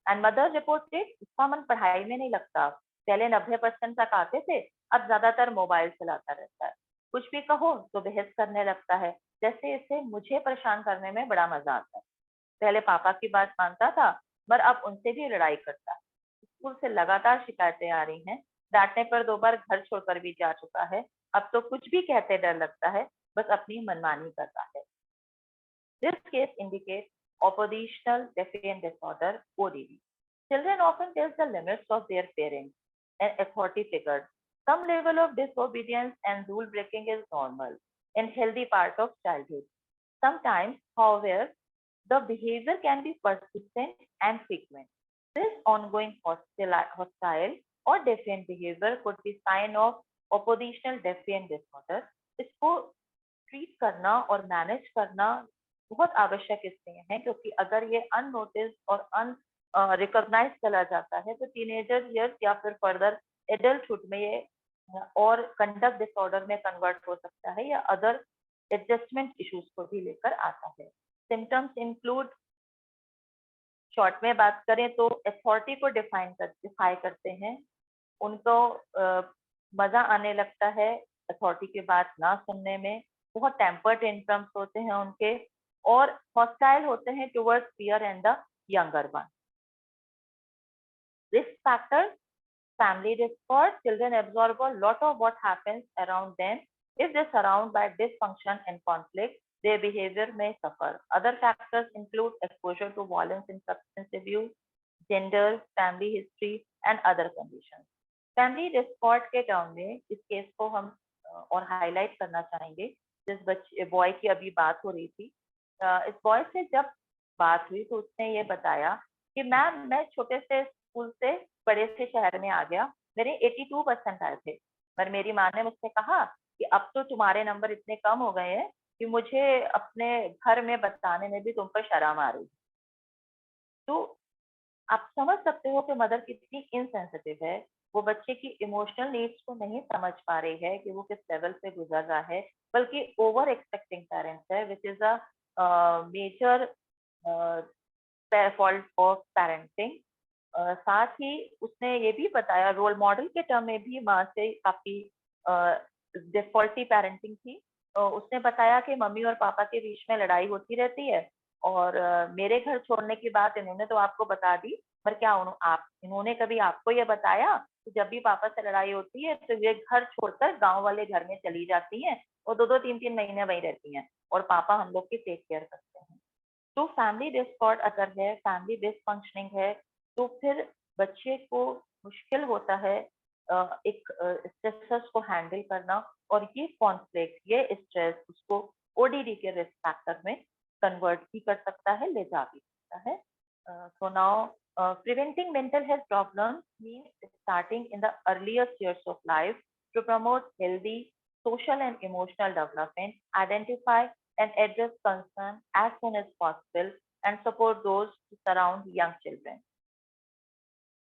Speaker 10: And mother reported, इसका मन पढ़ाई में नहीं लगता, पहले 90% तक आते थे, अब ज्यादातर मोबाइल चलाता रहता है, कुछ भी कहो तो बहस करने लगता है, जैसे इसे मुझे परेशान करने में बड़ा मजा आता है। पहले पापा की बात मानता था पर अब उनसे भी लड़ाई करता है। स्कूल से लगातार शिकायतें आ रही हैं, डांटने पर 2 बार घर छोड़कर भी जा चुका है, अब तो कुछ भी कहते डर लगता है, बस अपनी मनमानी करता है। This case indicates oppositional defiant disorder (ODD). Children often test the limits of their parents and authority figures. Some level of disobedience and rule breaking is normal and healthy part of childhood. Sometimes, however, the behavior can be persistent and frequent. This ongoing hostile or defiant behavior could be sign of oppositional defiant disorder. इसको ट्रीट करना और मैनेज करना बहुत आवश्यक इसलिए है क्योंकि अगर ये अननोटिस और रिकॉग्नाइज चला जाता है तो टीनेजर ईयर्स या फिर फर्दर एडल्टहुड में ये और कंडक्ट डिसऑर्डर में कन्वर्ट हो सकता है या अदर एडजस्टमेंट इश्यूज को भी लेकर आता है। सिम्टम्स इंक्लूड, शॉर्ट में बात करें तो अथॉरिटी को डिफाई करते हैं, उनको मजा आने लगता है अथॉरिटी की बात ना सुनने में, बहुत टेम्पर्ड टेंट्रम्स होते हैं उनके, और हॉस्टाइल होते हैं towards peer and the younger one. Risk factors, family discord, children absorb a lot of what happens around them. If they're surrounded by dysfunction and conflict, their behavior may suffer. Other factors include exposure to violence and substance abuse, gender, family history, and other conditions. Family discord के टर्म में इस केस को हम और हाईलाइट करना चाहेंगे। जिस बच्चे बॉय की अभी बात हो रही थी, इस बॉय से जब बात हुई तो उसने ये बताया कि मैम मैं छोटे से स्कूल से बड़े से शहर में आ गया, मेरे 82% आए थे, पर मेरी माँ ने मुझसे कहा कि अब तो तुम्हारे नंबर इतने कम हो गए हैं कि मुझे अपने घर में बताने में भी तुम पर शर्म आ रही। तो आप समझ सकते हो कि मदर कितनी इनसेंसिटिव है। वो बच्चे की इमोशनल नीड्स को नहीं समझ पा रही है कि वो किस लेवल से गुजर रहा है, बल्कि ओवर एक्सपेक्टिंग पेरेंट्स है, which is a major fault of parenting. साथ ही उसने ये भी बताया, रोल मॉडल के टर्म में भी माँ से काफी डिफॉल्टी पेरेंटिंग थी। उसने बताया कि मम्मी और पापा के बीच में लड़ाई होती रहती है और मेरे घर छोड़ने की बात इन्होंने तो आपको बता दी, पर क्या इन्होंने कभी आपको ये बताया कि जब भी पापा से लड़ाई होती है तो ये घर छोड़कर गांव वाले घर में चली जाती हैं और 2-2 3-3 महीने वहीं रहती हैं और पापा हम लोग की टेक केयर करते हैं। तो फैमिली डिस्कॉर्ड अगर है, फैमिली डिसफंक्शनिंग है, तो फिर बच्चे को मुश्किल होता है एक स्ट्रेसर्स को हैंडल करना, और ये कॉन्फ्लिक्ट, ये स्ट्रेस उसको ओडीडी के रिस्क फैक्टर में कन्वर्ट भी कर सकता है, ले जा भी सकता है। So now, preventing mental health problems means starting in the earliest years of life to promote healthy social and emotional development, identify and address concern as soon as possible, and support those who surround young children.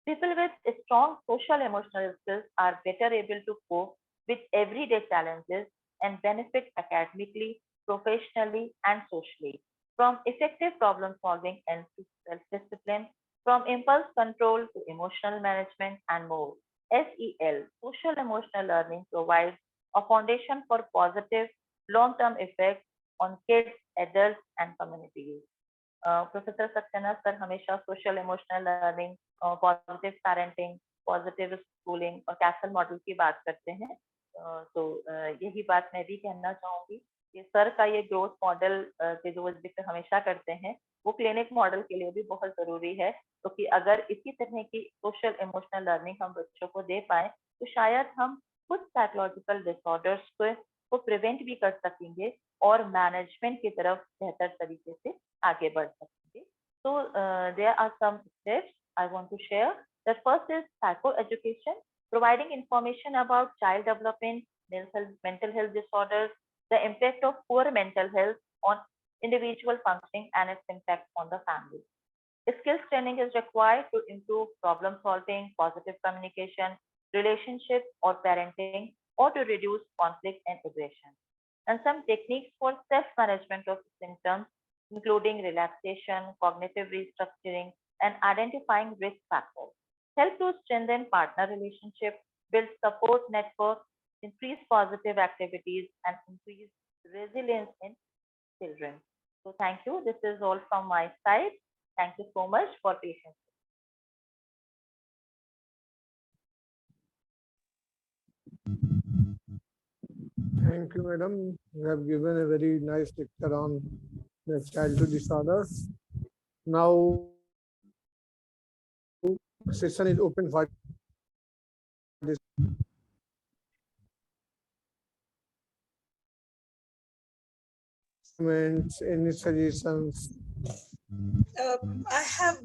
Speaker 10: People with strong social emotional skills are better able to cope with everyday challenges and benefit academically, professionally, and socially. From effective problem solving and self-discipline, from impulse control to emotional management and more. SEL, social emotional learning, provides a foundation for positive long-term effects on kids, adults, and communities. Professor Saxena sir हमेशा social emotional learning, positive parenting, positive schooling और कैसल मॉडल की बात करते हैं। तो यही बात मैं भी कहना चाहूंगी कि सर का ये ग्रोथ मॉडल के जो जिक्र हमेशा करते हैं वो क्लिनिक मॉडल के लिए भी बहुत जरूरी है, क्योंकि अगर इसी तरह की सोशल इमोशनल लर्निंग हम बच्चों को दे पाए तो शायद हम कुछ साइकोलॉजिकल डिसऑर्डर्स को प्रिवेंट भी कर सकेंगे और मैनेजमेंट की तरफ बेहतर तरीके से आगे बढ़ सकेंगे। So there are some steps I want to share. The first is psychoeducation, providing information about child development, mental health disorders, the impact of poor mental health on individual functioning and its impact on the family. Skills training is required to improve problem solving, positive communication, relationships or parenting, or to reduce conflict and aggression. And some techniques for self-management of symptoms, including relaxation, cognitive restructuring, and identifying risk factors, help to strengthen partner relationships, build support networks, increase positive activities, and increase resilience in children. So thank you. This is all from my side. Thank you so much for patience.
Speaker 3: Thank you, madam. You have given a very nice lecture on the childhood disorders. Now, session is open for this. Any suggestions?
Speaker 7: I have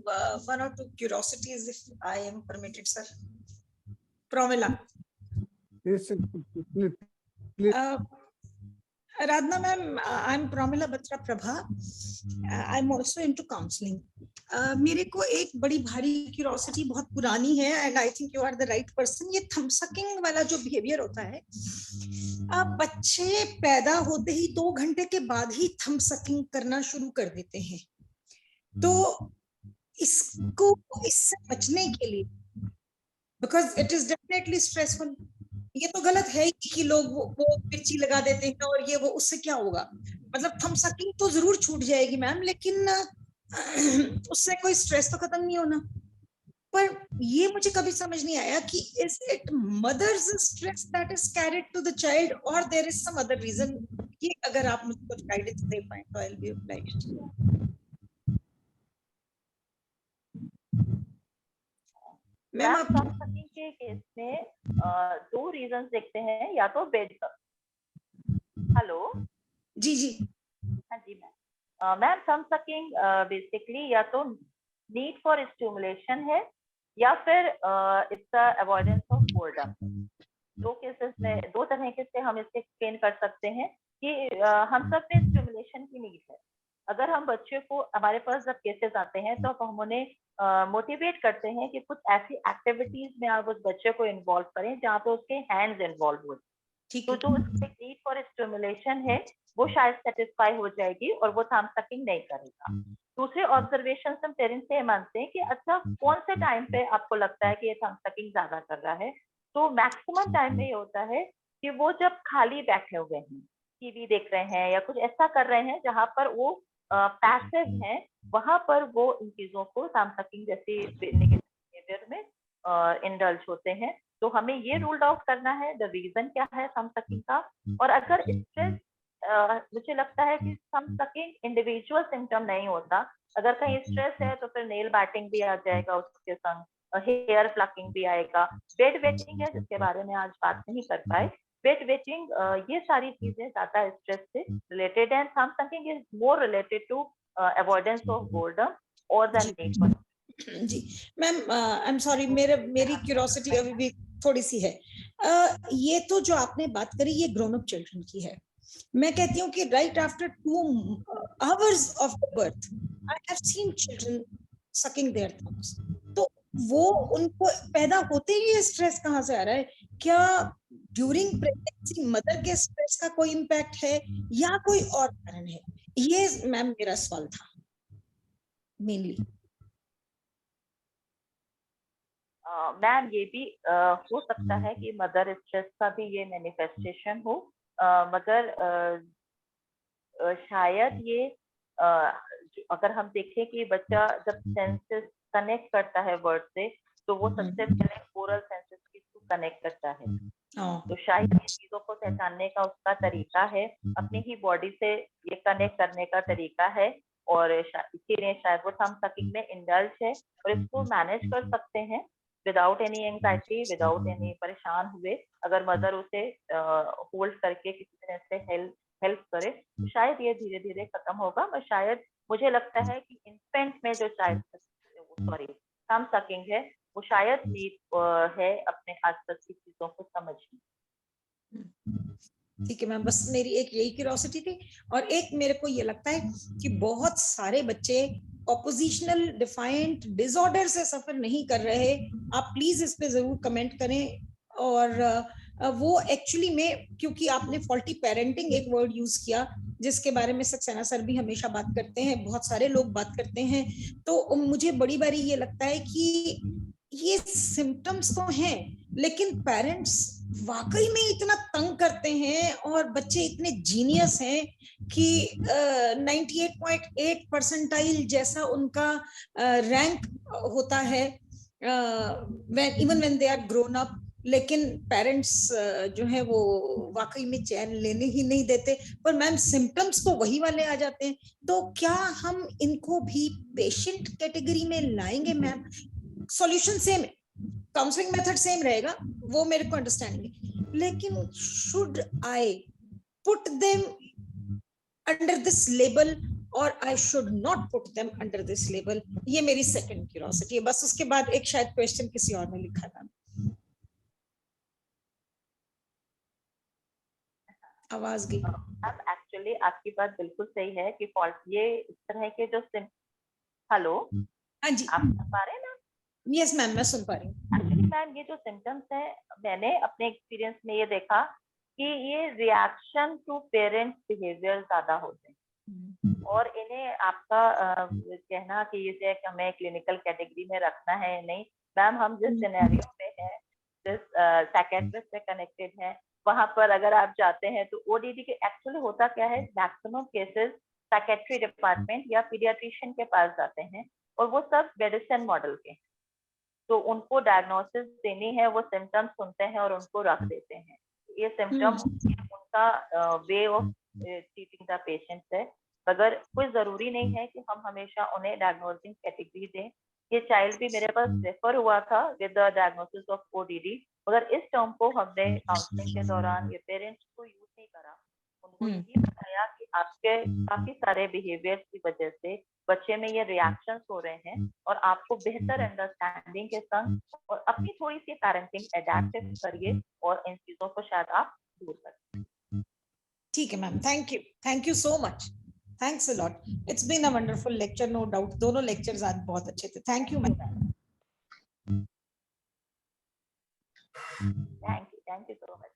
Speaker 7: one or two curiosities, if I am permitted, sir. Pramila.
Speaker 3: Yes, please.
Speaker 7: Radhna ma'am, I'm Pramila Batra Prabha. I'm also into counseling. मेरे को एक बड़ी भारी क्यूरोसिटी बहुत पुरानी है, and I think you are the right person. ये थंब सकिंग वाला जो बिहेवियर होता है, बच्चे पैदा होते ही 2 घंटे के बाद ही थंब सकिंग करना शुरू कर देते हैं। तो इससे बचने के लिए, because it is definitely stressful, ये तो गलत है कि लोग वो मिर्ची लगा देते हैं और ये वो, उससे क्या होगा? मतलब थंब सकिंग तो जरूर छूट जाएगी मैम, लेकिन उससे कोई स्ट्रेस तो खत्म नहीं होना। पर ये मुझे कभी समझ नहीं आया कि is it mother's stress that is carried to the child और there is some other reason? ये अगर आप मुझे कुछ गाइडेंस दे पाए तो I will be obliged.
Speaker 10: Ma'am आप सकिंग के केस में 2 रीजंस देखते हैं, या तो बेड का। हेलो
Speaker 7: जी जी
Speaker 10: हाँ जी मैम थंब सकिंग बेसिकली या तो नीड फॉर स्टिमुलेशन है या फिर इट्स अवॉइडेंस ऑफ बोर्डम। दो तरीके से हम इससे एक्सप्लेन कर सकते हैं कि हम सब में स्टिमुलेशन की नीड है। अगर हम बच्चे को, हमारे पास जब केसेस आते हैं तो हम उन्हें मोटिवेट करते हैं कि कुछ ऐसी एक्टिविटीज में आप उस बच्चे को इन्वॉल्व करें जहाँ पे उसके हैंड्स इन्वॉल्व हो, तो जो उसकी नीड फॉर स्टिमुलेशन है वो शायद सेटिस्फाई हो जाएगी और वो थंब सकिंग नहीं करेगा। दूसरे ऑब्जर्वेशन हम पेरेंट्स से मानते हैं कि अच्छा कौन से टाइम पे आपको लगता है कि ये थंब सकिंग ज्यादा कर रहा है, तो मैक्सिमम टाइम में ये होता है कि वो जब खाली बैठे हुए हैं, टीवी देख रहे हैं या कुछ ऐसा कर रहे हैं जहां पर वो पैसिव हैं, वहां पर वो इन चीजों को थंब सकिंग जैसी नेगेटिव बिहेवियर में इंडल्ज होते हैं। तो हमें ये रूल्ड आउट करना है द रीजन क्या है थंब सकिंग का। और अगर स्ट्रेस, मुझे लगता है कि थंब सकिंग इंडिविजुअल सिम्टम नहीं होता, अगर कहीं स्ट्रेस है तो फिर नेल बाइटिंग भी आ जाएगा उसके संग, हेयर प्लकिंग भी आएगा, बेड वेटिंग है जिसके बारे में आज बात नहीं कर पाए, बेड वेटिंग, ये सारी चीजें ज्यादा स्ट्रेस से रिलेटेड है। Thumb sucking is more related to avoidance of boredom और देन नीड फॉर।
Speaker 7: जी मैम, आई एम सॉरी, मेरी क्यूरियोसिटी अभी भी थोड़ी सी है। ये तो जो आपने बात करी ये ग्रोन अप चिल्ड्रन की है। मैं कहती हूँ कि right after 2 hours of birth I have seen children sucking their thumbs. तो वो उनको पैदा होते ही ये स्ट्रेस कहाँ से आ रहा है? क्या ड्यूरिंग प्रेगनेंसी मदर के स्ट्रेस का कोई इम्पैक्ट है या कोई और कारण है? ये मैम मेरा सवाल था मेनली।
Speaker 10: मैम ये भी हो सकता है कि मदर स्ट्रेस का भी ये मैनिफेस्टेशन हो, मगर शायद ये अगर हम देखें कि बच्चा जब सेंसेस कनेक्ट करता है वर्ड से, तो वो सबसे पहले ओरल सेंसेस के थ्रू कनेक्ट करता है। तो शायद ये चीजों को पहचानने का उसका तरीका है, अपनी ही बॉडी से ये कनेक्ट करने का तरीका है, और इसीलिए शायद वो थंब सकिंग में इंडल्ज है और इसको मैनेज कर सकते हैं without any anxiety, without any परेशान हुए। अगर मदर उसे होल्ड करके किसी तरह से हेल्प करे तो शायद ये धीरे धीरे खत्म होगा। और शायद मुझे लगता है कि इन्फेंट में जो थंब सकिंग है वो शायद नीड है अपने आसपास की चीजों को समझने।
Speaker 7: ठीक है मैम, बस मेरी एक यही क्यूरियोसिटी थी। और एक मेरे को ये लगता है कि बहुत सारे बच्चे ऑपोजिशनल डिफाइंट डिसऑर्डर से सफर नहीं कर रहे। आप प्लीज इस पे जरूर कमेंट करें। और वो एक्चुअली में, क्योंकि आपने फॉल्टी पेरेंटिंग एक वर्ड यूज किया जिसके बारे में सक्सेना सर भी हमेशा बात करते हैं, बहुत सारे लोग बात करते हैं, तो मुझे बड़ी बारी ये लगता है कि ये सिम्टम्स तो हैं लेकिन पेरेंट्स वाकई में इतना तंग करते हैं और बच्चे इतने जीनियस हैं कि 98.8 परसेंटाइल जैसा उनका रैंक होता है even when they are grown up, लेकिन पेरेंट्स जो है वो वाकई में चैन लेने ही नहीं देते। पर मैम सिम्टम्स तो वही वाले आ जाते हैं, तो क्या हम इनको भी पेशेंट कैटेगरी में लाएंगे मैम? सॉल्यूशन सेम है, काउंसलिंग मेथड सेम रहेगा, वो मेरे को अंडरस्टैंडिंग है, लेकिन should I put them under this label और I should not put them under this label? ये मेरी सेकंड क्यूरियोसिटी है। बस उसके बाद एक शायद क्वेश्चन किसी और ने लिखा था। आवाज गई।
Speaker 10: अब एक्चुअली आपकी बात बिल्कुल सही है कि फॉल्ट ये इस तरह के जो हेलो,
Speaker 7: हाँ जी,
Speaker 10: आप सुन पा रहे हैं ना?
Speaker 7: यस मैम, मैं सुन पा रही हूँ।
Speaker 10: एक्चुअली मैम ये जो सिम्टम्स है, मैंने अपने एक्सपीरियंस में ये देखा कि ये रिएक्शन टू पेरेंट्स बिहेवियर ज्यादा होते हैं, और इन्हें आपका कहना कि ये हमें क्लिनिकल कैटेगरी में रखना है नहीं, मैम हम जिस सिनेरियो में है, जिस साइकियाट्रिस्ट से कनेक्टेड है, वहां पर अगर आप जाते हैं तो ओडीडी के एक्चुअली होता क्या है, मैक्सिमम केसेस साइकियाट्री डिपार्टमेंट या पीडियाट्रिशियन के पास जाते हैं और वो सब मेडिसिन मॉडल के, तो उनको डायग्नोसिस देनी है, वो सिम्टम्स सुनते हैं और उनको रख देते हैं। ये सिम्टम उनका way of treating the patient है, मगर कोई जरूरी नहीं है कि हम हमेशा उन्हें डायग्नोसिंग कैटेगरी दें। ये चाइल्ड भी मेरे पास रेफर हुआ था with the diagnosis of ODD, मगर इस टर्म को हमने काउंसलिंग के दौरान ये पेरेंट्स को यूज नहीं करा, उन्होंने ये बताया कि आपके काफी सारे बिहेवियर की वजह से बच्चे में ये रिएक्शंस हो रहे हैं और आपको बेहतर अंडरस्टैंडिंग के संग और अपनी थोड़ी सी पेरेंटिंग एडेप्टिव करिए और इन चीजों को शायद आप दूर करें।
Speaker 7: ठीक है ma'am, thank you so much, thanks a lot, it's been a wonderful lecture, no doubt दोनों लेक्चर्स आज बहुत अच्छे थे, thank you ma'am.
Speaker 10: Thank you so much.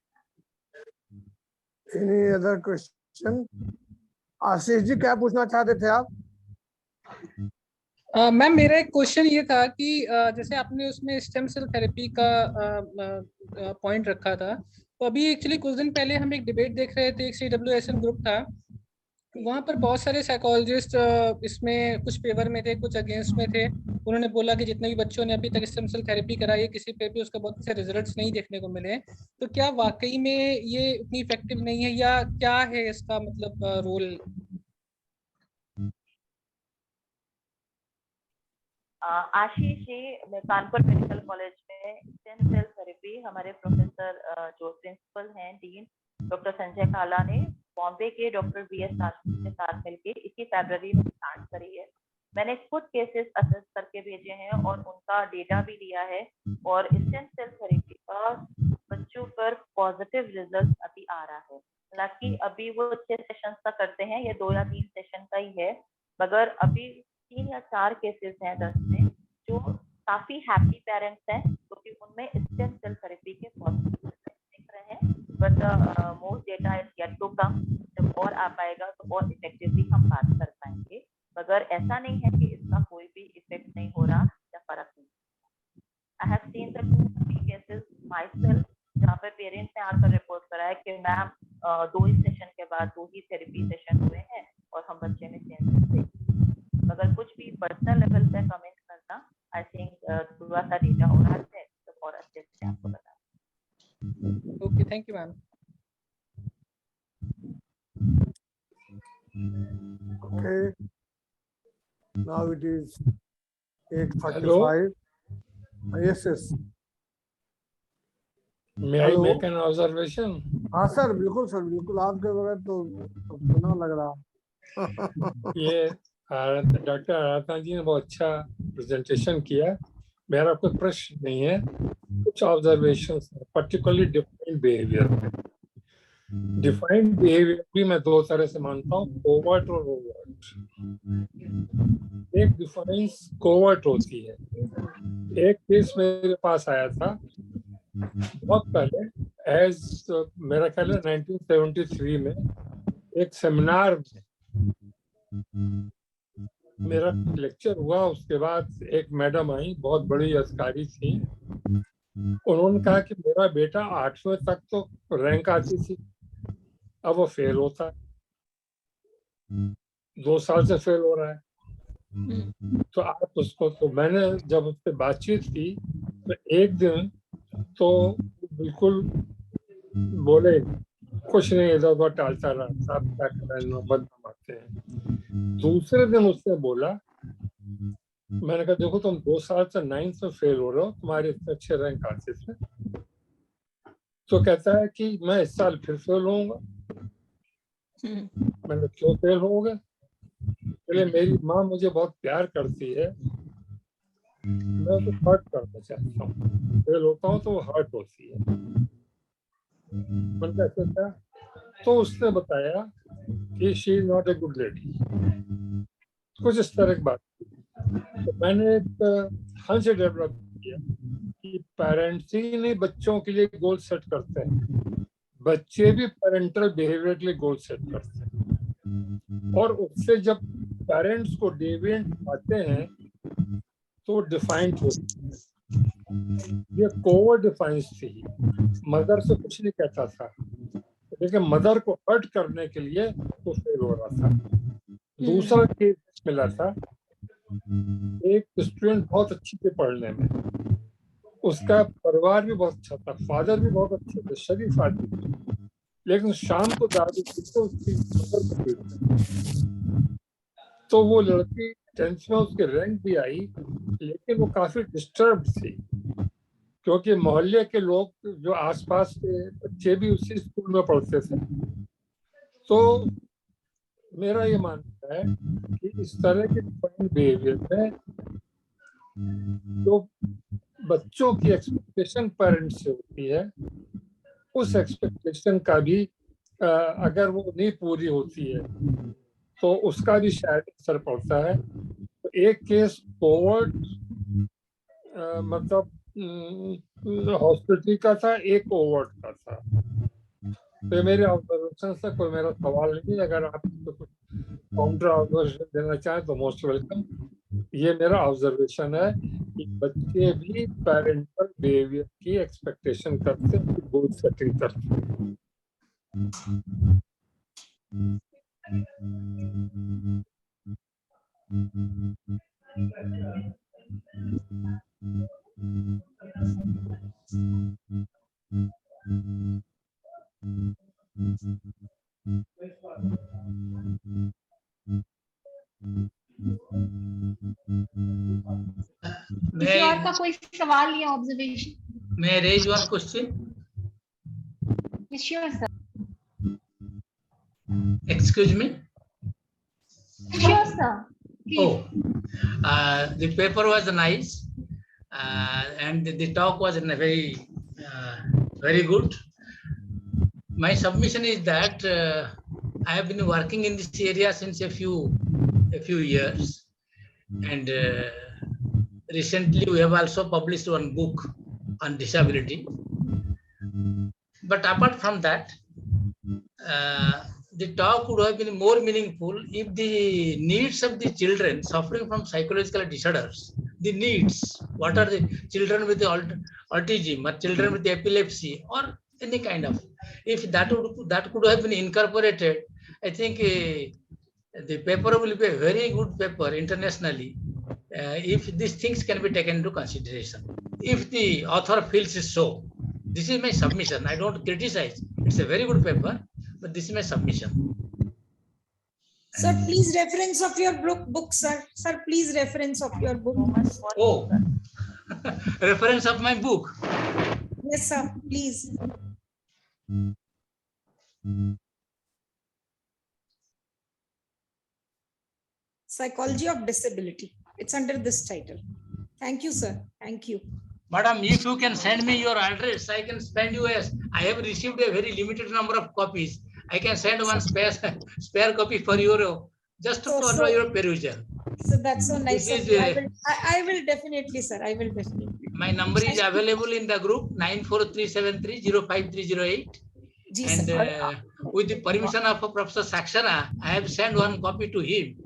Speaker 3: Any other question? Ashish ji क्या पूछना चाहते थे आप?
Speaker 11: मैम मेरा एक क्वेश्चन ये था कि जैसे आपने उसमें स्टेम सेल थेरेपी का पॉइंट रखा था, तो अभी एक्चुअली कुछ दिन पहले हम एक डिबेट देख रहे थे, एक CWSN ग्रुप था, वहाँ पर बहुत सारे साइकोलॉजिस्ट इसमें कुछ फेवर में थे, कुछ अगेंस्ट में थे। उन्होंने बोला कि जितने भी बच्चों ने अभी तक स्टेम सेल थेरेपी कराई है, किसी पे भी उसका बहुत से रिजल्ट्स नहीं देखने को मिले। तो क्या वाकई में ये उतनी इफेक्टिव नहीं है या क्या है इसका मतलब रोल?
Speaker 10: आशीष जी, मैं कानपुर मेडिकल कॉलेज में स्टेम सेल थेरेपी हमारे प्रोफेसर जो प्रिंसिपल हैं डीन डॉक्टर संजय काला ने बॉम्बे के डॉक्टर BS राजपूत के साथ मिलकर इसी फरवरी में स्टार्ट करी है। मैंने खुद केसेस असेस करके भेजे हैं और उनका डेटा भी दिया है और स्टेम सेल थेरेपी का बच्चों पर पॉजिटिव रिजल्ट अभी आ रहा है। हालांकि अभी वो 6 सेशन का करते हैं, ये 2 या 3 सेशन का ही है, मगर अभी 3 या 4 केसेस हैं 10 में जो काफी हैप्पी पेरेंट्स हैं क्योंकि उनमें स्टेम सेल थेरेपी के पॉजिटिव रिजल्ट दिख रहे हैं। But more data is yet to come, जब और आ पाएगा तो और इफेक्टिवली हम बात कर पाएंगे, मगर ऐसा नहीं है कि इसका कोई भी इफेक्ट नहीं हो रहा या फर्क नहीं। आई have seen the 2-3 cases my self जहाँ पे पेरेंट्स ने आकर रिपोर्ट कराया कि मैम 2 ही सेशन के बाद 2 ही थेरेपी सेशन हुए हैं और हम बच्चे में चेंजेस देख। मगर कुछ भी पर्सनल लेवल पे कमेंट करना, आई थिंक थोड़ा सा डेटा हो रहा है तो और अच्छे से आपको बता।
Speaker 11: Okay, thank you ma'am.
Speaker 3: Okay. Now it is 8:45. Yes.
Speaker 6: May I make an observation?
Speaker 3: हाँ सर, बिल्कुल सर, बिल्कुल, आपके बगैर तो सुना लग रहा।
Speaker 6: ये डॉक्टर आराधना जी ने बहुत अच्छा प्रेजेंटेशन किया। मेरा कोई प्रश्न नहीं है, कुछ ऑब्जर्वेशंस है, पर्टिकुलरली डिफाइंड बिहेवियर में। डिफाइंड बिहेवियर भी मैं 2 तरह से मानता हूँ, कोवर्ट और ओवर्ट। एक डिफाइंस कोवर्ट होती है। एक केस मेरे पास आया था बहुत पहले, एज मेरा ख्याल है 1973 में, एक सेमिनार में मेरा लेक्चर हुआ। उसके बाद एक मैडम आई, बहुत बड़ी अधिकारी थी। उन्होंने कहा कि मेरा बेटा 8वीं तक तो रैंक आती थी, अब वो फेल होता है, 2 साल से फेल हो रहा है। तो आप उसको, तो मैंने जब उससे बातचीत की तो एक दिन तो बिल्कुल बोले कुछ नहीं, इधर उधर टालता रहा, साहब क्या करना, बदनामाते हैं। दूसरे दिन उसने बोला, मैंने कहा देखो तुम 2 साल से 9th में फेल हो रहे हो, तुम्हारे इतने अच्छे रैंक आते थे। तो कहता है कि मैं इस साल फिर फेल होऊंगा। मैंने क्यों फेल होगे? बोले मेरी माँ मुझे बहुत प्यार करती है, मैं तो हर्ट करना चाहता हूँ, फेल होता हूँ तो वो हर्ट होती है। मैंने कैसे क्या? तो उसने बताया कि she is not a good lady, कुछ इस तरह की बात। तो मैंने एक हंस डेवलप किया कि पेरेंट्स ही नहीं बच्चों के लिए गोल सेट करते हैं, बच्चे भी पेरेंटल बिहेवियर के लिए गोल सेट करते हैं, और उससे जब पेरेंट्स को डेविएंट पाते हैं तो डिफाइंड होती है। ये कोवर्ट डिफाइंस थी, मदर से कुछ नहीं कहता था, लेकिन मदर को हर्ट करने के लिए तो फेल हो रहा था। दूसरा केस मिला था, एक स्टूडेंट बहुत अच्छी थी पढ़ने में, उसका परिवार भी बहुत अच्छा था, फादर भी बहुत अच्छे थे, शरीफ आदमी थे, लेकिन शाम को दारू पीते उसकी मदर को पीते। तो वो लड़की 10th में उसके रैंक भी आई, लेकिन वो काफी डिस्टर्ब थी क्योंकि मोहल्ले के लोग जो आसपास के बच्चे भी उसी स्कूल में पढ़ते थे, तो मेरा ये मानना है कि इस तरह के बिहेवियर में जो बच्चों की एक्सपेक्टेशन पेरेंट्स से होती है, उस एक्सपेक्टेशन का भी अगर वो नहीं पूरी होती है तो उसका भी शायद असर पड़ता है। तो एक केस फॉरवर्ड मतलब हॉस्पिटल का था, एक ओवर्ट का था। तो मेरे ऑब्जर्वेशन से कोई मेरा सवाल नहीं, अगर आप कुछ काउंटर ऑब्जर्वेशन देना चाहें तो मोस्ट वेलकम। ये मेरा ऑब्जर्वेशन है कि बच्चे भी पेरेंटल बिहेवियर की एक्सपेक्टेशन करते हैं, गोल सेटिंग करते हैं।
Speaker 5: किसी और का कोई सवाल या observation?
Speaker 12: May I raise one question?
Speaker 5: Sure, sir.
Speaker 12: Excuse me?
Speaker 5: Sure, sir. Please.
Speaker 12: Oh, the paper was nice, and the talk was very, very good. My submission is that I have been working in this area since a few years, and recently we have also published one book on disability. But apart from that, the talk would have been more meaningful if the needs of the children suffering from psychological disorders, the needs, what are the children with the autism or children with epilepsy or any kind of, if that could have been incorporated, I think the paper will be a very good paper internationally, if these things can be taken into consideration. If the author feels so, this is my submission. I don't criticize. It's a very good paper, but this is my submission.
Speaker 7: Sir, please reference of your book, sir. Sir, please reference of your book.
Speaker 12: Oh, reference of my book.
Speaker 7: Yes, sir, please. Psychology of Disability. It's under this title. Thank you, sir. Thank you.
Speaker 12: Madam, if you can send me your address, I can spend you as I have received a very limited number of copies. I can send one spare copy for your for your perusal.
Speaker 7: So that's so nice. I will definitely, sir. I will definitely.
Speaker 12: My number is available in the group 94373053008. And with the permission of Professor Saxena, I have sent one copy to him,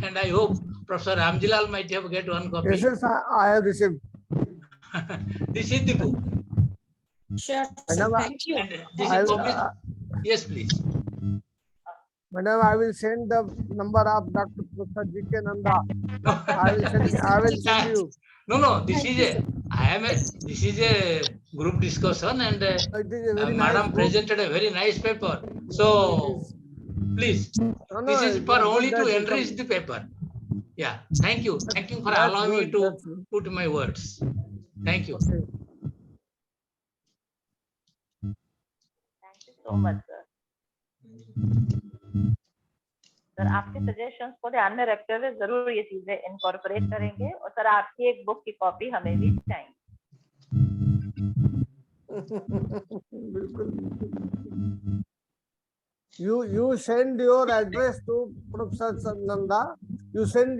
Speaker 12: and I hope Professor Ramjilal might have get one copy.
Speaker 3: Yes, sir, I have received.
Speaker 12: This is the book.
Speaker 7: Sure, sir. Thank you.
Speaker 12: And this is published. Yes, please.
Speaker 3: Madam, I will send the number of Dr. Professor G.K. Nanda. I will send you.
Speaker 12: No. This is a group discussion, and Madam presented a very nice paper. So please, this is for only to enrich the paper. Yeah. Thank you. Thank you for allowing me to put my words. Thank you.
Speaker 10: Thank you so much, sir. Sir आपके सजेशंस को ध्यान में रखते हुए जरूर ये चीजें इनकॉर्पोरेट करेंगे, और सर आपकी एक बुक की कॉपी हमें भी चाहिए.
Speaker 3: You send your address to Professor Nanda. You send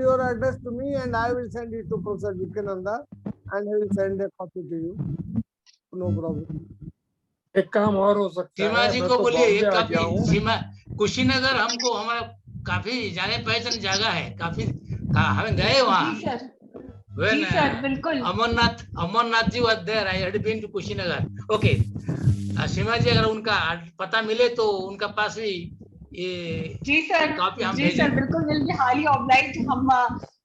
Speaker 3: your address to me, and I will send it to Professor G.K. Nanda, and he will send a copy to you. No problem.
Speaker 6: एक काम और हो सकता है,
Speaker 12: सीमा जी को बोलिए एक कॉपी. सीमा कुशीनगर हमको हमारा काफी जाने पहचान जगह है, काफी हमें गए वहाँ. When Amarnath ji was there, I had been to Kushinagar. Okay, सीमा जी अगर उनका पता मिले तो उनका पास भी ये
Speaker 5: जी सर,
Speaker 12: कॉपी हम
Speaker 5: जी सर बिल्कुल विल बी हाईली ऑब्लाइज्ड. हम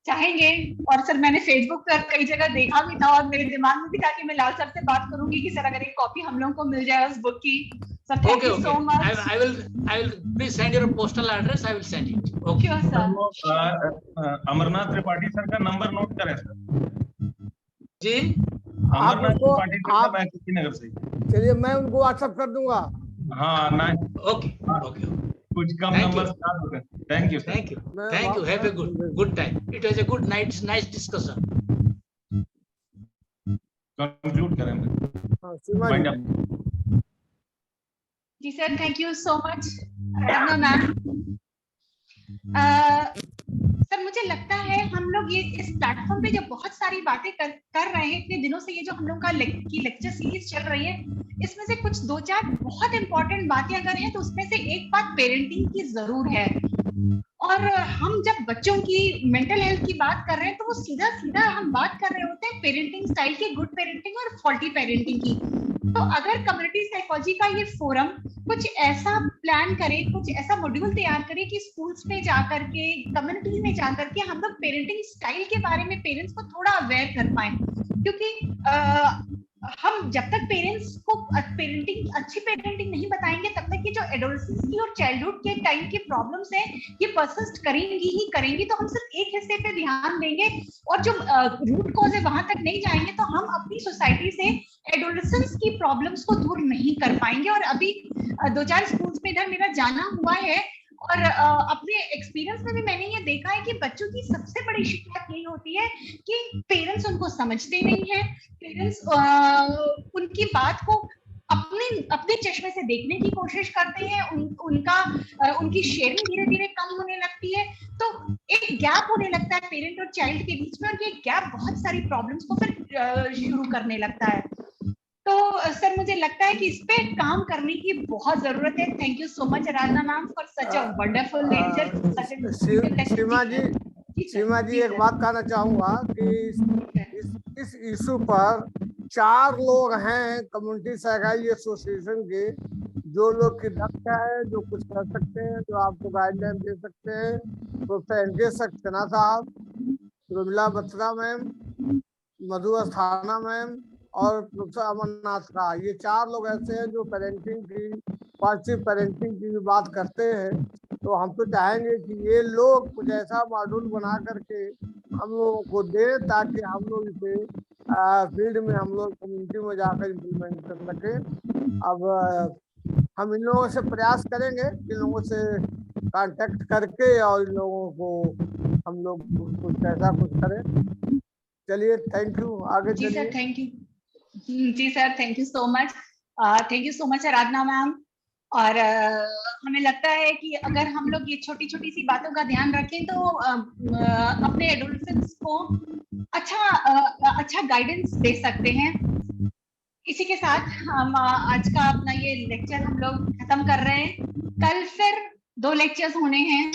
Speaker 5: चाहेंगे, और सर मैंने फेसबुक पर कई जगह देखा भी था, और मेरे दिमाग में भी था कि मैं लाल सर से बात करूंगी कि सर अगर एक कॉपी हम लोगों को मिल जाए उस बुक की. Sir thank you so much.
Speaker 12: I will please send your postal address. I will send it. Okay.
Speaker 5: Sure, sir.
Speaker 9: Amarnath Tripathi sir का नंबर नोट करें सर.
Speaker 12: जी
Speaker 3: आप उनको,
Speaker 9: कुशीनगर से.
Speaker 3: चलिए मैं उनको व्हाट्सएप कर दूंगा.
Speaker 9: हाँ ना,
Speaker 12: ओके ओके,
Speaker 9: कुछ कम
Speaker 12: Thank you.
Speaker 9: नंबर स्टार्ट होते हैं। Thank you
Speaker 12: thank you, have a good time, it was a good nice discussion.
Speaker 9: Conclude करें।
Speaker 3: हाँ, सीमा
Speaker 9: Wind
Speaker 3: जी।
Speaker 9: up.
Speaker 5: जी sir, thank you so much Ratna ma'am. Sir मुझे लगता है हम लोग ये इस प्लेटफॉर्म पे जब बहुत सारी बातें कर रहे हैं इतने दिनों से, ये जो हम लोग का लेक्चर सीरीज चल रही है, इसमें से कुछ 2-4 बहुत इंपॉर्टेंट बातें अगर हैं तो उसमें से एक बात पेरेंटिंग की जरूर है। और हम जब बच्चों की मेंटल हेल्थ की बात कर रहे हैं तो वो सीधा सीधा हम बात कर रहे होते हैं पेरेंटिंग स्टाइल की, गुड पेरेंटिंग और फॉल्टी पेरेंटिंग की। तो अगर कम्युनिटी साइकोलॉजी का ये फोरम कुछ ऐसा प्लान करे, कुछ ऐसा मॉड्यूल तैयार करे कि स्कूल्स में जाकर के, कम्युनिटीज में जाकर के हम लोग पेरेंटिंग स्टाइल के बारे में पेरेंट्स को थोड़ा अवेयर कर पाए, क्योंकि हम जब तक पेरेंट्स को अच्छी पेरेंटिंग नहीं बताएंगे तब तक कि जो एडोलेसेंस की और चाइल्डहुड के टाइम की प्रॉब्लम्स हैं ये परसिस्ट करेंगी। तो हम सिर्फ एक हिस्से पे ध्यान देंगे और जो रूट कॉज है वहां तक नहीं जाएंगे तो हम अपनी सोसाइटी से एडोलेसेंस की प्रॉब्लम्स को दूर नहीं कर पाएंगे। और अभी 2-4 स्कूल्स में इधर मेरा जाना हुआ है और अपने एक्सपीरियंस में भी मैंने ये देखा है कि बच्चों की सबसे बड़ी शिकायत यही होती है कि पेरेंट्स उनको समझते नहीं है, पेरेंट्स उनकी बात को अपने चश्मे से देखने की कोशिश करते हैं, उनकी शेयरिंग धीरे धीरे कम होने लगती है, तो एक गैप होने लगता है पेरेंट और चाइल्ड के बीच में, और ये गैप बहुत सारी प्रॉब्लम्स को फिर शुरू करने लगता है। तो सर मुझे लगता है कि इस पे काम करने की बहुत जरूरत है। Thank you so much Aradhana ma'am for such a wonderful lecture.
Speaker 3: Seema ji एक बात कहना चाहूंगा कि इस इशू पर 4 लोग हैं कम्युनिटी साइकोलॉजी एसोसिएशन के, जो लोग की दक्ष है, जो कुछ कर सकते हैं, जो आपको गाइडलाइन दे सकते हैं। प्रोफेसर एनके सक्सेना साहब, रुमिला बत्रा मैम, मधु अस्थाना मैम और प्रोफेसर अमरनाथ का, ये 4 लोग ऐसे हैं जो पेरेंटिंग की, पॉजिटिव पेरेंटिंग की भी बात करते हैं। तो हम तो चाहेंगे कि ये लोग कुछ ऐसा मॉड्यूल बना करके हम लोगों को दे, ताकि हम लोग इसे फील्ड में, हम लोग कम्युनिटी में जाकर इम्प्लीमेंट कर सके। अब हम इन लोगों से प्रयास करेंगे, इन लोगों से कांटेक्ट करके और इन लोगों को हम लोग कुछ ऐसा कुछ करें। चलिए, थैंक यू, आगे
Speaker 5: जी
Speaker 3: चलिए।
Speaker 5: Sir, thank you. जी sir, thank you so much. Thank you so much Aradhana ma'am. और हमें लगता है कि अगर हम लोग ये छोटी छोटी सी बातों का ध्यान रखें तो अपने एडोलेसेंट्स को अच्छा गाइडेंस दे सकते हैं। इसी के साथ हम आज का अपना ये लेक्चर हम लोग खत्म कर रहे हैं। कल फिर 2 लेक्चर्स होने हैं,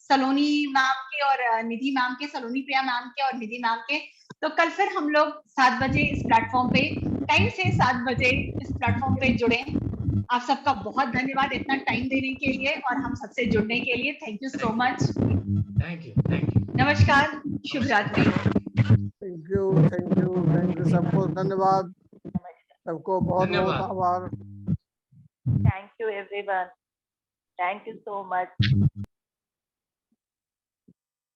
Speaker 5: सलोनी मैम के और निधि मैम के, सलोनी प्रिया मैम के और निधि मैम के। तो कल फिर हम लोग 7 बजे इस प्लेटफॉर्म पे, टाइम से 7 बजे इस प्लेटफॉर्म पे जुड़े। आप सबका बहुत धन्यवाद इतना टाइम देने के लिए और हम सबसे जुड़ने के लिए। Thank you so much.
Speaker 12: Thank you.
Speaker 5: नमस्कार, शुभ रात्रि।
Speaker 3: थैंक यू सबको धन्यवाद, सबको बहुत बहुत आभार।
Speaker 10: Thank you everyone, thank you so much.